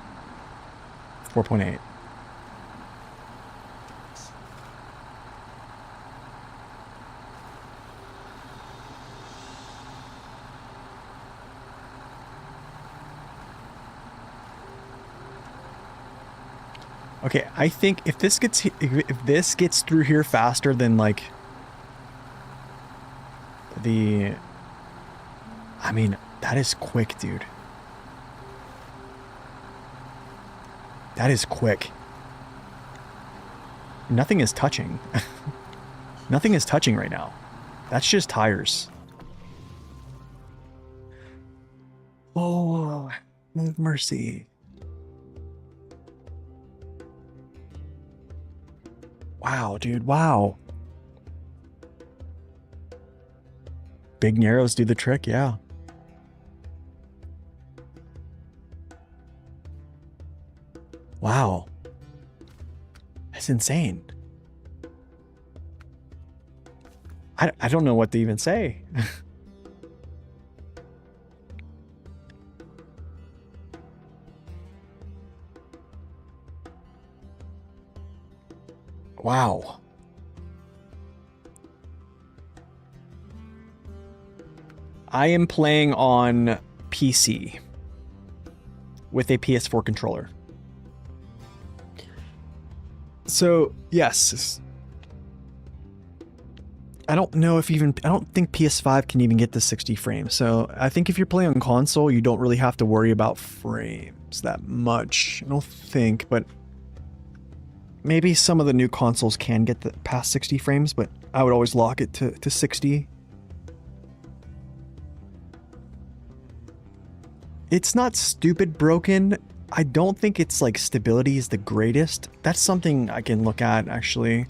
Okay, I think if this gets through here faster than like I mean, that is quick, dude. That is quick. Nothing is touching. Nothing is touching right now. That's just tires. Oh, have mercy. Wow, dude, wow. Big narrows do the trick, yeah. Wow. That's insane. I don't know what to even say. Wow. I am playing on PC with a PS4 controller. So, yes. I don't know if even... I don't think PS5 can even get to 60 frames. So, I think if you're playing on console, you don't really have to worry about frames that much. I don't think, but... Maybe some of the new consoles can get past 60 frames, but I would always lock it to 60. It's not stupid broken. I don't think it's like stability is the greatest. That's something I can look at actually.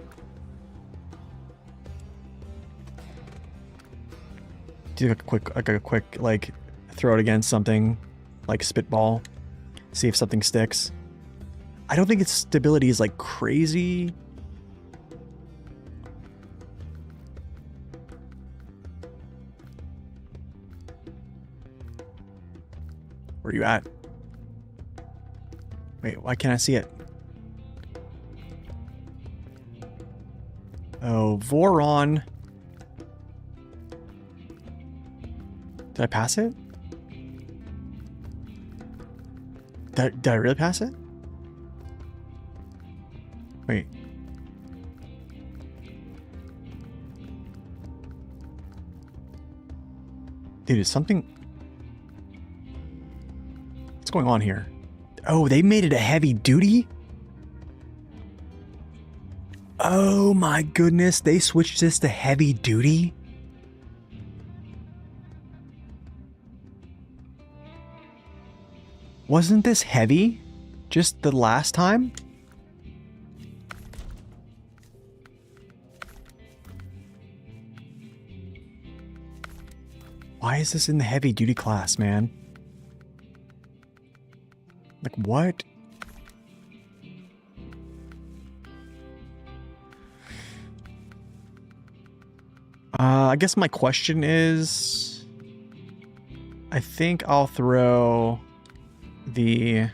Do a quick like throw it against something like spitball. See if something sticks. I don't think its stability is like crazy. Where are you at? Wait, why can't I see it? Oh, Voron. Did I pass it? Did I really pass it? Wait. Dude, is something... What's going on here? Oh, they made it a heavy duty? Oh my goodness, they switched this to heavy duty? Wasn't this heavy just the last time? Why is this in the heavy duty class, man? Like, what? I guess my question is... I think I'll throw this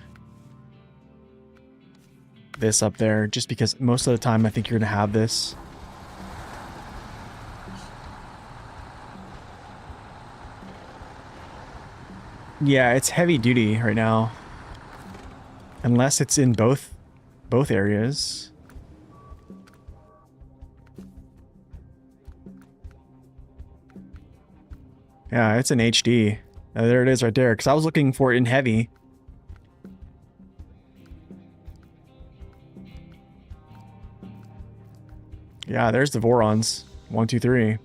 up there, just because most of the time I think you're gonna have this. Yeah, it's heavy duty right now. Unless it's in both areas. Yeah, it's in HD. There it is right there, because I was looking for it in heavy. Yeah, there's the Vorons. 1, 2, 3.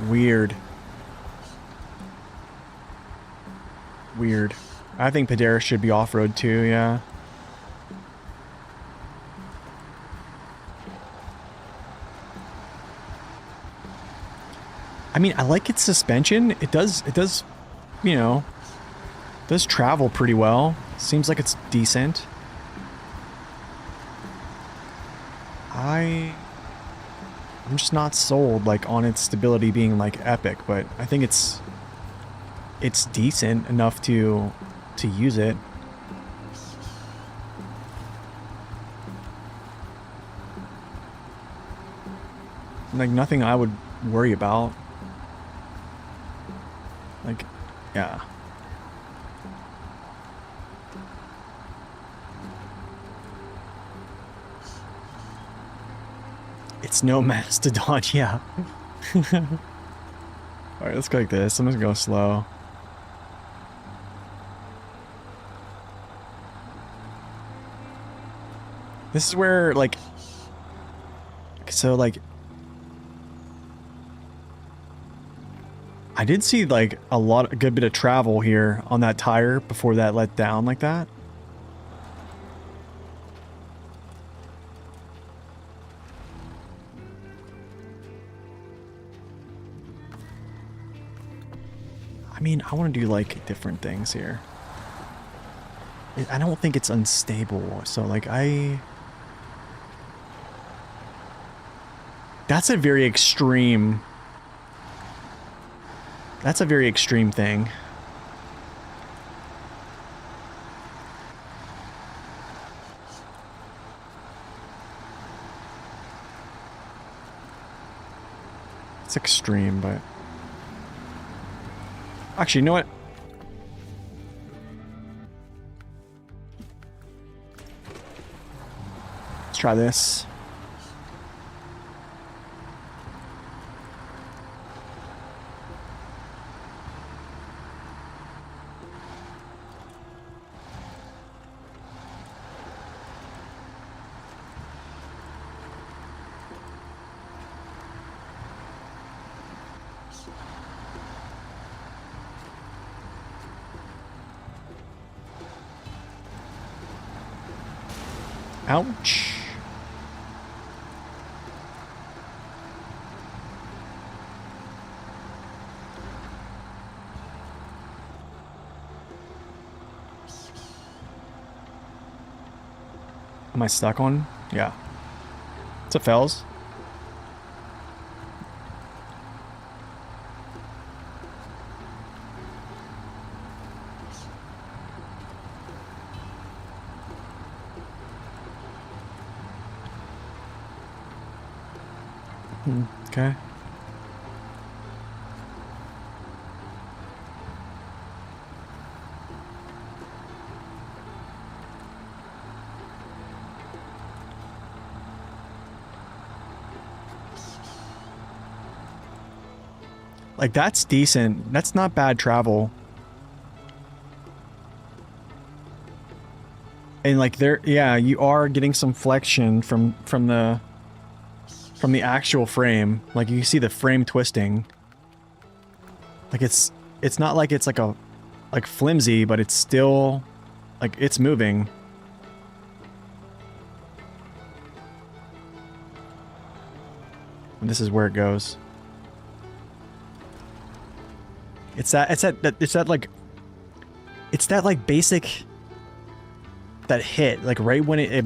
Weird. Weird. I think Padera should be off-road too, yeah. I mean, I like its suspension. It does, you know, does travel pretty well. Seems like it's decent. I'm just not sold like on its stability being like epic, but I think it's decent enough to use it. Like nothing I would worry about. Like, yeah. It's no Mastodon, yeah. Alright, let's go like this. I'm just gonna go slow. This is where, like... So, like... I did see, like, a good bit of travel here on that tire before that let down like that. I mean, I want to do, like, different things here. I don't think it's unstable, so, like, That's a very extreme... That's a very extreme thing. It's extreme, but... Actually, you know what? Let's try this. Ouch. Am I stuck on? Yeah. What's up, fellas? Okay. Like, that's decent. That's not bad travel. And like there, yeah, you are getting some flexion from the actual frame. Like you see the frame twisting. Like it's not like it's like flimsy, but it's still like it's moving. And this is where it goes. It's that like basic that hit like right when it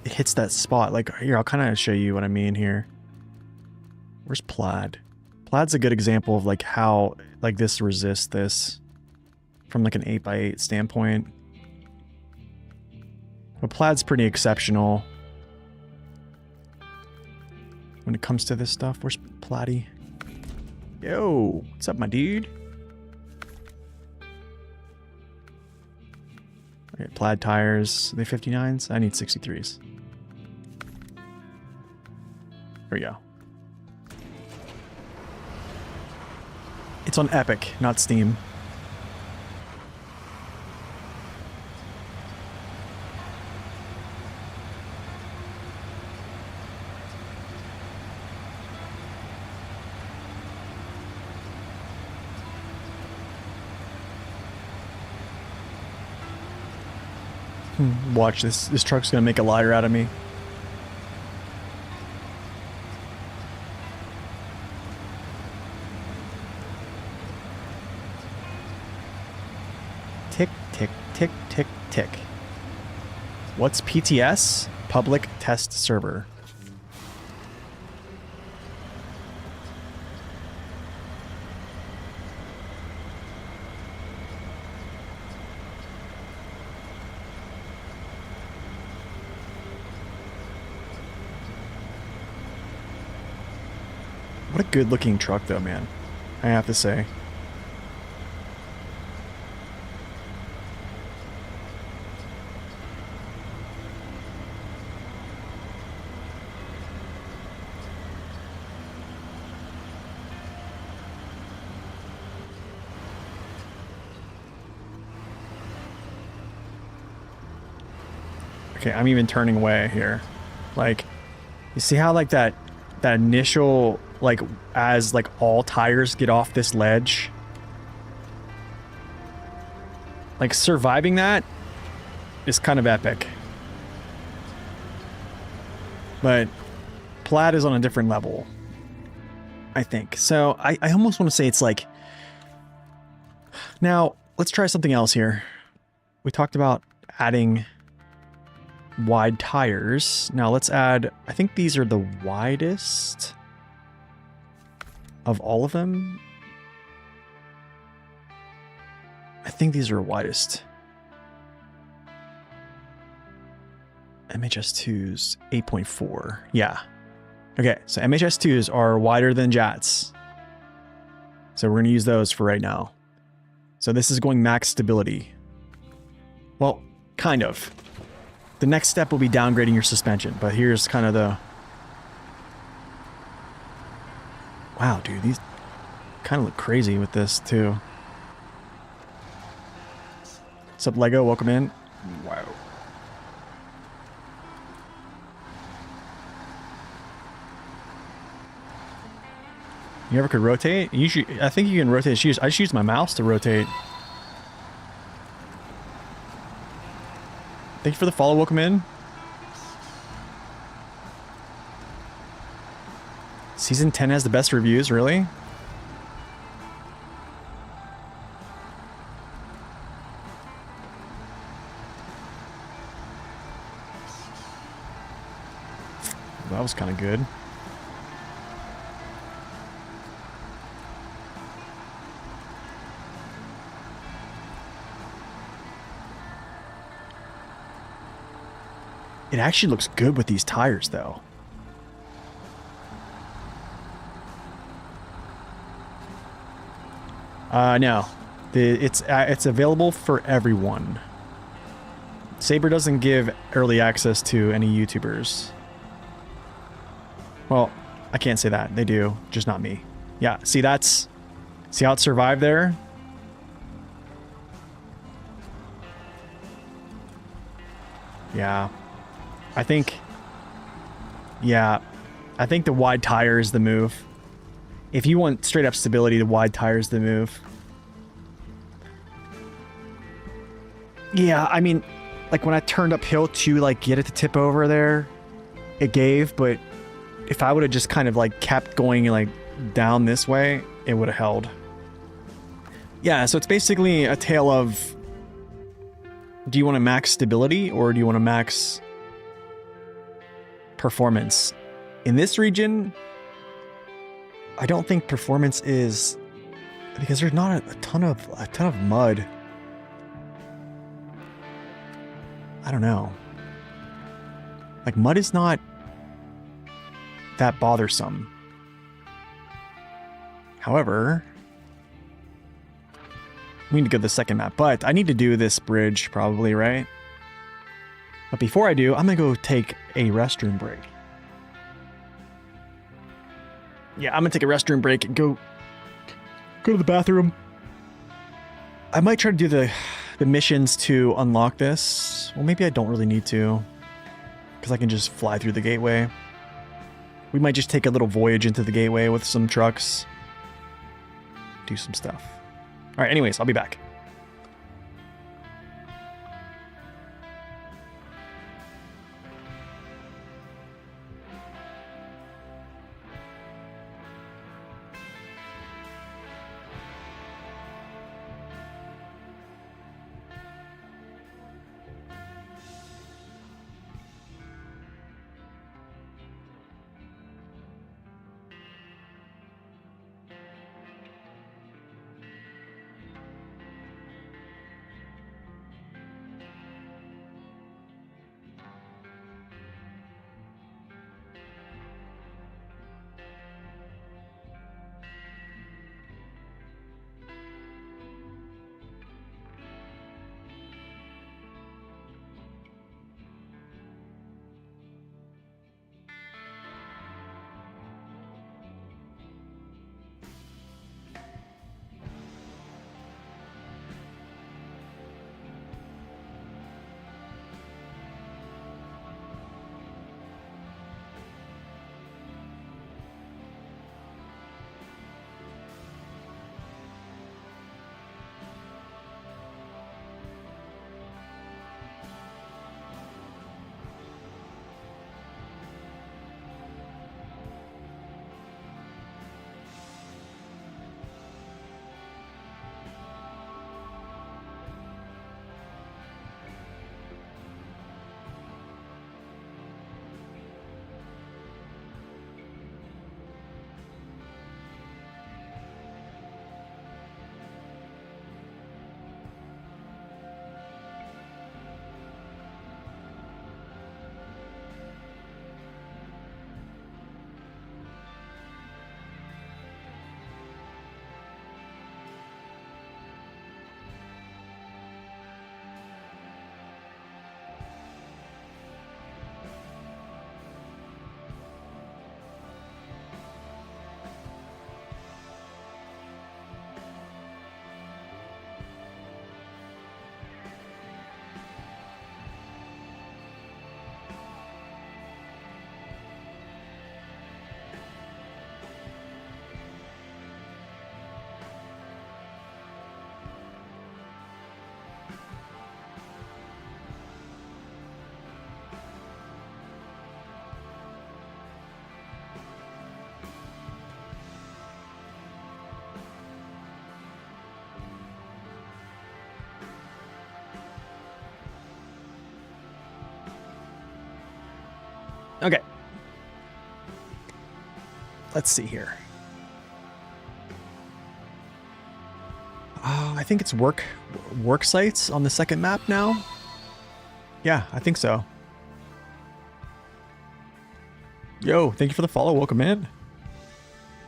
hits that spot. Like here, I'll kind of show you what I mean here. Where's Plaid? Plaid's a good example of like how like this resists this from like an 8x8 standpoint. But Plaid's pretty exceptional when it comes to this stuff. Where's Platy? Yo, what's up, my dude? Okay, Plaid tires. Are they 59s? I need 63s. Here we go. It's on Epic, not Steam. Watch this. This truck's gonna make a liar out of me. Tick, tick, tick, tick, tick. What's PTS? Public Test Server. What a good looking truck though, man. I have to say. Okay, I'm even turning away here. Like, you see how like that initial, like, as like all tires get off this ledge, like surviving that is kind of epic. But Plaid is on a different level, I think. So I almost want to say it's like, now let's try something else here. We talked about adding wide tires. Now let's add, I think these are the widest of all of them. I think these are widest. MHS2's 8.4. Yeah. Okay, so MHS2s are wider than Jats. So we're going to use those for right now. So this is going max stability. Well, kind of. The next step will be downgrading your suspension, but here's kind of the... Wow, dude, these kind of look crazy with this too. What's up, Lego? Welcome in. Wow. You ever could rotate? I think you can rotate. I just use my mouse to rotate. Thank you for the follow. Welcome in. Season 10 has the best reviews, really? That was kind of good. It actually looks good with these tires, though. No. It's available for everyone. Saber doesn't give early access to any YouTubers. Well, I can't say that. They do, just not me. Yeah, see how it survived there? Yeah. I think the wide tire is the move. If you want straight up stability, the wide tire is the move. Yeah, I mean, like when I turned uphill to like get it to tip over there, it gave, but if I would have just kind of like kept going like down this way, it would have held. Yeah, so it's basically a tale of, do you want to max stability or do you want to max performance? In this region, I don't think performance is, because there's not a ton of mud. I don't know. Like mud is not that bothersome. However, we need to go to the second map, but I need to do this bridge probably, right? But before I do, I'm gonna go take a restroom break. Yeah, I'm gonna take a restroom break and go to the bathroom. I might try to do the missions to unlock this. Well, maybe I don't really need to, because I can just fly through the gateway. We might just take a little voyage into the gateway with some trucks. Do some stuff. All right, anyways, I'll be back. Okay. Let's see here. I think it's Worksites on the second map now. Yeah, I think so. Yo, thank you for the follow. Welcome in.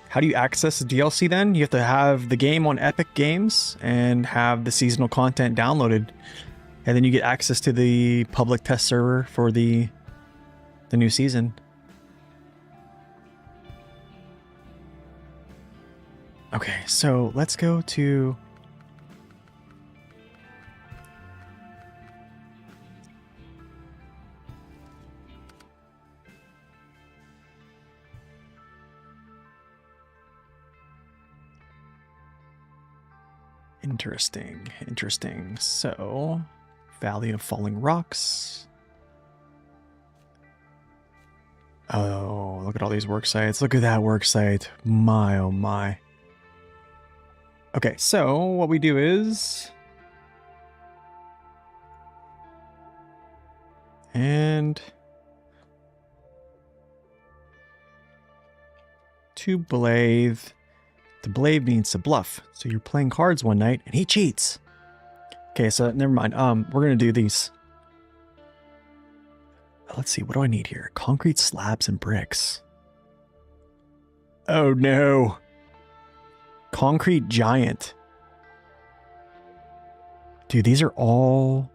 How do you access the DLC then? You have to have the game on Epic Games and have the seasonal content downloaded. And then you get access to the public test server for the new season. Okay, so let's go to... Interesting, interesting. So, Valley of Falling Rocks. Oh, look at all these work sites. Look at that work site. My, oh my. Okay, so what we do is... And... To Blathe. To Blathe means to bluff. So you're playing cards one night and he cheats. Okay, so never mind. We're gonna do these. Let's see, what do I need here? Concrete slabs and bricks. Oh no. Concrete giant. Dude, these are all...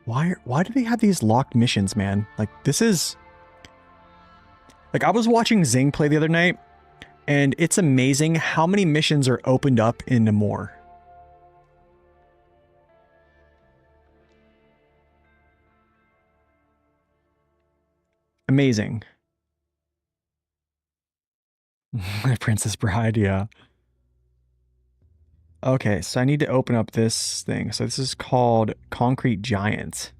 Why do they have these locked missions, man? Like, this is... Like, I was watching Zing play the other night, and it's amazing how many missions are opened up in Namor. Amazing. My Princess Bride, yeah. Okay, so I need to open up this thing. So this is called Concrete Giant.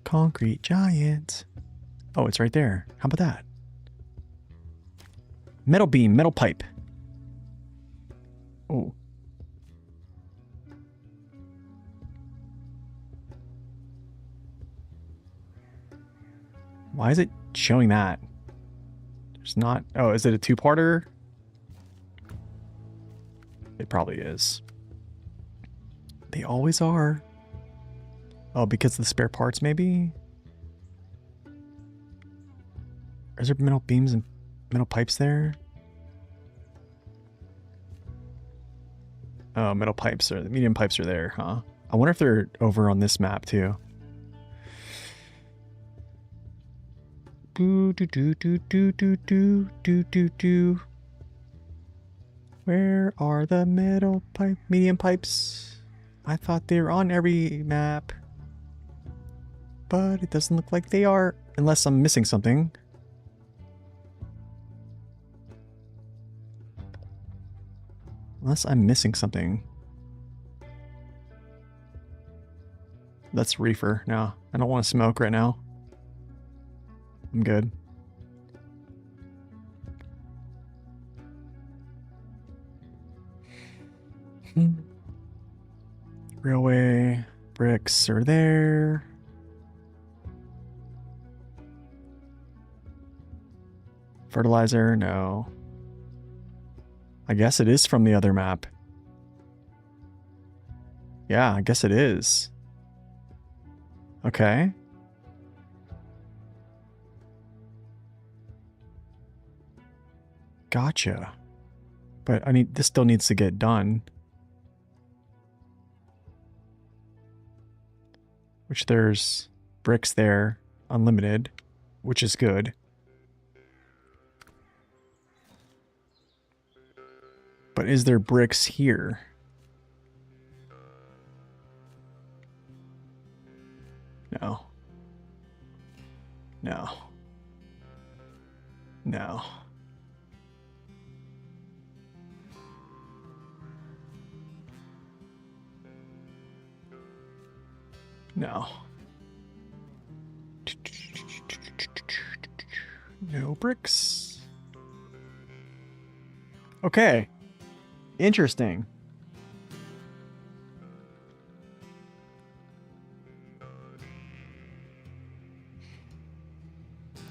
Concrete Giant. Oh, it's right there. How about that? Metal beam, metal pipe. Oh. Why is it showing that? There's not... Oh, is it a two-parter? It probably is. They always are. Oh, because of the spare parts, maybe? Is there metal beams and metal pipes there? Oh, metal pipes are... The medium pipes are there, huh? I wonder if they're over on this map, too. Boo doo doo doo doo doo doo doo doo doo. Where are the metal pipe medium pipes? I thought they were on every map. But it doesn't look like they are, unless I'm missing something. Unless I'm missing something. That's reefer. No, I don't want to smoke right now. I'm good. Railway bricks are there. Fertilizer, no. I guess it is from the other map. Yeah, I guess it is. Okay. Gotcha. But I mean, this still needs to get done. Which there's bricks there, unlimited, which is good. But is there bricks here? No. No. No. No. No bricks. Okay. Interesting.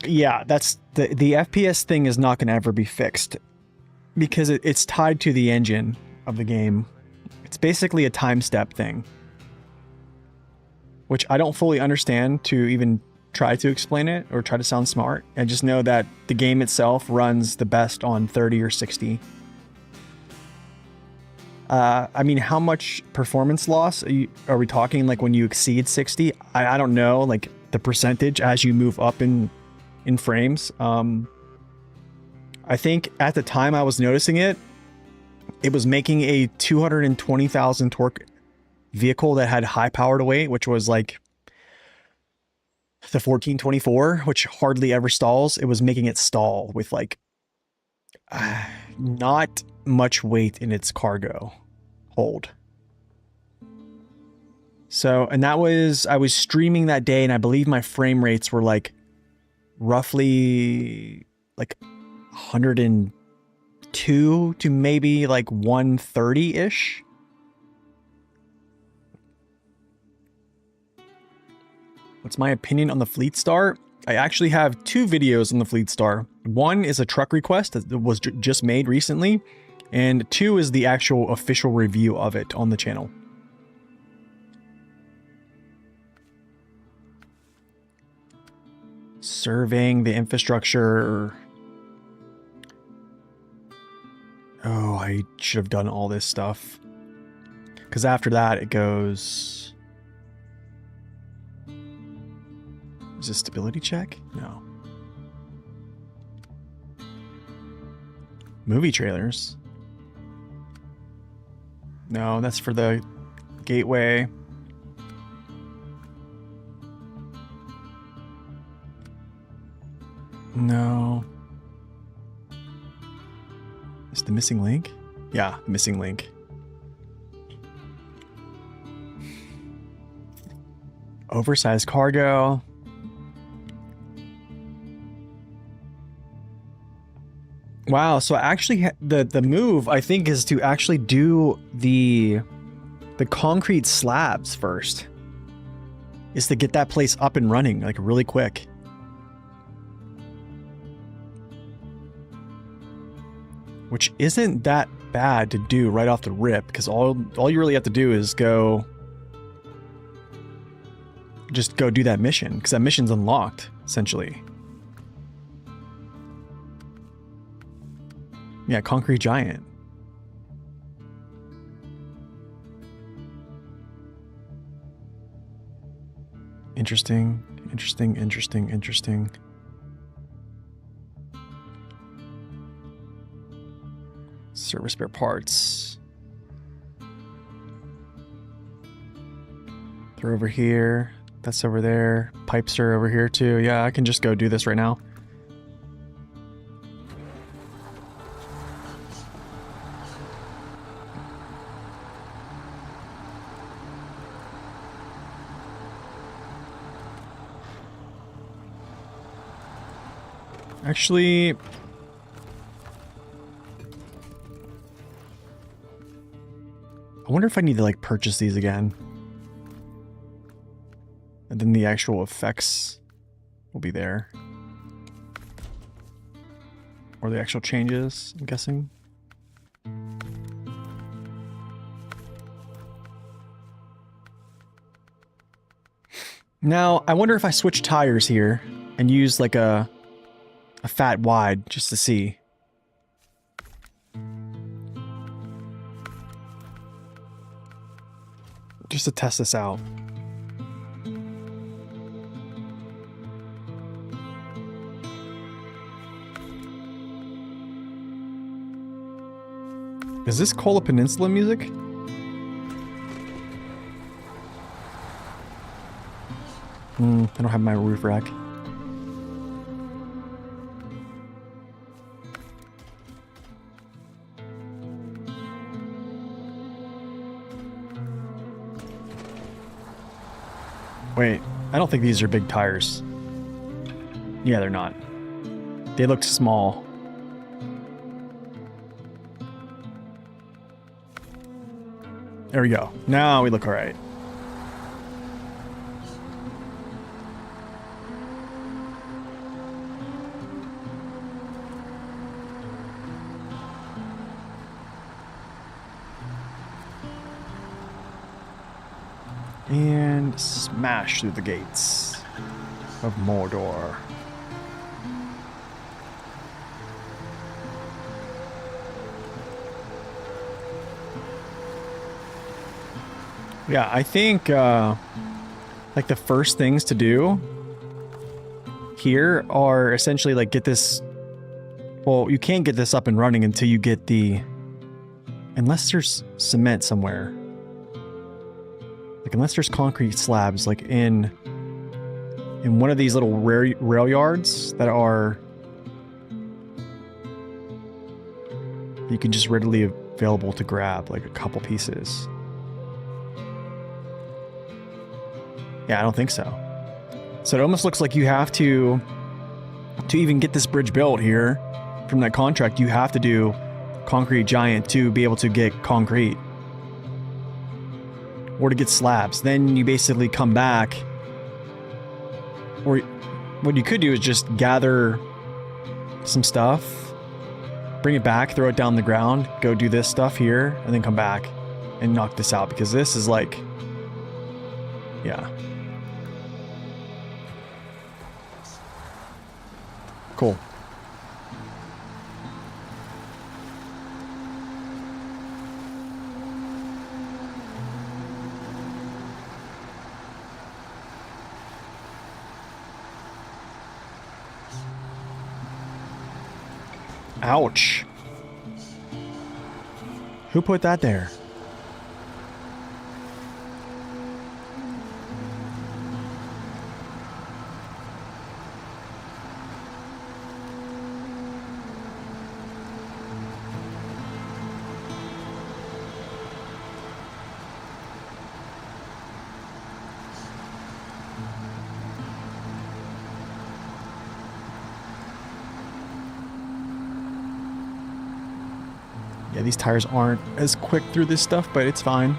Yeah, that's the FPS thing is not going to ever be fixed because it's tied to the engine of the game. It's basically a time step thing, which I don't fully understand to even try to explain it or try to sound smart. I just know that the game itself runs the best on 30 or 60. I mean, how much performance loss are we talking? Like when you exceed 60? I don't know, like the percentage as you move up in frames. I think at the time I was noticing it, it was making a 220,000 torque vehicle that had high power to weight, which was like the 1424, which hardly ever stalls. It was making it stall with like not much weight in its cargo hold. So, and that was, I was streaming that day and I believe my frame rates were like roughly like 102 to maybe like 130-ish. What's my opinion on the Fleet Star? I actually have two videos on the Fleet Star. One is a truck request that was just made recently, and two is the actual official review of it on the channel. Surveying the infrastructure. Oh, I should have done all this stuff. Because after that, it goes... Is it stability check? No. Movie trailers. No, that's for the gateway. No. Is the missing link? Yeah, the missing link. Oversized cargo. Wow, so actually the move I think is to actually do the concrete slabs first. Is to get that place up and running like really quick. Which isn't that bad to do right off the rip, because all you really have to do is just go do that mission, because that mission's unlocked, essentially. Yeah, Concrete Giant. Interesting. Service spare parts. They're over here. That's over there. Pipes are over here too. Yeah, I can just go do this right now. Actually, I wonder if I need to like purchase these again. And then the actual effects will be there. Or the actual changes, I'm guessing. Now, I wonder if I switch tires here and use like a fat wide just to see. Just to test this out. Is this Kola Peninsula music? I don't have my roof rack. Wait, I don't think these are big tires. Yeah, they're not. They looked small. There we go. Now we look all right. And smash through the gates of Mordor. Yeah, I think like the first things to do here are essentially like get this. Well, you can't get this up and running until you get the, unless there's cement somewhere. Like unless there's concrete slabs like in one of these little rail yards that are, you can just readily available to grab like a couple pieces. Yeah, I don't think so. So it almost looks like you have to even get this bridge built here from that contract, you have to do concrete giant to be able to get concrete. Or to get slabs. Then you basically come back. Or what you could do is just gather some stuff, bring it back, throw it down the ground, go do this stuff here, and then come back and knock this out, because this is like, yeah. Cool. Ouch. Who put that there? Yeah, these tires aren't as quick through this stuff, but it's fine.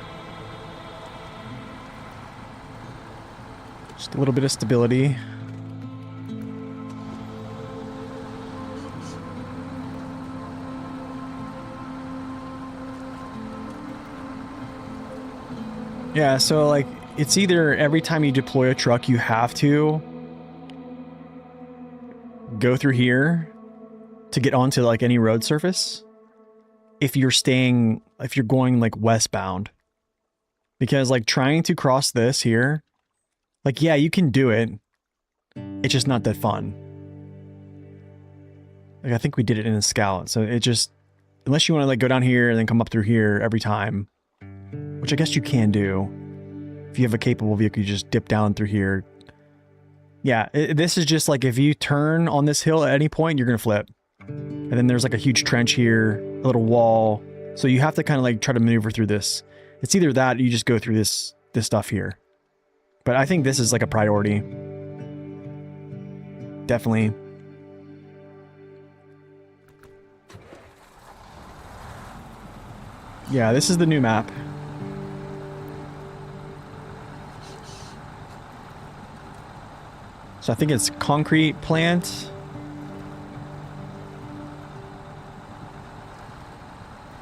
Just a little bit of stability. Yeah, so like, it's either every time you deploy a truck, you have to go through here to get onto like any road surface. If you're going like westbound, because like trying to cross this here, like, yeah, you can do it. It's just not that fun. Like, I think we did it in a Scout. So it just, unless you want to like go down here and then come up through here every time, which I guess you can do. If you have a capable vehicle, you just dip down through here. Yeah, this is just like, if you turn on this hill at any point, you're going to flip. And then there's like a huge trench here, a little wall. So you have to kind of like try to maneuver through this. It's either that or you just go through this stuff here. But I think this is like a priority. Definitely. Yeah, this is the new map. So I think it's concrete plant.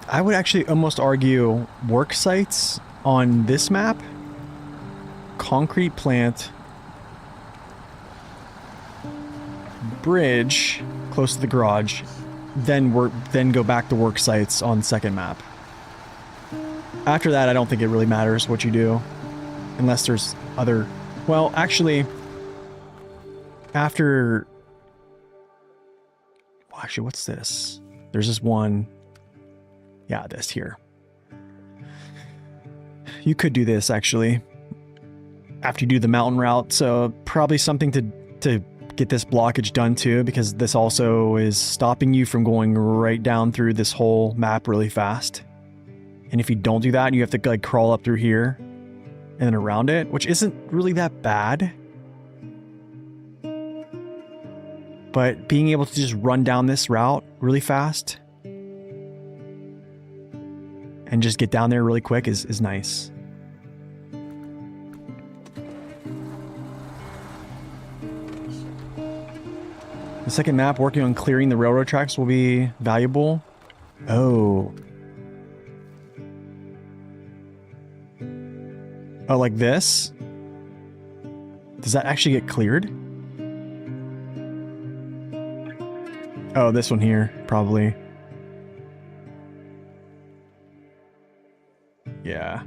I would actually almost argue Worksites on this map, concrete plant, bridge close to the garage, then go back to Worksites on second map. After that, I don't think it really matters what you do, unless there's other. Well, actually, what's this? There's this one. Yeah, this here. You could do this actually after you do the mountain route. So probably something to get this blockage done too, because this also is stopping you from going right down through this whole map really fast. And if you don't do that, you have to like crawl up through here and then around it, which isn't really that bad. But being able to just run down this route really fast and just get down there really quick is nice. The second map, working on clearing the railroad tracks, will be valuable. Oh. Oh, like this? Does that actually get cleared? Oh, this one here, probably. Yeah.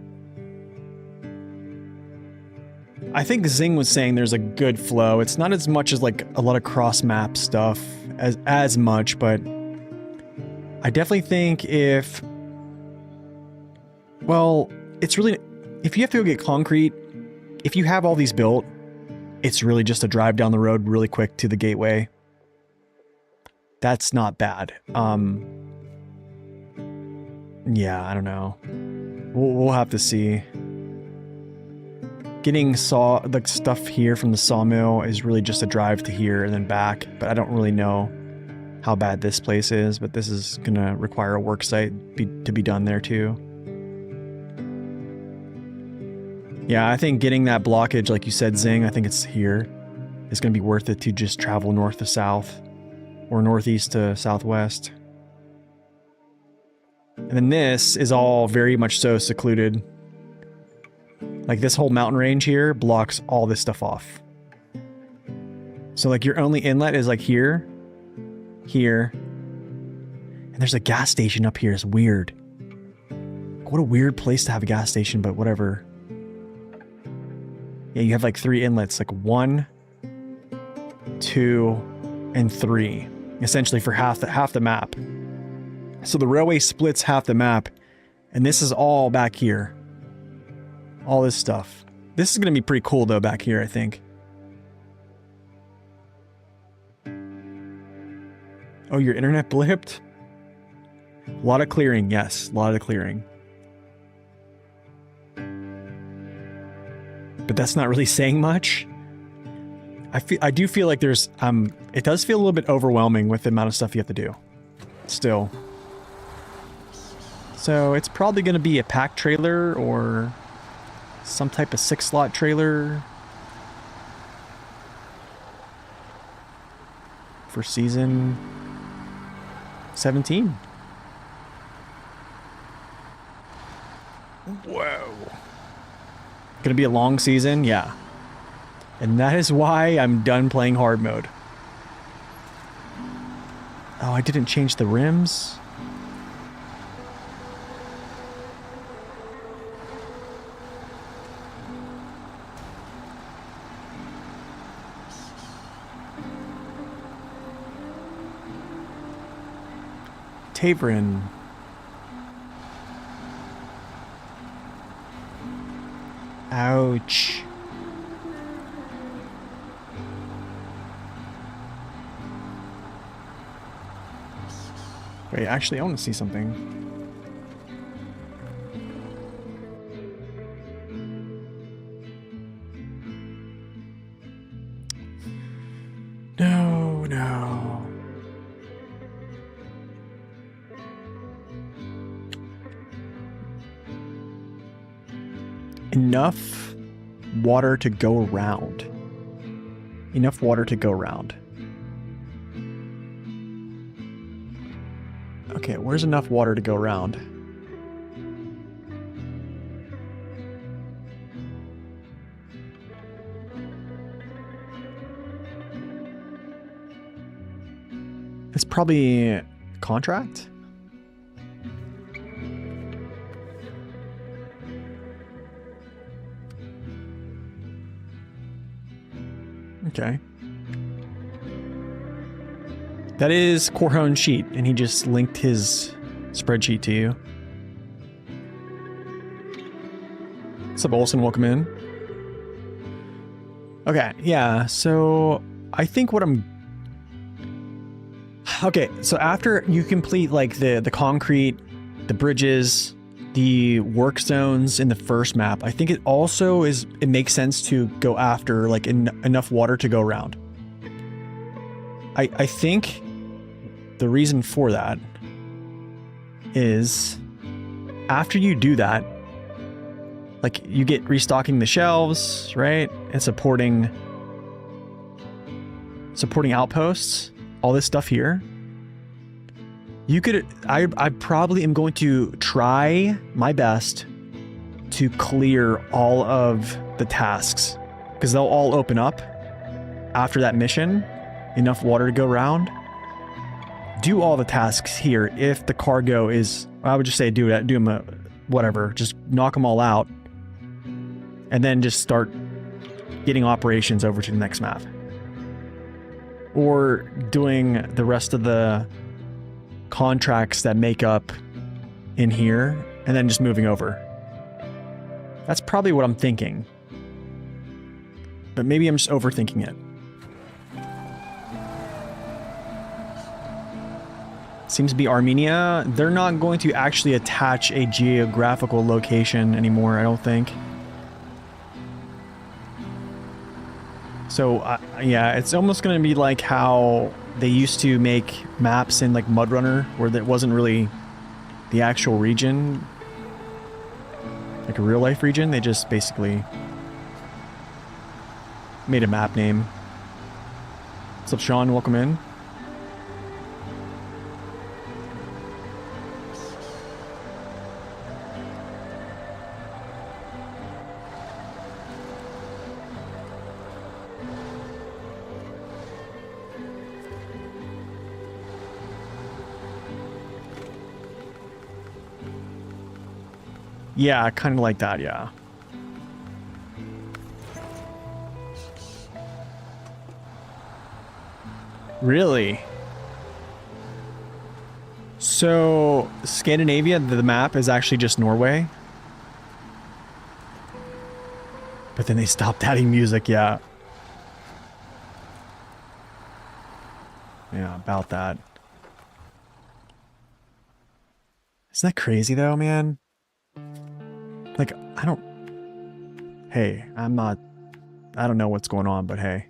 I think Zing was saying there's a good flow. It's not as much as like a lot of cross-map stuff as much, but I definitely think if... Well, it's really... If you have to go get concrete, if you have all these built, it's really just a drive down the road really quick to the gateway. That's not bad. Yeah, I don't know. We'll have to see. Getting the stuff here from the sawmill is really just a drive to here and then back, but I don't really know how bad this place is, but this is gonna require a work site to be done there too. Yeah, I think getting that blockage, like you said, Zing, I think it's here. It's gonna be worth it to just travel north to south or northeast to southwest. And then this is all very much so secluded. Like this whole mountain range here blocks all this stuff off. So like your only inlet is like here, here, and there's a gas station up here. It's weird. What a weird place to have a gas station, but whatever. Yeah, you have like 3 inlets, like 1, 2, and 3, essentially for half the map. So the railway splits half the map, and this is all back here. All this stuff. This is going to be pretty cool though back here, I think. Oh, your internet blipped? A lot of clearing, yes, a lot of clearing. But that's not really saying much. I do feel like there's it does feel a little bit overwhelming with the amount of stuff you have to do. Still. So it's probably going to be a pack trailer or some type of 6-slot trailer for season 17. Whoa. Gonna be a long season? Yeah. And that is why I'm done playing hard mode. Oh, I didn't change the rims? Taverin. Ouch. Wait, actually, I want to see something. No, no. Enough water to go around. Enough water to go around. Okay, where's enough water to go around? It's probably a contract? Okay. That is Corhon's sheet, and he just linked his spreadsheet to you. What's up, Olsen? Welcome in. Okay, yeah, so I think what I'm... Okay, so after you complete, like, the concrete, the bridges, the work zones in the first map, I think it also it makes sense to go after, like, enough water to go around. I think the reason for that is after you do that, like you get restocking the shelves, right? And supporting outposts, all this stuff here. You could, I probably am going to try my best to clear all of the tasks because they'll all open up after that mission, enough water to go around. Do all the tasks here. If the cargo is, I would just say do them, whatever, just knock them all out and then just start getting operations over to the next map. Or doing the rest of the contracts that make up in here and then just moving over. That's probably what I'm thinking. But maybe I'm just overthinking it. Seems to be Armenia. They're not going to actually attach a geographical location anymore, I don't think. So, yeah, it's almost going to be like how they used to make maps in like Mud Runner, where that wasn't really the actual region, like a real life region. They just basically made a map name. What's up, Sean? Welcome in. Yeah, kind of like that, yeah. Really? So, Scandinavia, the map is actually just Norway. But then they stopped adding music, yeah. Yeah, about that. Isn't that crazy though, man? Like, hey, I don't know what's going on, but hey.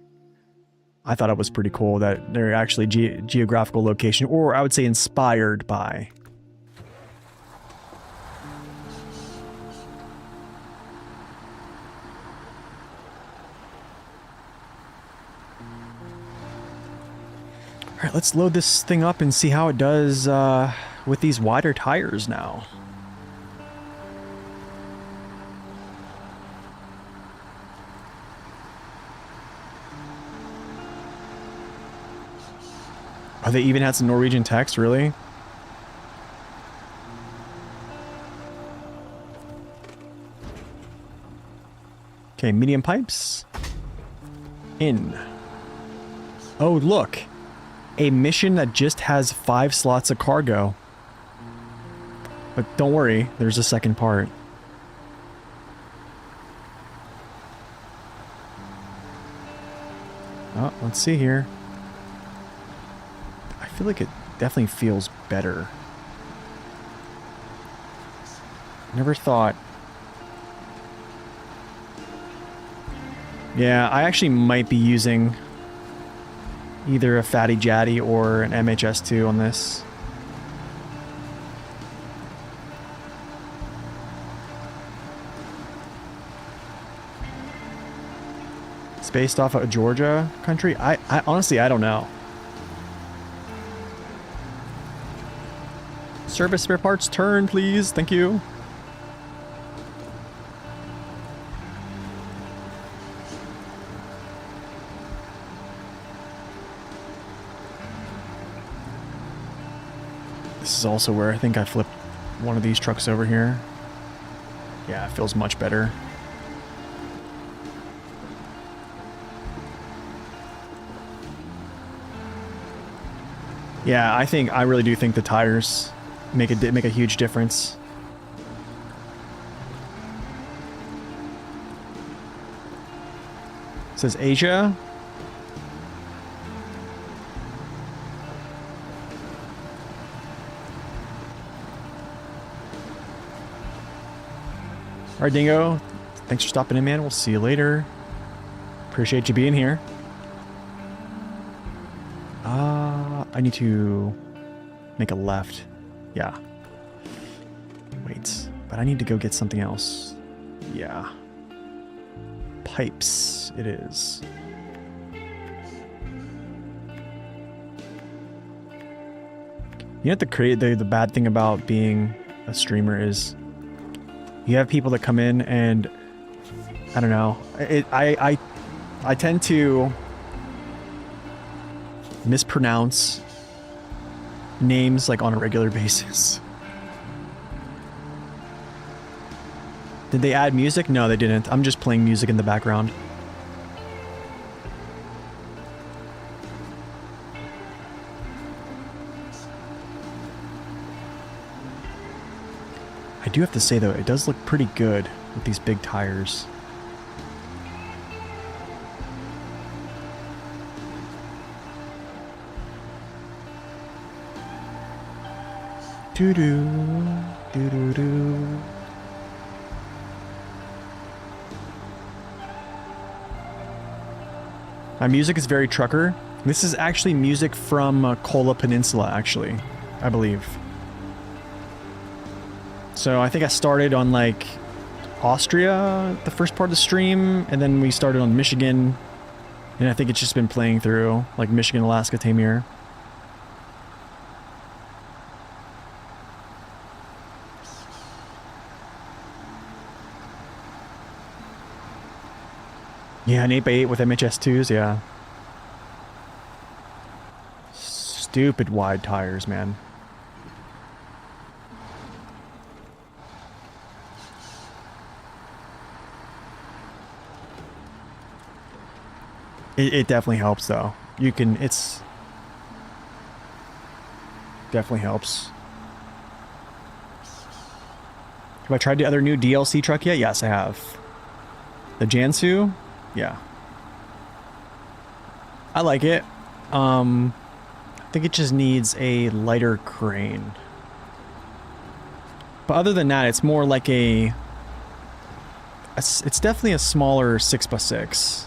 I thought it was pretty cool that they're actually geographical location, or I would say inspired by. All right, let's load this thing up and see how it does with these wider tires now. Oh, they even had some Norwegian text, really? Okay, medium pipes. In. Oh, look. A mission that just has 5 slots of cargo. But don't worry, there's a second part. Oh, let's see here. I feel like it definitely feels better. Never thought. Yeah, I actually might be using either a Fatty Jatty or an MHS2 on this. It's based off of a Georgia country. I honestly, I don't know. Service spare parts turn, please. Thank you. This is also where I think I flipped one of these trucks over here. Yeah, it feels much better. Yeah, I really do think the tires make a huge difference. It says Asia. All right, Dingo. Thanks for stopping in, man. We'll see you later. Appreciate you being here. I need to make a left. Yeah. Wait. But I need to go get something else. Yeah. Pipes, it is. You know what the bad thing about being a streamer is you have people that come in and I don't know. I tend to mispronounce names like on a regular basis. Did they add music? No, they didn't. I'm just playing music in the background. I do have to say though, it does look pretty good with these big tires. Doo-doo, doo-doo-doo. My music is very trucker. This is actually music from Kola Peninsula, actually, I believe. So I think I started on like Austria, the first part of the stream, and then we started on Michigan, and I think it's just been playing through like Michigan, Alaska, Tamir. Yeah, an 8x8 with MHS2s, yeah. Stupid wide tires, man. It definitely helps, though. You can, it's... Definitely helps. Have I tried the other new DLC truck yet? Yes, I have. The Jansu? Yeah. I like it. I think it just needs a lighter crane. But other than that, it's more like it's definitely a smaller 6x6.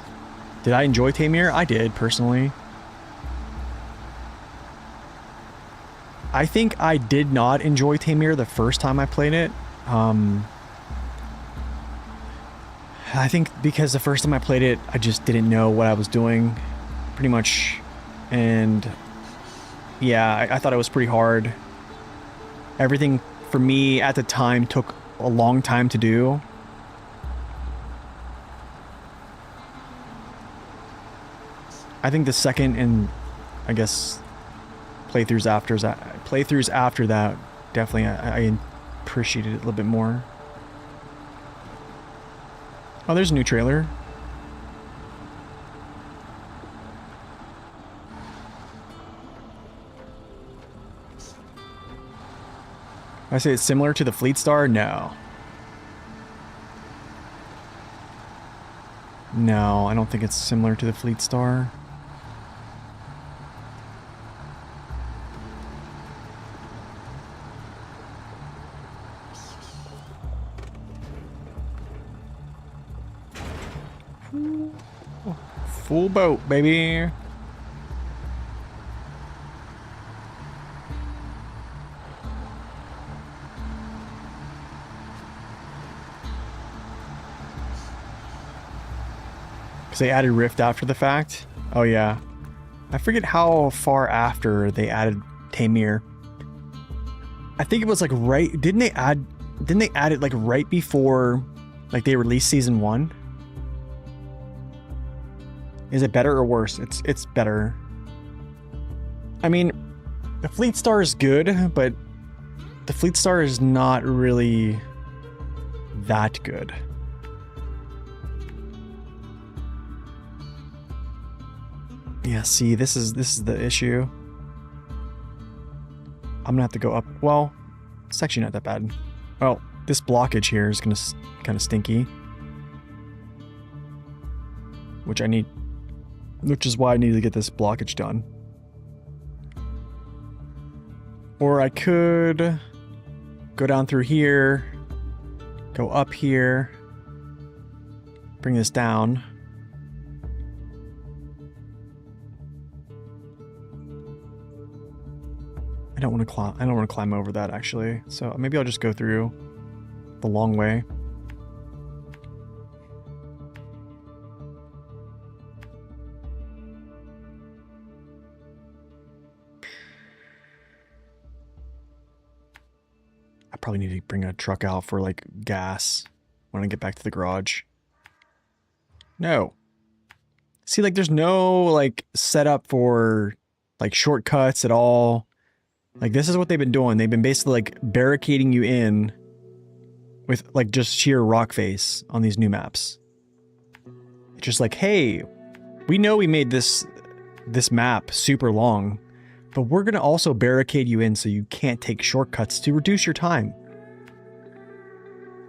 Did I enjoy Tamir? I did, personally. I think I did not enjoy Tamir the first time I played it. I think because the first time I played it, I just didn't know what I was doing, pretty much. And yeah, I thought it was pretty hard. Everything for me at the time took a long time to do. I think the second and I guess playthroughs after that definitely I appreciated it a little bit more. Oh, there's a new trailer. I say it's similar to the Fleet Star? No. No, I don't think it's similar to the Fleet Star. Full boat, baby. Because they added Rift after the fact. Oh yeah. I forget how far after they added Tamir. I think it was like right... Didn't they add it like right before like they released season 1? Is it better or worse? It's better. I mean, the Fleet Star is good, but the Fleet Star is not really that good. Yeah, see, this is the issue. I'm gonna have to go up. Well, it's actually not that bad. Well, this blockage here is gonna kind of stinky, which is why I need to get this blockage done. Or I could go down through here, go up here, bring this down. I don't want to climb over that actually. So maybe I'll just go through. the long way. I probably need to bring a truck out for like gas when I get back to the garage. No. See, like there's no like setup for like shortcuts at all. Like this is what they've been doing. They've been basically like barricading you in with like just sheer rock face on these new maps. It's just like, hey, we know we made this map super long, but we're going to also barricade you in so you can't take shortcuts to reduce your time.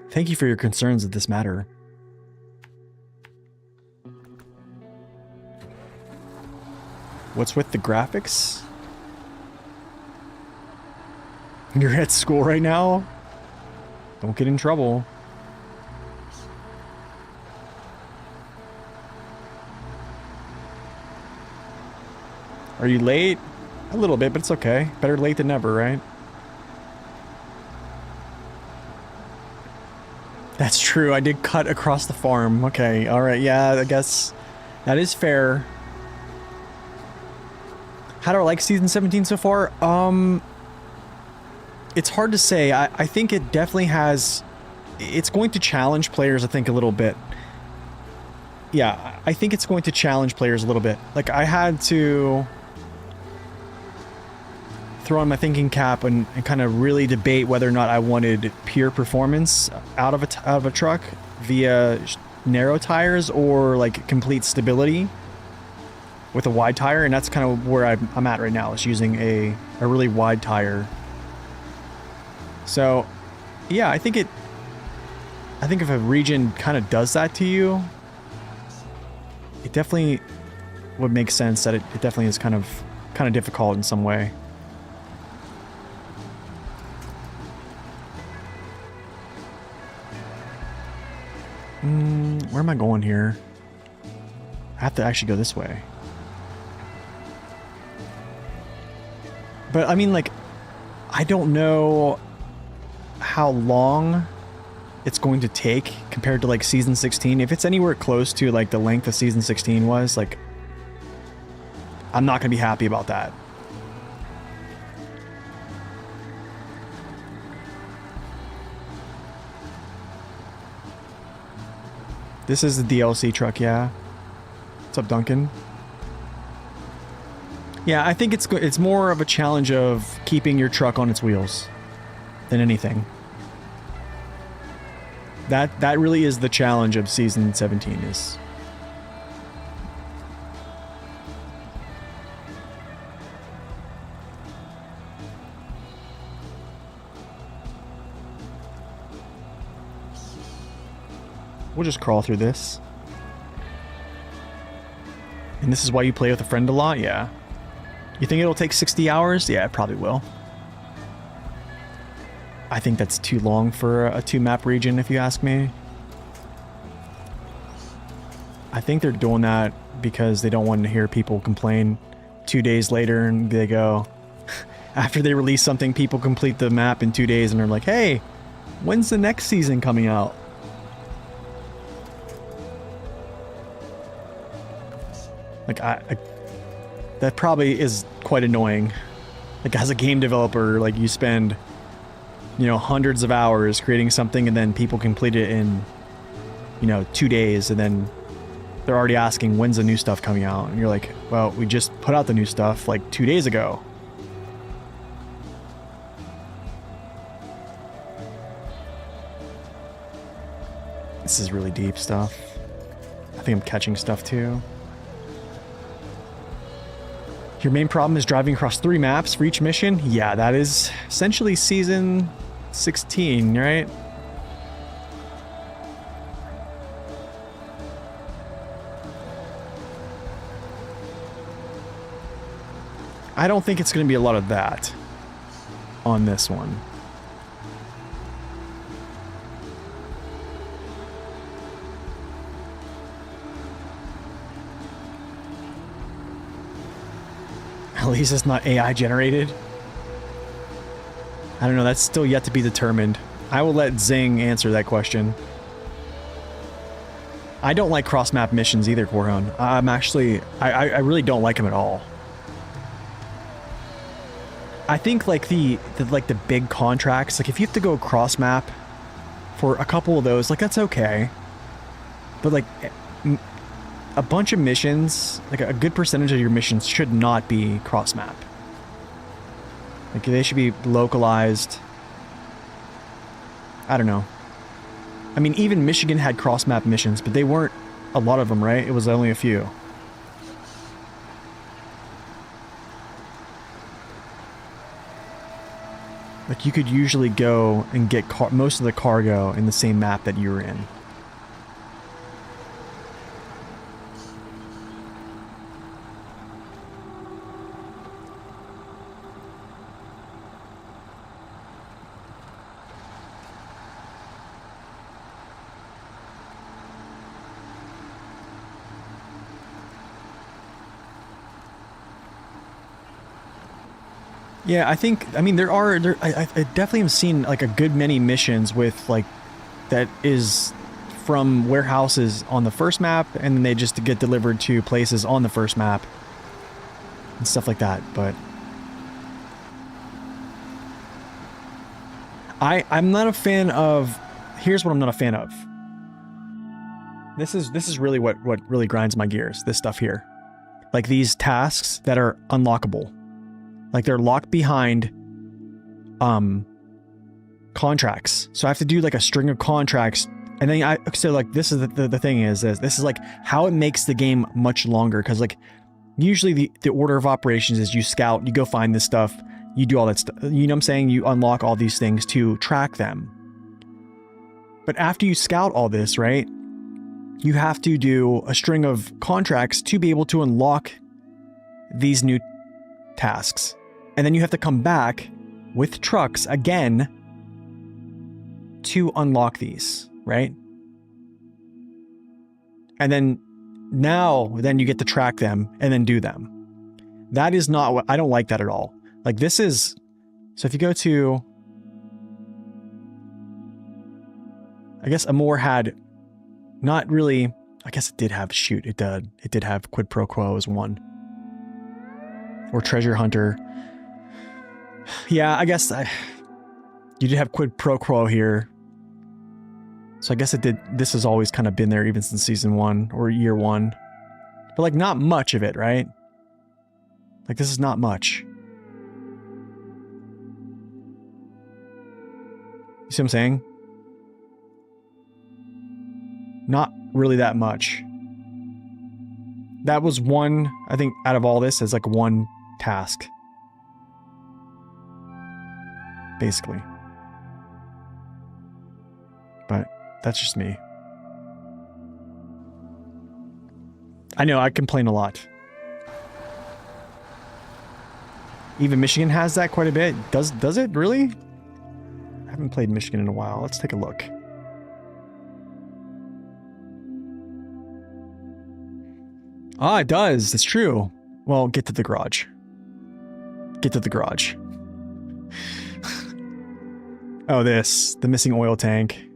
Thank you for your concerns of this matter. What's with the graphics? You're at school right now? Don't get in trouble. Are you late? A little bit, but it's okay. Better late than never, right? That's true. I did cut across the farm. Okay, alright, yeah, I guess that is fair. How do I like Season 17 so far? It's hard to say. I think it definitely has... It's going to challenge players, I think, a little bit. Yeah, I think it's going to challenge players a little bit. Like, I had to throw on my thinking cap and kind of really debate whether or not I wanted pure performance out of a truck via narrow tires or, like, complete stability with a wide tire, and that's kind of where I'm at right now, is using a really wide tire. So, yeah, I think if a region kind of does that to you, it definitely would make sense that it definitely is kind of difficult in some way. Where am I going here? I have to actually go this way. But, I mean, like, I don't know how long it's going to take compared to, like, Season 16. If it's anywhere close to, like, the length of Season 16 was, like, I'm not going to be happy about that. This is the DLC truck, yeah. What's up, Duncan? Yeah, I think it's more of a challenge of keeping your truck on its wheels than anything. That really is the challenge of Season 17 is. We'll just crawl through this. And this is why you play with a friend a lot? Yeah. You think it'll take 60 hours? Yeah, it probably will. I think that's too long for a 2-map region, if you ask me. I think they're doing that because they don't want to hear people complain 2 days later and they go... After they release something, people complete the map in 2 days and they're like, hey, when's the next season coming out? Like, that probably is quite annoying. Like, as a game developer, like, you spend, you know, hundreds of hours creating something and then people complete it in, you know, 2 days and then they're already asking when's the new stuff coming out. And you're like, well, we just put out the new stuff like 2 days ago. This is really deep stuff. I think I'm catching stuff too. Your main problem is driving across 3 maps for each mission? Yeah, that is essentially Season 16, right? I don't think it's going to be a lot of that on this one. At least it's not AI generated. I don't know, that's still yet to be determined. I will let Zing answer that question. I don't like cross-map missions either, Korhon. I'm actually... I really don't like them at all. I think like the big contracts, like if you have to go cross-map for a couple of those, like that's okay. But like a bunch of missions, like a good percentage of your missions should not be cross-map. Like they should be localized. I don't know. I mean, even Michigan had cross-map missions, but they weren't a lot of them, right? It was only a few. Like you could usually go and get most of the cargo in the same map that you were in. Yeah, I mean, I definitely have seen like a good many missions with like, that is from warehouses on the first map and then they just get delivered to places on the first map and stuff like that, but I'm not a fan of, here's what I'm not a fan of. This is really what really grinds my gears, this stuff here. Like these tasks that are unlockable. Like they're locked behind contracts. So I have to do like a string of contracts and then so like this is the thing is this is like how it makes the game much longer, because like usually the order of operations is you scout, you go find this stuff, you do all that stuff, you know what I'm saying, you unlock all these things to track them. But after you scout all this, right, you have to do a string of contracts to be able to unlock these new tasks. And then you have to come back with trucks again to unlock these, right? And then then you get to track them and then do them. That is not what, I don't like that at all. Like this is, so if you go to, I guess Amor had not really, I guess it did have, shoot, it did have Quid Pro Quo as one. Or Treasure Hunter. Yeah, I guess you did have Quid Pro Quo here. So I guess it did, this has always kind of been there even since season 1 or year 1. But like not much of it, right? Like this is not much. You see what I'm saying? Not really that much. That was one, I think, out of all this is like one task. Basically. But that's just me. I know, I complain a lot. Even Michigan has that quite a bit. Does it really? I haven't played Michigan in a while. Let's take a look. Ah, it does. It's true. Well, get to the garage. Get to the garage. Oh, the missing oil tank.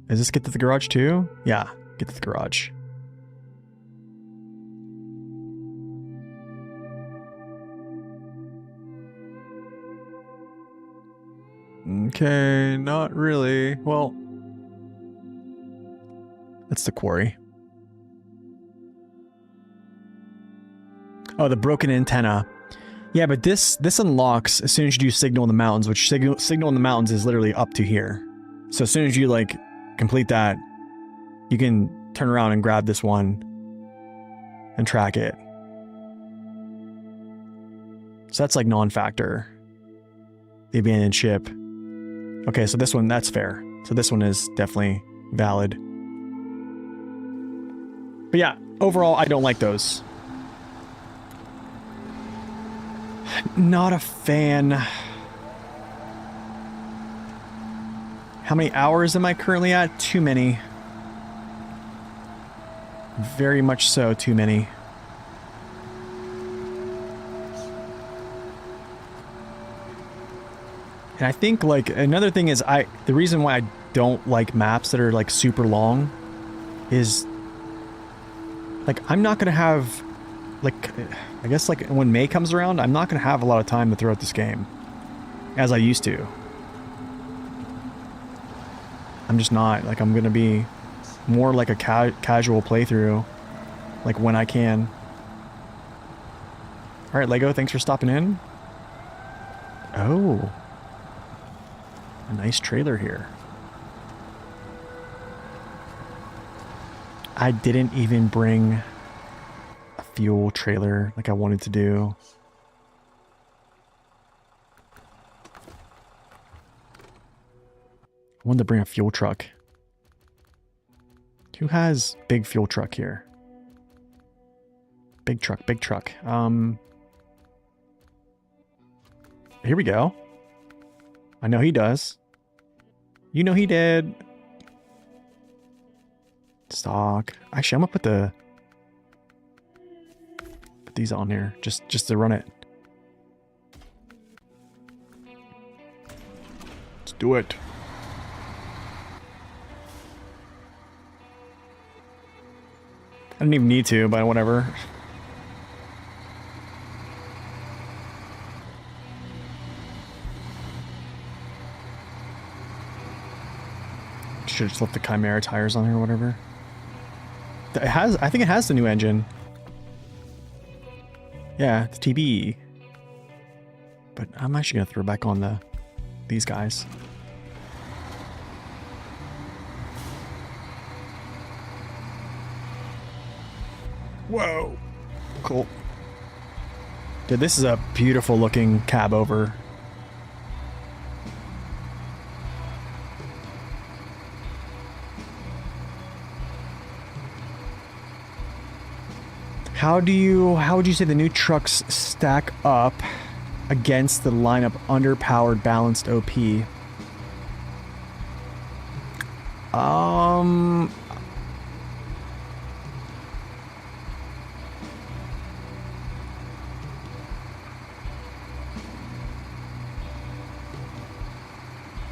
Is this get to the garage too? Yeah, get to the garage. Okay, not really. Well, that's the quarry. Oh, the broken antenna. Yeah, but this unlocks as soon as you do signal in the mountains, which signal in the mountains is literally up to here. So as soon as you like complete that, you can turn around and grab this one and track it. So that's like non-factor. The abandoned ship. Okay, so this one, that's fair. So this one is definitely valid. But yeah, overall, I don't like those. Not a fan. How many hours am I currently at? Too many. Very much so, too many. And I think like another thing is the reason why I don't like maps that are like super long is like I'm not gonna have like I guess like when May comes around, I'm not gonna have a lot of time to throw out this game as I used to. I'm just not. Like I'm gonna be more like a casual playthrough, like when I can. All right, Lego, thanks for stopping in. Oh, a nice trailer here. I didn't even bring a fuel trailer like I wanted to do. I wanted to bring a fuel truck. Who has big fuel truck here? Big truck, big truck. Here we go. I know he does. You know he did. Stock. Actually, I'm gonna put these on here just to run it. Let's do it. I didn't even need to, but whatever. Should have just left the Chimera tires on here or whatever. It has, I think it has the new engine. Yeah, it's TBE. But I'm actually gonna throw back on these guys. Whoa. Cool. Dude, this is a beautiful looking cab over. How would you say the new trucks stack up against the lineup underpowered balanced OP?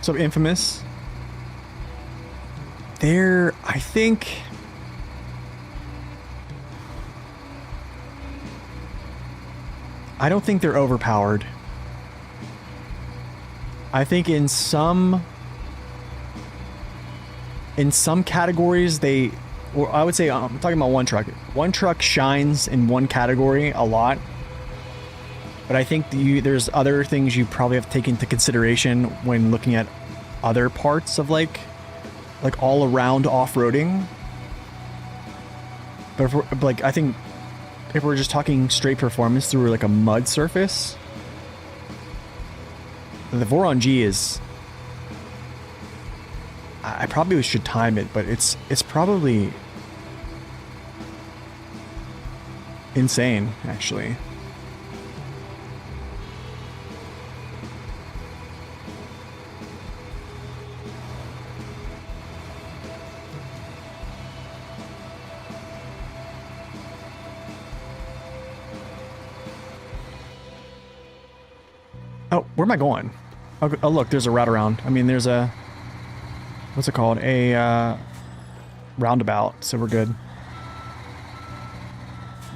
So Infamous. I think I don't think they're overpowered. I think in some categories or I would say I'm talking about one truck. One truck shines in one category a lot. But I think there's other things you probably have to take into consideration when looking at other parts of like all around off-roading. But I think if we're just talking straight performance through like a mud surface, the Voron G is, I probably should time it, but it's probably insane actually. Oh, where am I going? Oh, look, there's a route around. I mean, there's a... What's it called? A roundabout, so we're good.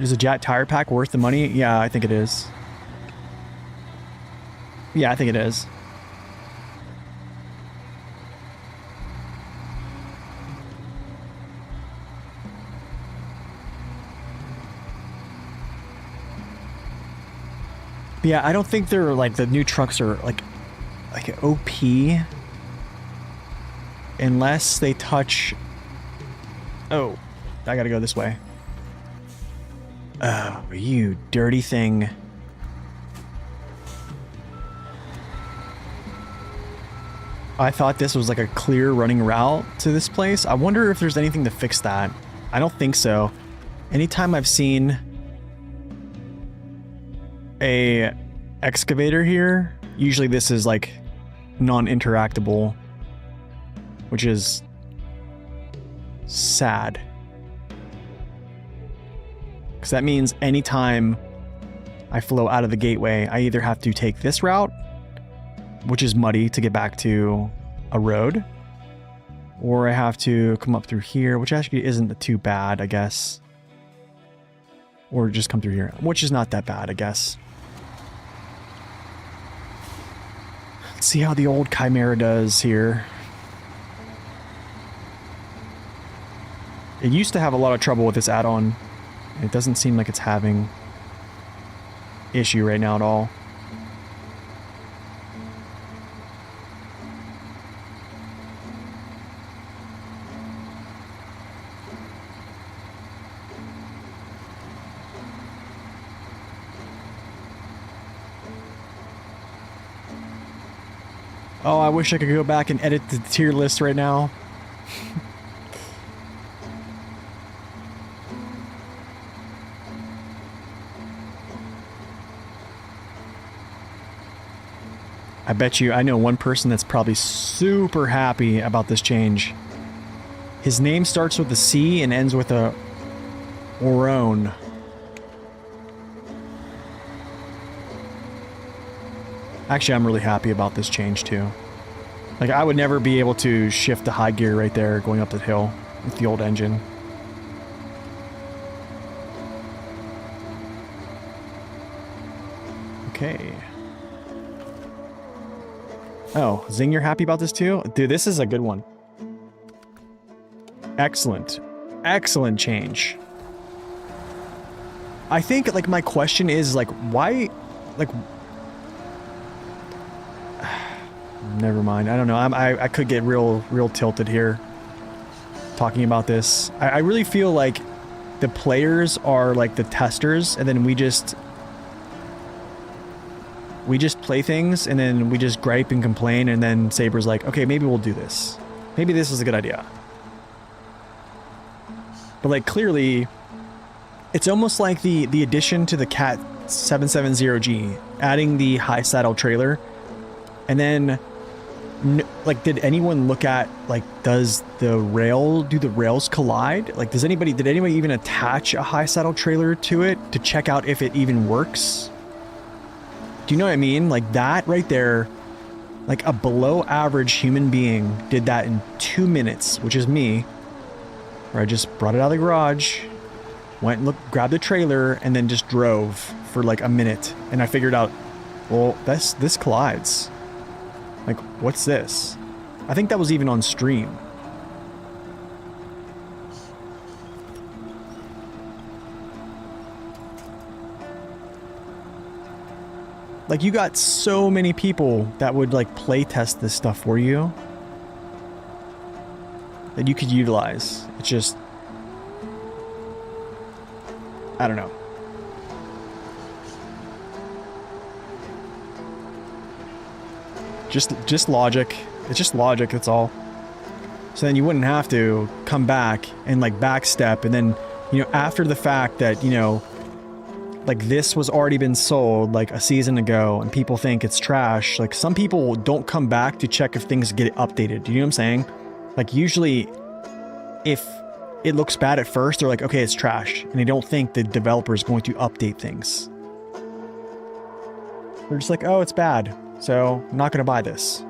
Is a Jet tire pack worth the money? Yeah, I think it is. Yeah, I think it is. Yeah, I don't think they're like the new trucks are like OP unless they touch. Oh, I gotta go this way. Oh, you dirty thing. I thought this was like a clear running route to this place. I wonder if there's anything to fix that. I don't think so. Anytime I've seen a excavator here, usually this is like non-interactable, which is sad, because that means anytime I flow out of the gateway, I either have to take this route which is muddy to get back to a road. Or I have to come up through here, which actually isn't too bad, I guess. Or just come through here, which is not that bad, I guess. Let's see how the old Chimera does here. It used to have a lot of trouble with this add-on. It doesn't seem like it's having issue right now at all. Oh, I wish I could go back and edit the tier list right now. I bet you I know one person that's probably super happy about this change. His name starts with a C and ends with a Orone. Actually, I'm really happy about this change too. Like, I would never be able to shift to high gear right there going up the hill with the old engine. Okay. Oh, Zing, you're happy about this too? Dude, this is a good one. Excellent. Excellent change. I think, like, my question is, like, why, like... Never mind. I don't know. I could get real tilted here talking about this. I really feel like the players are like the testers, and then we just play things, and then we just gripe and complain, and then Saber's like, okay, maybe we'll do this. Maybe this is a good idea. But like, clearly, it's almost like the addition to the Cat 770G, adding the high saddle trailer, and then like, did anyone look at, like, do the rails collide? Like, did anybody even attach a high saddle trailer to it to check out if it even works? Do you know what I mean? Like, that right there, like, a below average human being did that in 2 minutes, which is me, where I just brought it out of the garage, went and grabbed the trailer, and then just drove for like a minute, and I figured out, well, this collides. Like, what's this? I think that was even on stream. Like, you got so many people that would, like, play test this stuff for you that you could utilize. It's just... I don't know. Just logic. It's just logic, that's all. So then you wouldn't have to come back and like backstep, and then, you know, after the fact that, you know, like this was already been sold like a season ago and people think it's trash. Like, some people don't come back to check if things get updated. Do you know what I'm saying? Like, usually if it looks bad at first, they're like, okay, it's trash. And they don't think the developer is going to update things. They're just like, oh, it's bad, so I'm not going to buy this.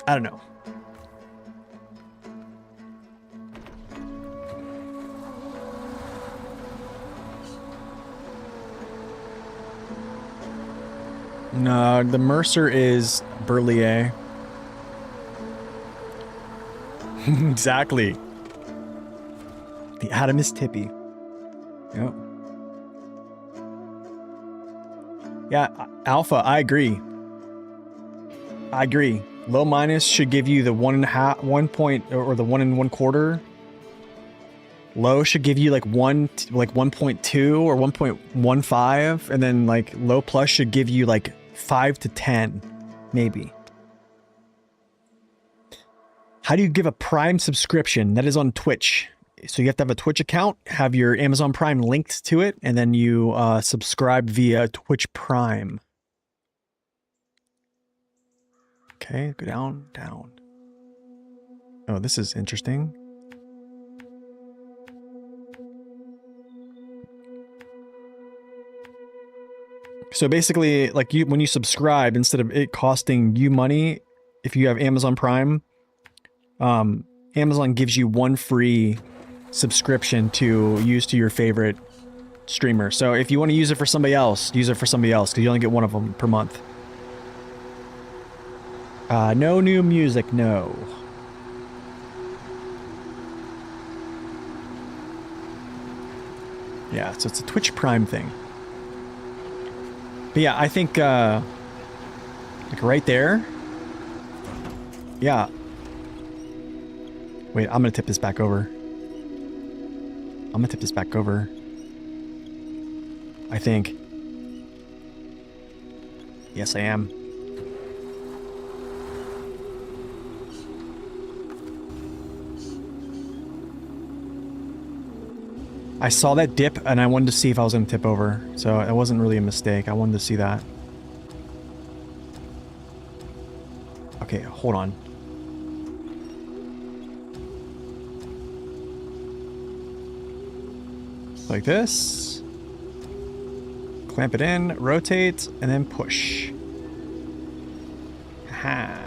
I don't know. No, the Mercer is Berlier. Exactly. The atom is tippy. Yep. Yeah, Alpha, I agree. I agree. Low minus should give you the 1.5, 1 point, or the 1 1/4. Low should give you like 1.2 or 1.15, and then like low plus should give you like 5 to 10, maybe. How do you give a Prime subscription? That is on Twitch. So you have to have a Twitch account, have your Amazon Prime linked to it, and then you subscribe via Twitch Prime. Okay, go down, down. Oh, this is interesting. So basically, like when you subscribe, instead of it costing you money, if you have Amazon Prime, Amazon gives you 1 free subscription to use to your favorite streamer. So if you want to use it for somebody else, use it for somebody else, because you only get 1 of them per month. No new music, no. Yeah, so it's a Twitch Prime thing. But yeah, I think, like right there. Yeah. Wait, I'm gonna tip this back over. I think. Yes, I am. I saw that dip and I wanted to see if I was gonna tip over. So it wasn't really a mistake. I wanted to see that. Okay, hold on. Like this. Clamp it in, rotate, and then push. Ha.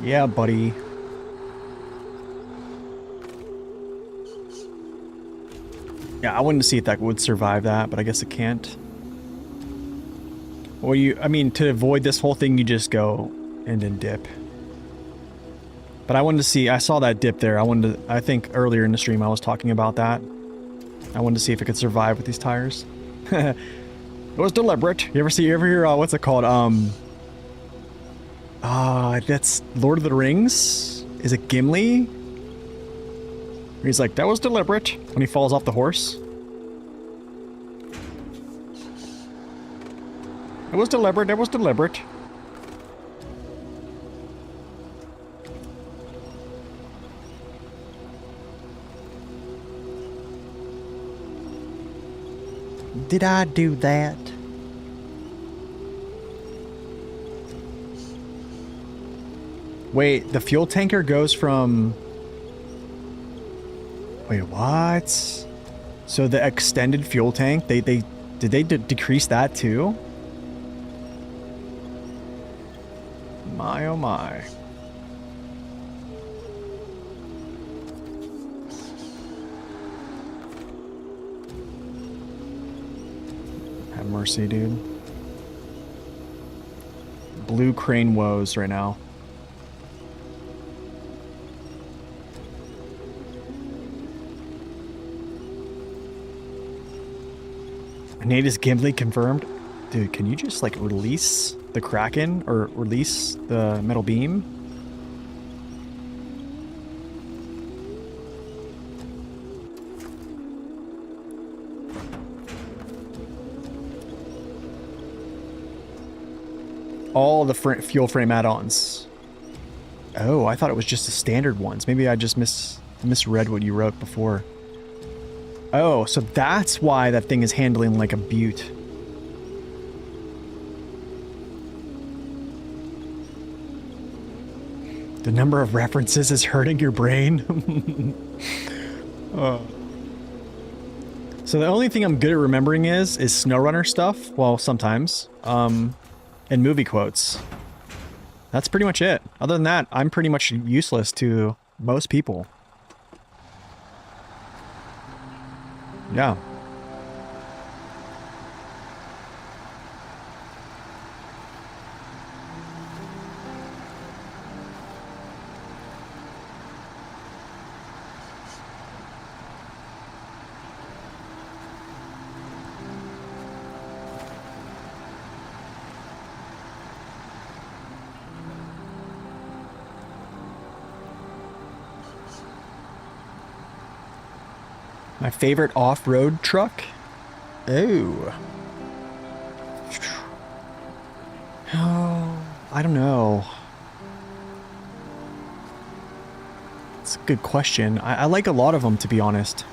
Yeah, buddy. Yeah, I wanted to see if that would survive that, but I guess it can't. Or I mean, to avoid this whole thing, you just go and then dip. But I wanted to see, I saw that dip there. I think earlier in the stream I was talking about that. I wanted to see if it could survive with these tires. It was deliberate. You ever hear, what's it called? That's Lord of the Rings? Is it Gimli? He's like, that was deliberate, when he falls off the horse. It was deliberate, it was deliberate. Did I do that? Wait, the fuel tanker goes from... Wait, what? So the extended fuel tank, did they decrease that too? My oh my. Have mercy, dude. Blue crane woes right now. Nate is Gimli confirmed. Dude, can you just like release the Kraken or release the metal beam? All the fuel frame add-ons. Oh, I thought it was just the standard ones. Maybe I just misread what you wrote before. Oh, so that's why that thing is handling like a butte. The number of references is hurting your brain. So the only thing I'm good at remembering is SnowRunner stuff. Well, sometimes. And movie quotes. That's pretty much it. Other than that, I'm pretty much useless to most people. Yeah. My favorite off-road truck? Oh. Oh, I don't know. It's a good question. I like a lot of them, to be honest.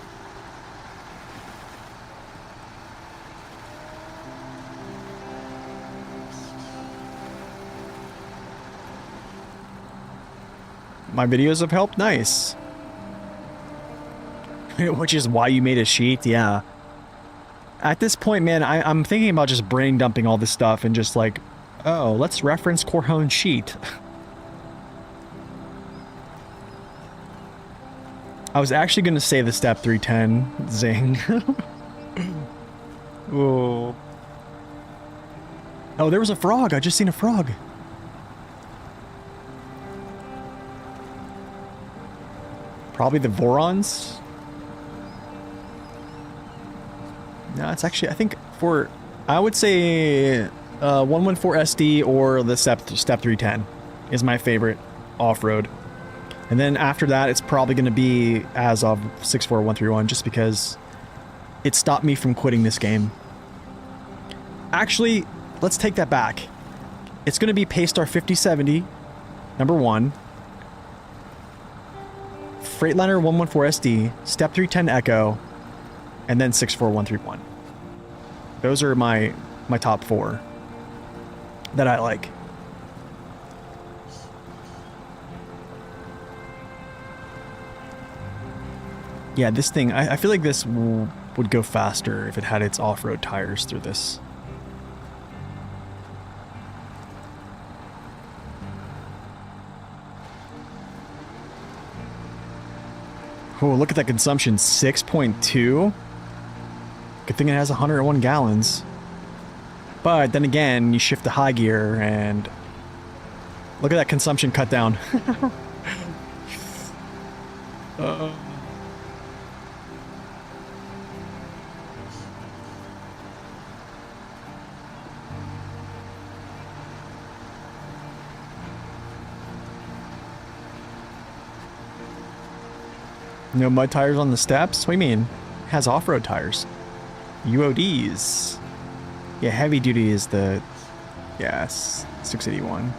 My videos have helped? Nice. Which is why you made a sheet? Yeah. At this point, man, I'm thinking about just brain dumping all this stuff and just like, oh, let's reference Corhone sheet. I was actually going to say the step 310. Zing. Oh. Oh, there was a frog. I just seen a frog. Probably the Vorons. No, it's actually, I think for, I would say 114 SD or the step 310 is my favorite off-road. And then after that, it's probably going to be as of 64131 just because it stopped me from quitting this game. Actually, let's take that back. It's going to be Paystar 5070, number 1. Freightliner 114 SD, Step 310 Echo, and then 64131. Those are my top 4 that I like. Yeah, this thing, I feel like this would go faster if it had its off-road tires through this. Oh, look at that consumption, 6.2. Good thing it has 101 gallons. But then again, you shift to high gear and look at that consumption cut down. No mud tires on the steps? What do you mean? It has off-road tires. UODs. Yeah, heavy duty is the... Yes, 681.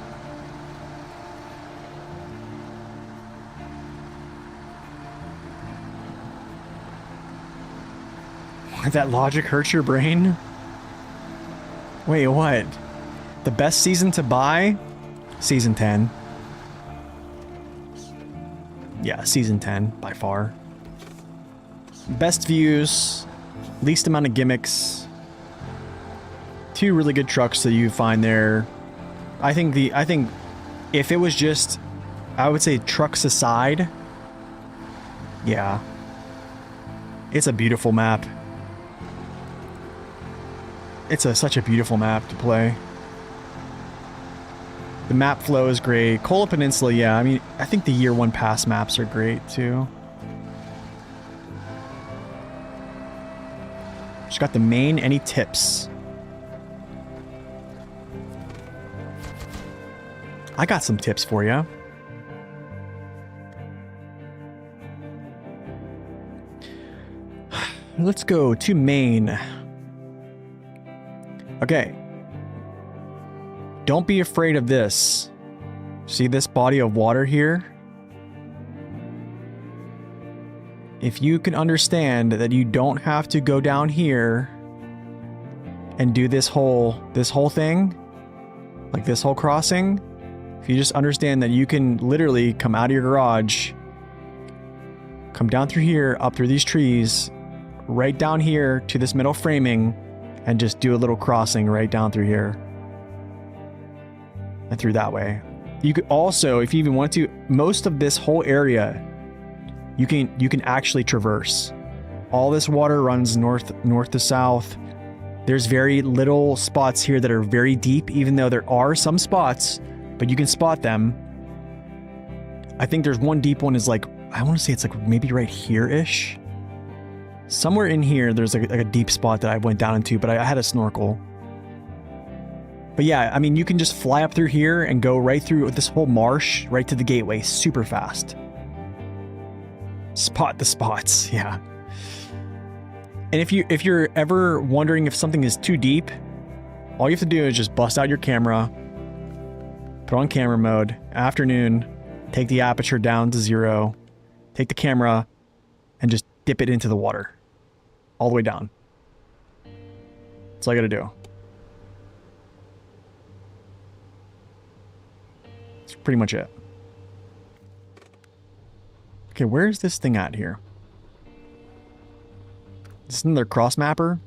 That logic hurts your brain? Wait, what? The best season to buy? Season 10. Yeah, season 10, by far. Best views, least amount of gimmicks. 2 really good trucks that you find there. I think if it was just, I would say trucks aside, yeah. It's a beautiful map. It's such a beautiful map to play. The map flow is great. Kola Peninsula, yeah, I mean, I think the Year 1 Pass maps are great, too. Just got the main, any tips? I got some tips for you. Let's go to Maine. Okay. Don't be afraid of this. See this body of water here? If you can understand that you don't have to go down here and do this whole thing, like this whole crossing, if you just understand that you can literally come out of your garage, come down through here, up through these trees, right down here to this middle framing, and just do a little crossing right down through here. And through that way. You could also, if you even want to, most of this whole area, you can actually traverse. All this water runs north to south. There's very little spots here that are very deep, even though there are some spots, but you can spot them. I think there's one deep one is like, I want to say it's like maybe right here-ish. Somewhere in here, there's like a deep spot that I went down into, but I had a snorkel. But yeah, I mean, you can just fly up through here and go right through this whole marsh, right to the gateway, super fast. Spot the spots, yeah. And if you're ever wondering if something is too deep, all you have to do is just bust out your camera, put on camera mode, afternoon, take the aperture down to 0, take the camera, and just dip it into the water. All the way down. That's all I gotta do. That's pretty much it. Okay, where's this thing at here? Is this another cross mapper?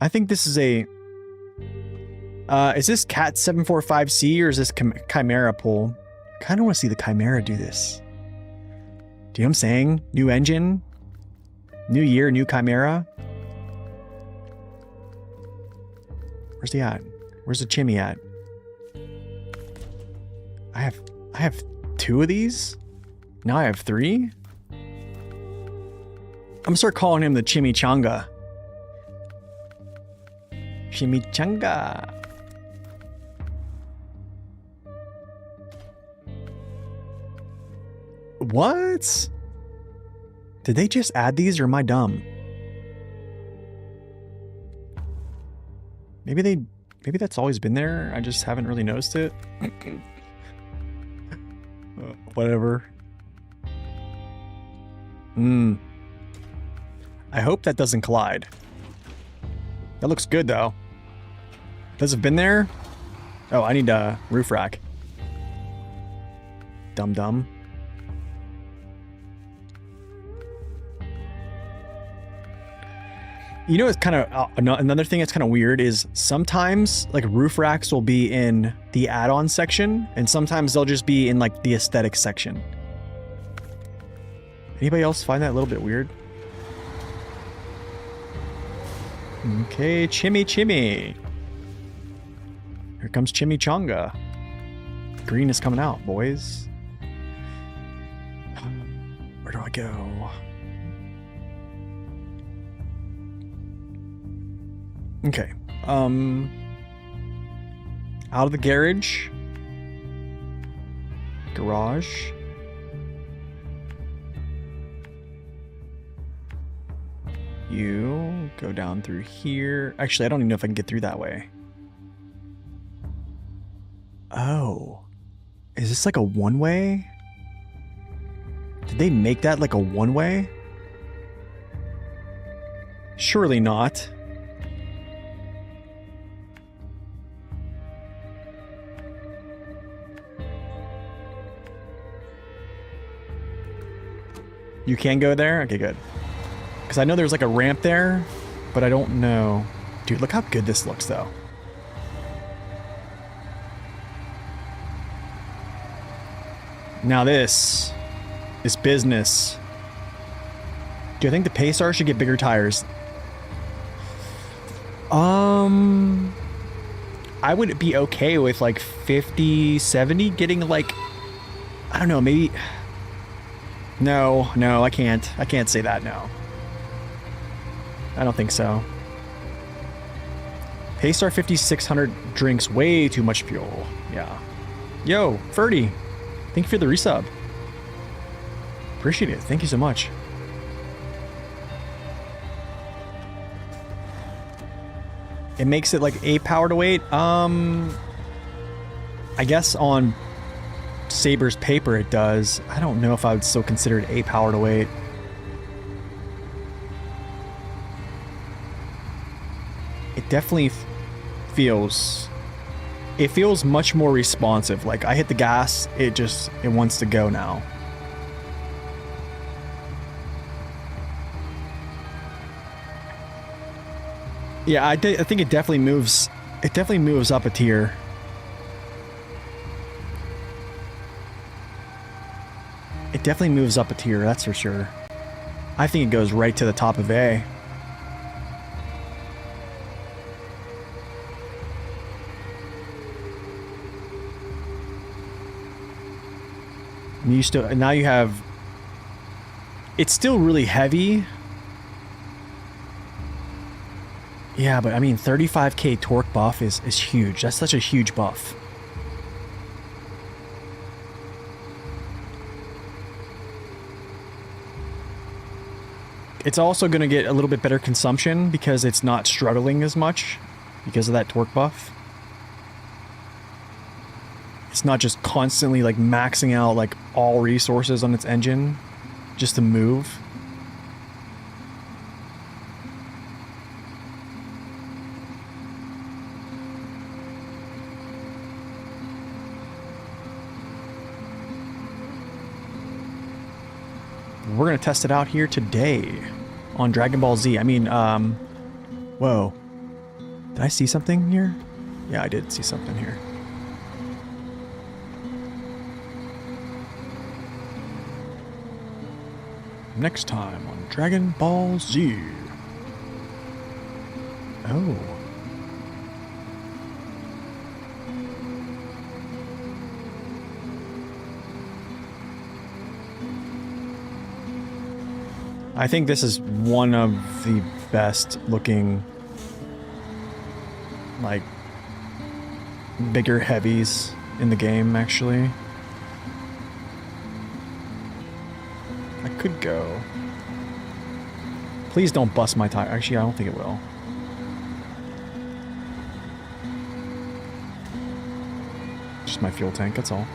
I think this is a... is this Cat 745C or is this Chimera pull? I kind of want to see the Chimera do this. Do you know what I'm saying? New engine, new year, new Chimera. Where's he at? Where's the Chimmy at? I have 2 of these. Now I have 3. I'm gonna start calling him the Chimichanga. Chimichanga. What? Did they just add these or am I dumb? Maybe that's always been there. I just haven't really noticed it. Whatever. I hope that doesn't collide. That looks good though. Does it been there? Oh, I need a roof rack. Dum. You know, it's kind of another thing that's kind of weird is sometimes like roof racks will be in the add-on section and sometimes they'll just be in like the aesthetic section. Anybody else find that a little bit weird? Okay, Chimmy. Here comes Chimichanga. Green is coming out, boys. Where do I go? Okay. Out of the garage. Garage. You go down through here. Actually, I don't even know if I can get through that way. Oh. Is this like a one-way? Did they make that like a one-way? Surely not. You can go there? Okay, good. Because I know there's like a ramp there, but I don't know. Dude, look how good this looks though. Now this is business. Do I think the Paystar should get bigger tires? I would be okay with like 50, 70 getting like, I don't know, maybe... No, I can't. I can't say that, no. I don't think so. Paystar 5600 drinks way too much fuel. Yeah. Yo, Ferdy. Thank you for the resub. Appreciate it. Thank you so much. It makes it like 8 power to weight. I guess on Saber's paper it does. I don't know if I would still consider it 8 power to weight. It definitely feels... It feels much more responsive. Like I hit the gas, it wants to go now. Yeah, I think it definitely moves. It definitely moves up a tier. It definitely moves up a tier, that's for sure. I think it goes right to the top of A. Now you have... It's still really heavy. Yeah, but I mean, 35k torque buff is huge. That's such a huge buff. It's also going to get a little bit better consumption because it's not struggling as much because of that torque buff. It's not just constantly like maxing out like all resources on its engine just to move. we're gonna test it out here today on Dragon Ball Z. I mean, whoa. Did I see something here? Yeah, I did see something here. Next time on Dragon Ball Z. Oh. I think this is one of the best looking, like, bigger heavies in the game, actually. I could go. Please don't bust my tire. Actually, I don't think it will. Just my fuel tank, that's all.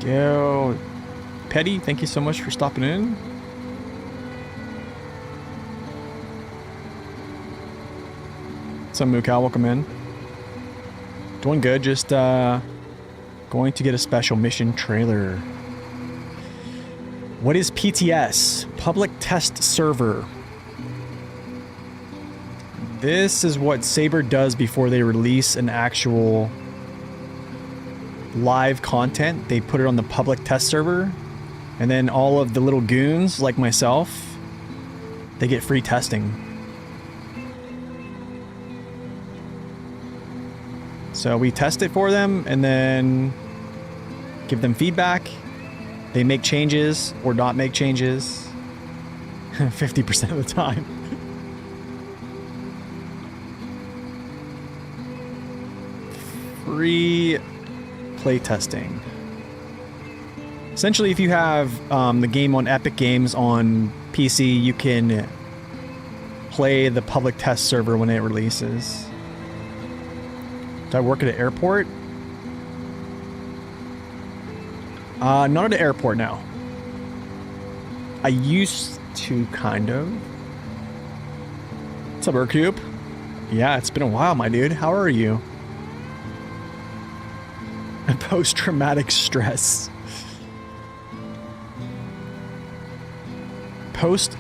Yo, Petty, thank you so much for stopping in. What's up, Mukal? Welcome in. Doing good, just going to get a special mission trailer. What is PTS? Public Test Server. This is what Saber does before they release an actual live content. They put it on the public test server, and then all of the little goons like myself, they get free testing. So we test it for them and then give them feedback. They make changes or not make changes 50% of the time. Free play testing. Essentially, if you have the game on Epic Games on PC, you can play the public test server when it releases. Do I work at an airport? Not at an airport now. I used to, kind of. What's up, Urcube? Yeah, it's been a while, my dude. How are you? Post-traumatic stress.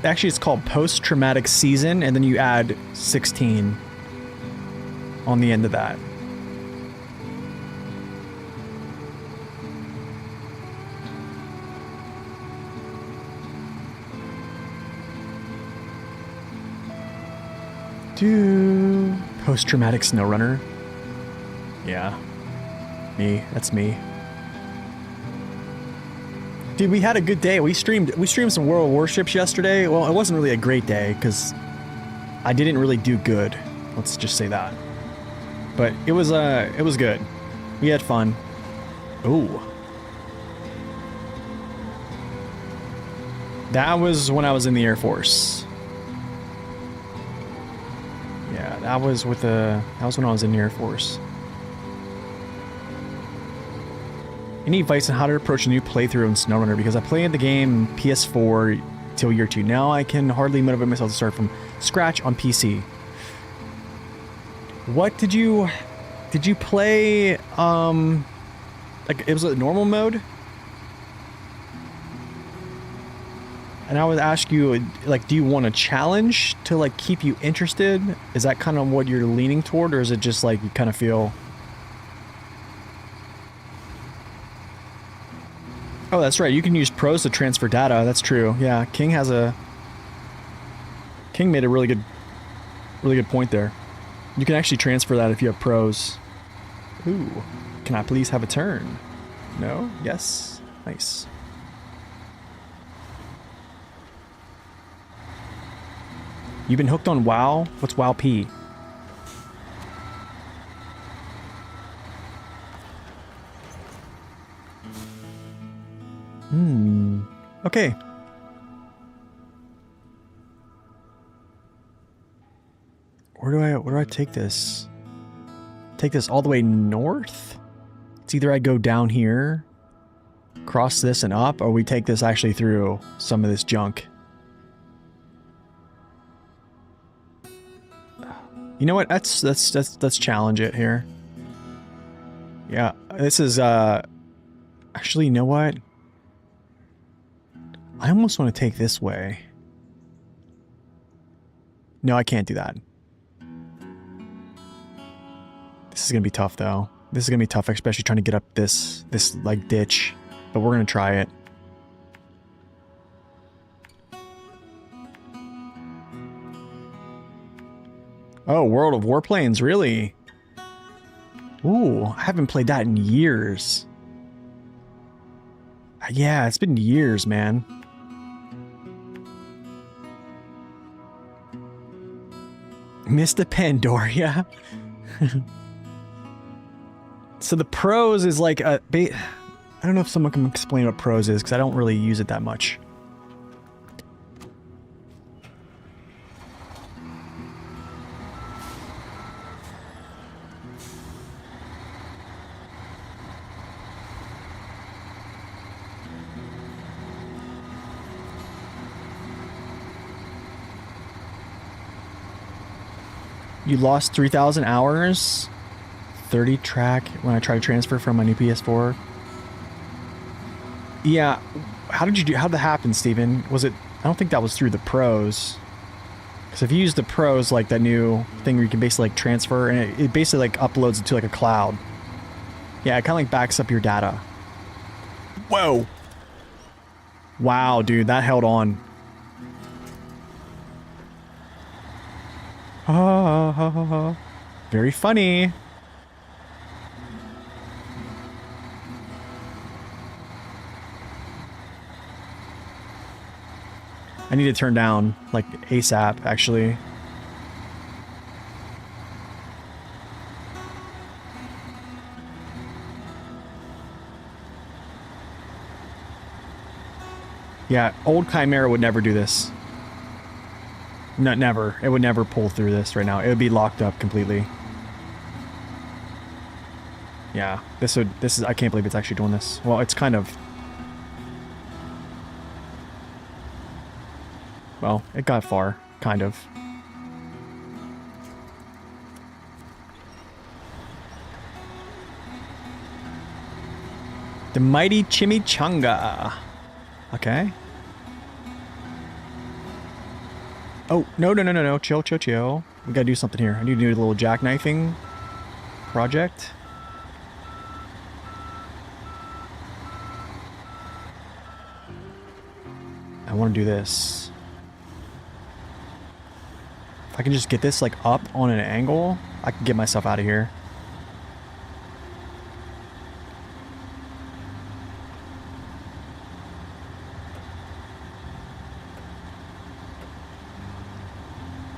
Actually, it's called post-traumatic season, and then you add 16 on the end of that. Post-traumatic SnowRunner. Yeah. Me. That's me. Dude, we had a good day. We streamed some World Warships yesterday. Well, it wasn't really a great day because I didn't really do good. Let's just say that. But it was good. We had fun. Ooh. That was when I was in the Air Force. Yeah, that was when I was in the Air Force. Any advice on how to approach a new playthrough in SnowRunner? Because I played the game PS4 till year 2. Now I can hardly motivate myself to start from scratch on PC. What did you play? Like it was a normal mode? And I would ask you, like, do you want a challenge to like keep you interested? Is that kind of what you're leaning toward, or is it just like you kind of feel? Oh, that's right. You can use pros to transfer data. That's true. Yeah, King made a really good point there. You can actually transfer that if you have pros. Ooh, can I please have a turn? No? Yes? Nice. You've been hooked on WoW? What's WoW P? Okay. Where do I take this? Take this all the way north? It's either I go down here, cross this and up, or we take this actually through some of this junk. You know what? Let's challenge it here. Yeah, this is actually, you know what? I almost want to take this way. No, I can't do that. This is gonna be tough though. This is gonna be tough, especially trying to get up this like ditch. But we're gonna try it. Oh, World of Warplanes, really? Ooh, I haven't played that in years. Yeah, it's been years, man. Missed the Pandoria. So the pros is like a... I don't know if someone can explain what pros is, because I don't really use it that much. You lost 3,000 hours, 30 track when I tried to transfer from my new PS4. Yeah, how did that happen, Steven? Was it, I don't think that was through the pros. Because if you use the pros, like that new thing where you can basically like transfer, and it basically like uploads it to like a cloud. Yeah, it kind of like backs up your data. Whoa. Wow, dude, that held on. Very funny. I need to turn down, like, ASAP, actually. Yeah, old Chimera would never do this. No, never. It would never pull through this right now. It would be locked up completely. Yeah, this is, I can't believe it's actually doing this. Well, it's kind of... Well, it got far, kind of. The mighty chimichanga. Okay. Oh, no. Chill. We gotta do something here. I need to do a little jackknifing project. I want to do this. If I can just get this, like, up on an angle, I can get myself out of here.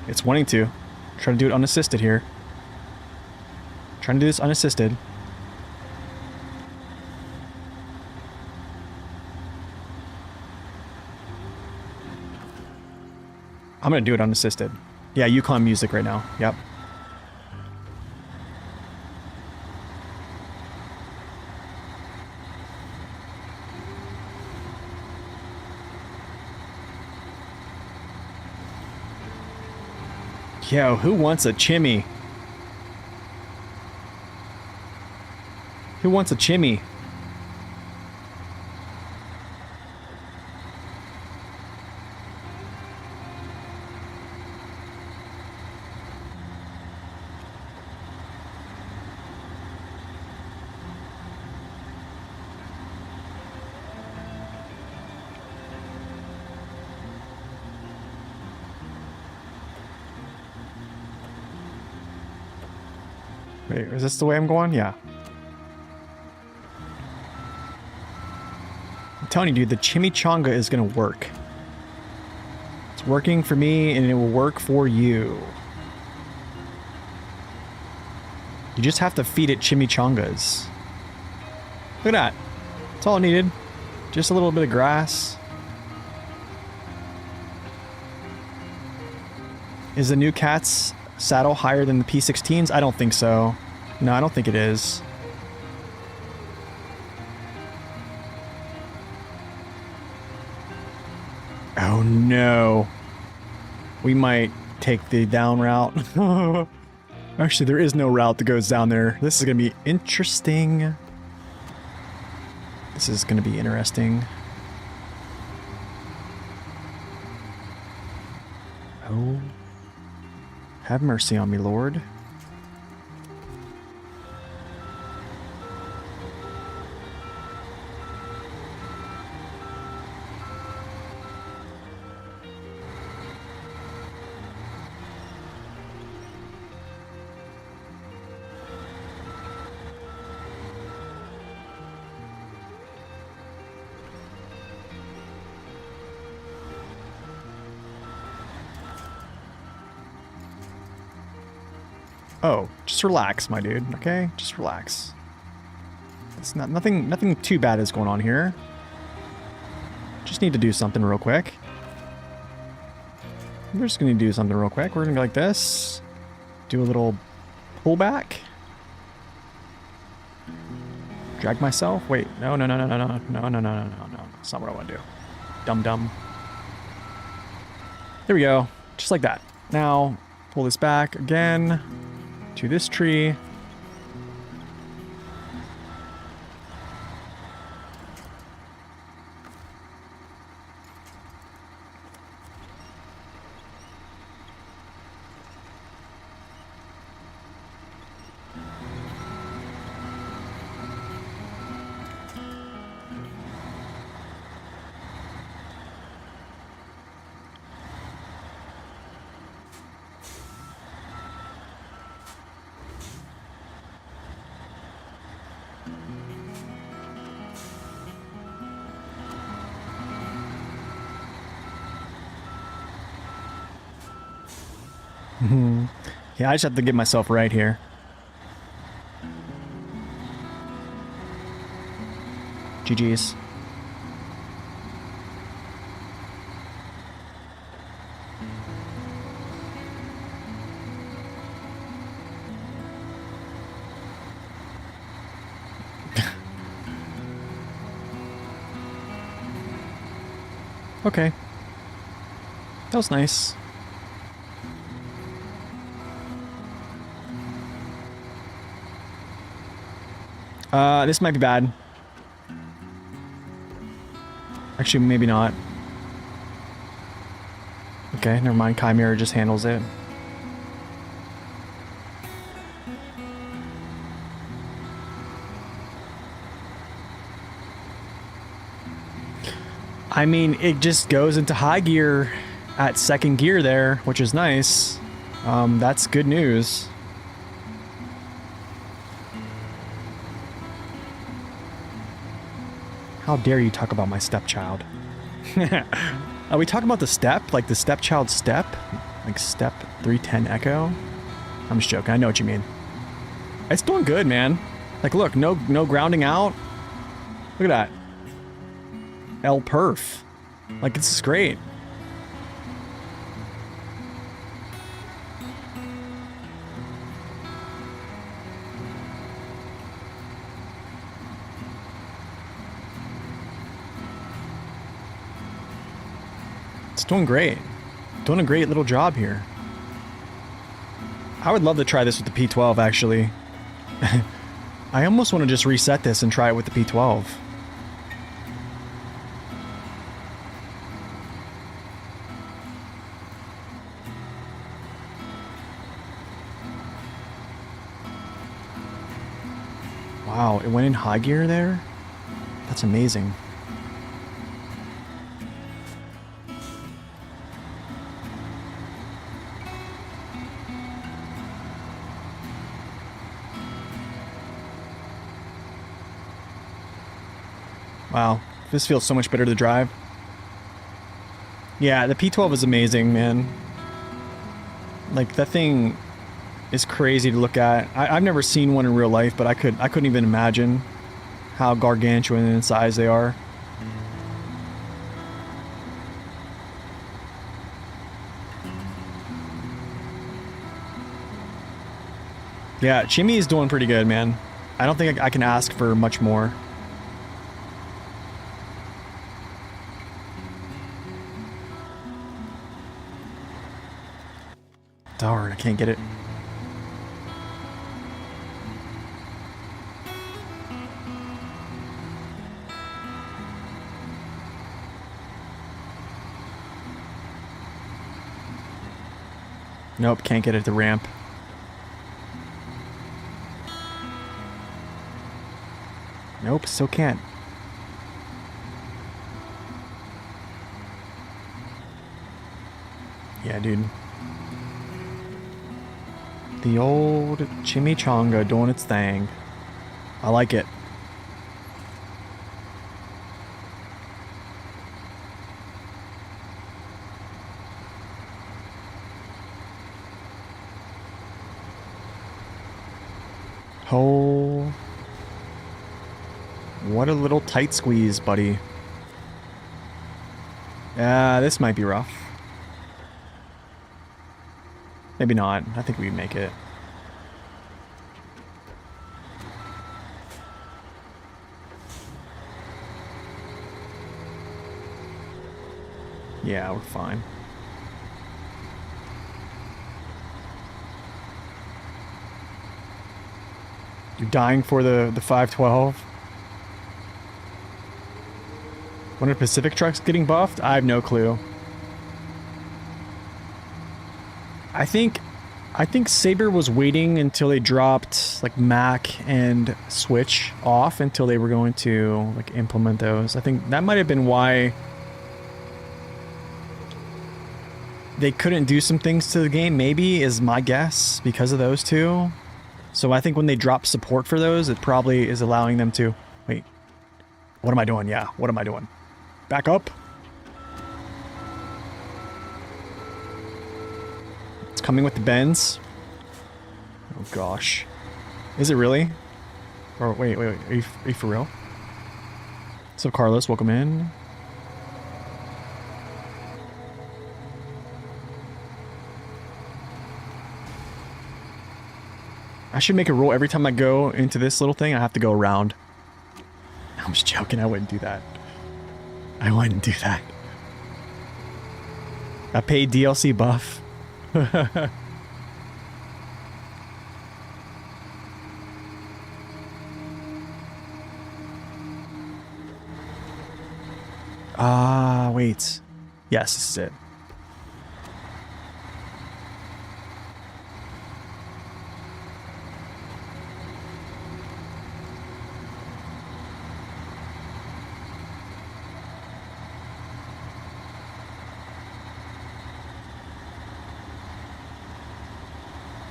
It's wanting to. Trying to do it unassisted here. Trying to do this unassisted. I'm gonna do it unassisted. Yeah, Yukon music right now. Yep. Yo, who wants a chimmy? Who wants a chimmy? Wait, is this the way I'm going? Yeah. I'm telling you, dude, the chimichanga is gonna work. It's working for me, and it will work for you. You just have to feed it chimichangas. Look at that. That's all it needed. Just a little bit of grass. Is the new Cat's saddle higher than the P16's? I don't think so. No, I don't think it is. Oh no. We might take the down route. Actually, there is no route that goes down there. This is going to be interesting. This is going to be interesting. Oh. Have mercy on me, Lord. Oh, just relax, my dude, okay? Just relax. It's nothing too bad is going on here. Just need to do something real quick. We're just gonna do something real quick. We're gonna go like this. Do a little pullback. Drag myself. Wait, no. That's not what I want to do. Dum. There we go. Just like that. Now, pull this back again to this tree. Yeah, I just have to get myself right here. GG's. Okay. That was nice. This might be bad. Actually, maybe not. Okay, never mind. Chimera just handles it. I mean, it just goes into high gear at second gear there, which is nice. That's good news. How dare you talk about my stepchild? Are we talking about the step? Like the stepchild step? Like step 310 echo? I'm just joking. I know what you mean. It's doing good, man. Like, look, no grounding out. Look at that. L perf. Like, this is great. It's doing great. Doing a great little job here. I would love to try this with the P12, actually. I almost want to just reset this and try it with the P12. Wow, it went in high gear there? That's amazing. Wow, this feels so much better to drive. Yeah, the P12 is amazing, man. Like, that thing is crazy to look at. I've never seen one in real life, but I couldn't even imagine how gargantuan in size they are. Yeah, Chimmy is doing pretty good, man. I don't think I can ask for much more. Darn, I can't get it. Nope, can't get it at the ramp. Nope, still can't. Yeah, dude. The old chimichanga doing its thing. I like it. Oh. What a little tight squeeze, buddy. This might be rough. Maybe not. I think we make it. Yeah, we're fine. You're dying for the 512? When are Pacific trucks getting buffed? I have no clue. I think Saber was waiting until they dropped like Mac and Switch off until they were going to like implement those. I think that might have been why they couldn't do some things to the game, maybe, is my guess, because of those two. So I think when they drop support for those, it probably is allowing them to... Wait. What am I doing? Yeah, what am I doing? Back up. It's coming with the bends. Oh gosh. Is it really? Or wait, are you for real? So Carlos, welcome in. I should make a rule every time I go into this little thing, I have to go around. I'm just joking, I wouldn't do that. I wouldn't do that. A paid DLC buff. Wait. Yes, this is it.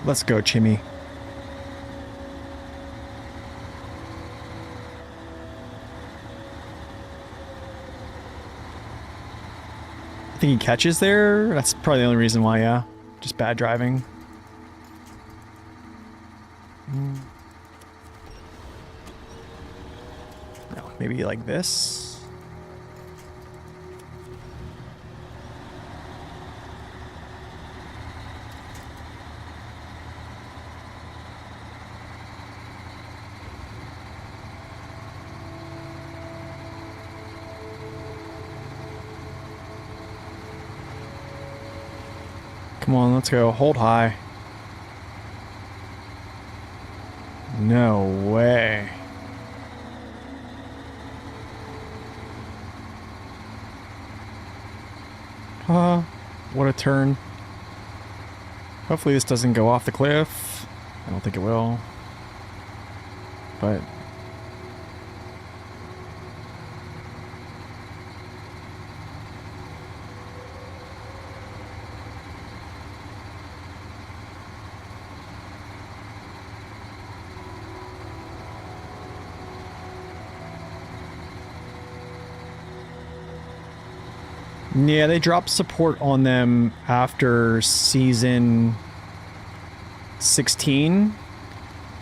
Let's go, Chimmy. I think he catches there. That's probably the only reason why, yeah. Just bad driving. No, maybe like this. Come on, let's go. Hold high. No way. What a turn. Hopefully this doesn't go off the cliff. I don't think it will. But... yeah, they dropped support on them after season 16.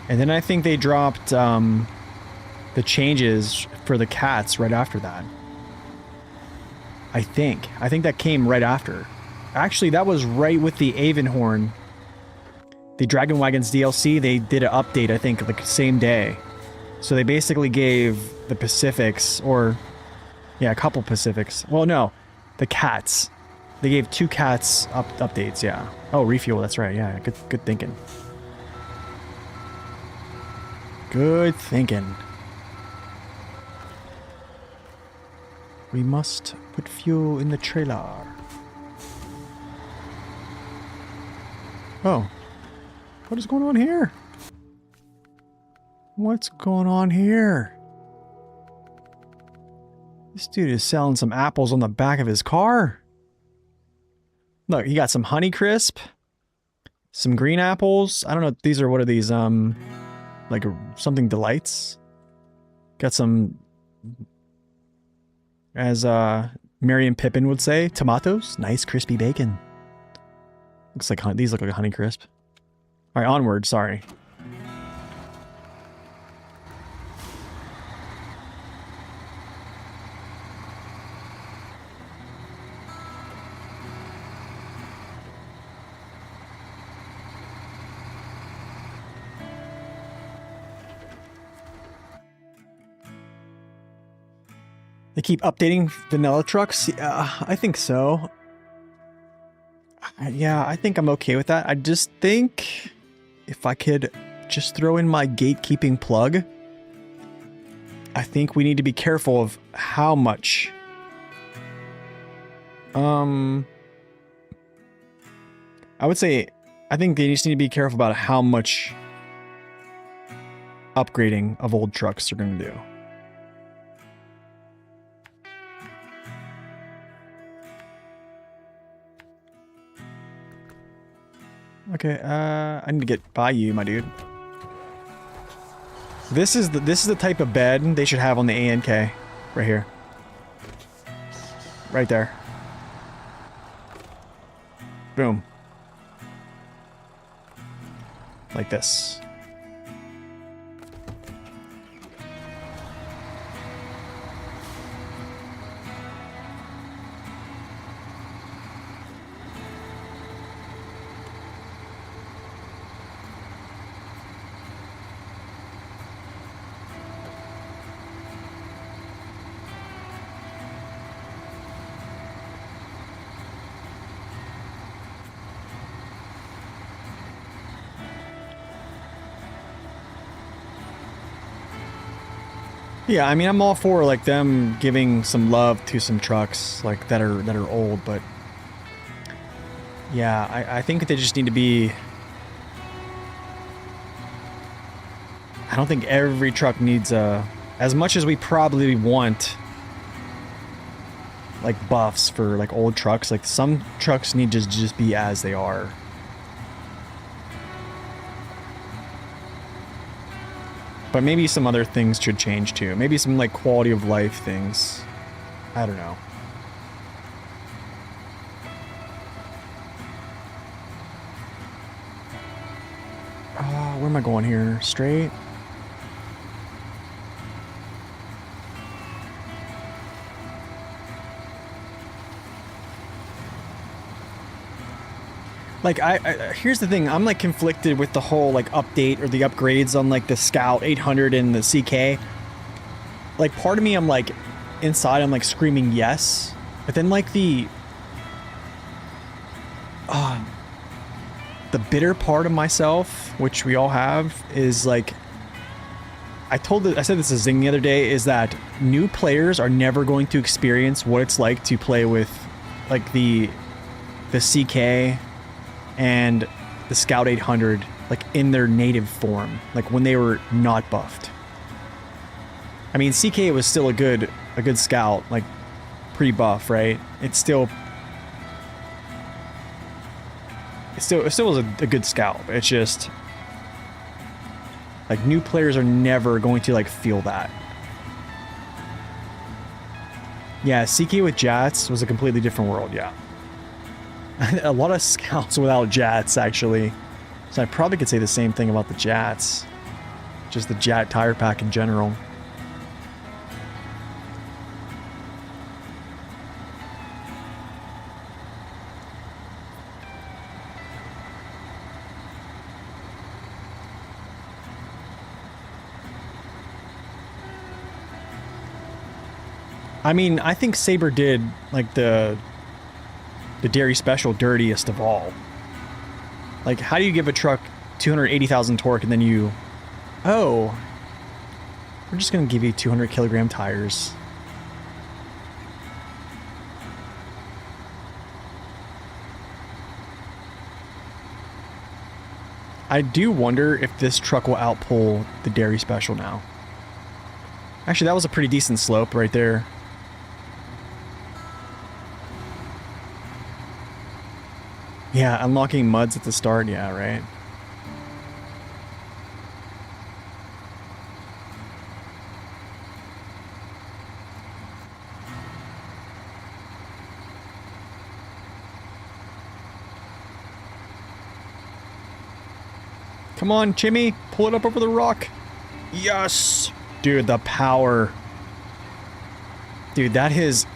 And then I think they dropped the changes for the cats right after that. I think that came right after. Actually, that was right with the Avonhorn. The Dragon Wagons DLC, they did an update, I think, like same day. So they basically gave the Pacifics, or... yeah, a couple Pacifics. Well, no. The cats. They gave 2 cats updates, yeah. Oh, refuel. That's right. Yeah, good thinking. Good thinking. We must put fuel in the trailer. Oh. What is going on here? What's going on here? This dude is selling some apples on the back of his car. Look, he got some Honeycrisp, some green apples. I don't know. These are, what are these? Like something delights. Got some, as Merry and Pippin would say, tomatoes. Nice crispy bacon. Looks like these look like a Honeycrisp. All right, onward. Sorry. They keep updating vanilla trucks? Yeah, I think so. Yeah, I think I'm okay with that. I just think if I could just throw in my gatekeeping plug, I think we need to be careful of how much. I would say, I think they just need to be careful about how much upgrading of old trucks they're going to do. Okay, I need to get by you, my dude. This is the type of bed they should have on the ANK. Right here. Right there. Boom. Like this. Yeah, I mean, I'm all for like them giving some love to some trucks like that are old, but yeah, I think they just need to be. I don't think every truck needs as much as we probably want like buffs for like old trucks. Like some trucks need to just be as they are. But maybe some other things should change too. Maybe some like quality of life things. I don't know. Where am I going here? Straight? Like, here's the thing. I'm, like, conflicted with the whole, like, update or the upgrades on, like, the Scout 800 and the CK. Like, part of me, I'm, like, inside, I'm, like, screaming yes. But then, like, the bitter part of myself, which we all have, is, like... I said this to Zing the other day, is that new players are never going to experience what it's like to play with, like, the CK... and the Scout 800, like, in their native form, like, when they were not buffed. I mean, CK was still a good Scout, like, pre-buff, right? It still was a good Scout. It's just, like, new players are never going to, like, feel that. Yeah, CK with Jats was a completely different world, yeah. A lot of Scouts without Jats, actually. So I probably could say the same thing about the Jats. Just the Jat tire pack in general. I mean, I think Saber did, like, the Dairy Special dirtiest of all. Like, how do you give a truck 280,000 torque and then you... Oh. We're just going to give you 200 kilogram tires. I do wonder if this truck will outpull the Dairy Special now. Actually, that was a pretty decent slope right there. Yeah, unlocking muds at the start. Yeah, right. Come on, Jimmy. Pull it up over the rock. Yes. Dude, the power. Dude, that is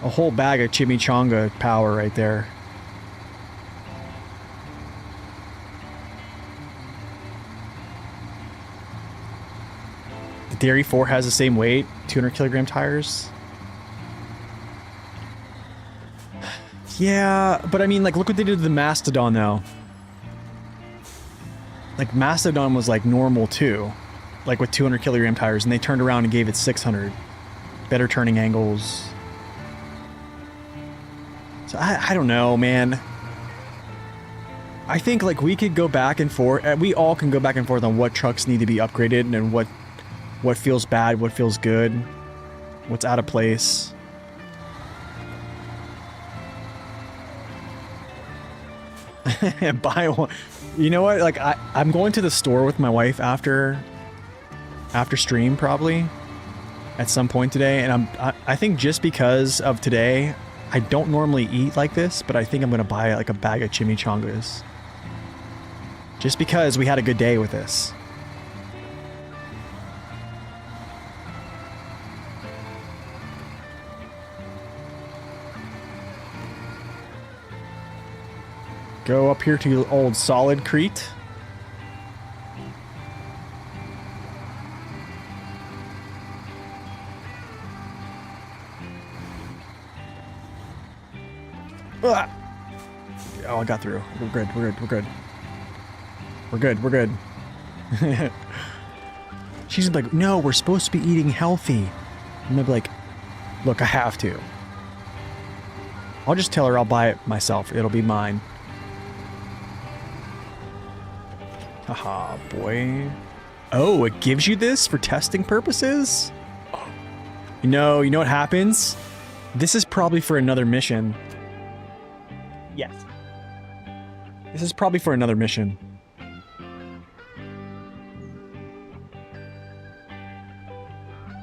a whole bag of chimichanga power right there. The Dairy 4 has the same weight, 200 kilogram tires. Yeah, but I mean, like, look what they did to the Mastodon, though. Like, Mastodon was, like, normal, too. Like, with 200 kilogram tires, and they turned around and gave it 600. Better turning angles. So, I don't know, man. I think, like, we could go back and forth. We all can go back and forth on what trucks need to be upgraded and what feels bad, what feels good, what's out of place. Buy one. You know what? Like, I'm going to the store with my wife after stream, probably at some point today, and I think just because of today, I don't normally eat like this, but I think I'm gonna buy like a bag of chimichangas just because we had a good day with this. Go up here to old Solid Crete. Ah! Oh, I got through. We're good, we're good, we're good. We're good, we're good. She's like, no, we're supposed to be eating healthy. I'm gonna be like, look, I have to. I'll just tell her I'll buy it myself. It'll be mine. Haha, boy. Oh, it gives you this for testing purposes? You know what happens? This is probably for another mission. Yes. This is probably for another mission.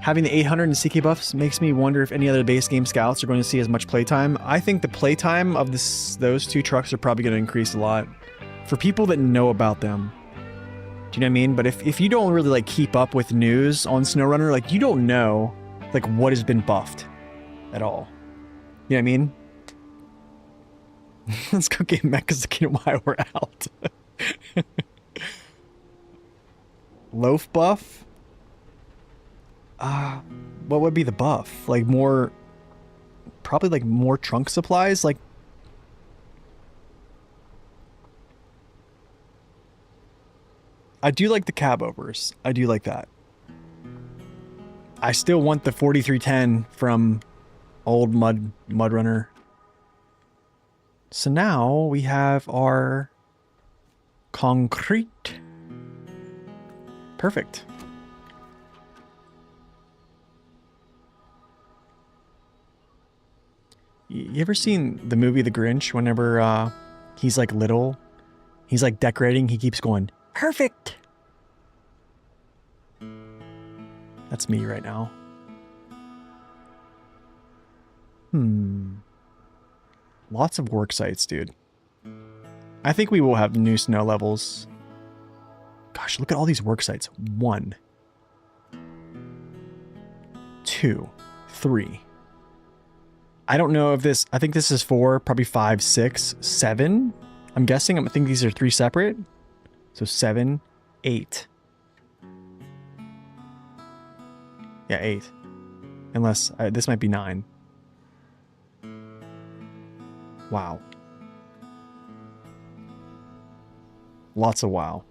Having the 800 and CK buffs makes me wonder if any other base game scouts are going to see as much playtime. I think the playtime of those two trucks are probably going to increase a lot. For people that know about them. Do you know what I mean? But if you don't really like keep up with news on SnowRunner, like you don't know like what has been buffed at all. You know what I mean? Let's go get Mechas again while we're out. Loaf buff? What would be the buff? Like more, probably like more trunk supplies? Like, I do like the cab overs. I do like that. I still want the 4310 from old Mudrunner. So now we have our concrete. Perfect. You ever seen the movie The Grinch? Whenever he's like little, he's like decorating, he keeps going, perfect. That's me right now. Lots of Worksites, dude. I think we will have new snow levels. Gosh, look at all these Worksites. 1, 2, 3. I don't know if this... I think this is 4, probably 5, 6, 7. I'm guessing. I think these are 3 separate. So 7, 8. Yeah, 8. Unless... this might be 9. Wow. Lots of WoW.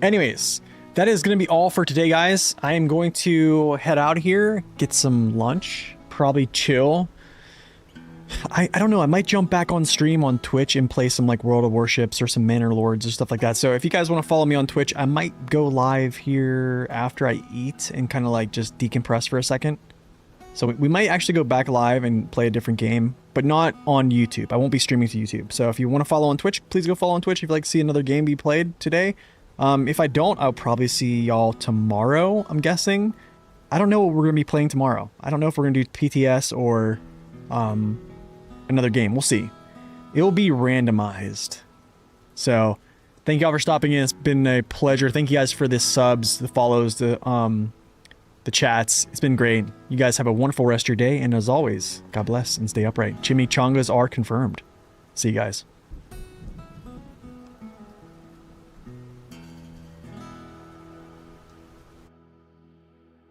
Anyways, that is going to be all for today, guys. I am going to head out here, get some lunch, probably chill. I don't know. I might jump back on stream on Twitch and play some like World of Warships or some Manor Lords or stuff like that. So if you guys want to follow me on Twitch, I might go live here after I eat and kind of like just decompress for a second. So we might actually go back live and play a different game, but not on YouTube. I won't be streaming to YouTube. So if you want to follow on Twitch, please go follow on Twitch if you'd like to see another game be played today. If I don't, I'll probably see y'all tomorrow, I'm guessing. I don't know what we're going to be playing tomorrow. I don't know if we're going to do PTS or another game. We'll see. It'll be randomized. So thank y'all for stopping in. It's been a pleasure. Thank you guys for the subs, the follows, the chats. It's been great. You guys have a wonderful rest of your day. And as always, God bless and stay upright. Chimichangas are confirmed. See you guys.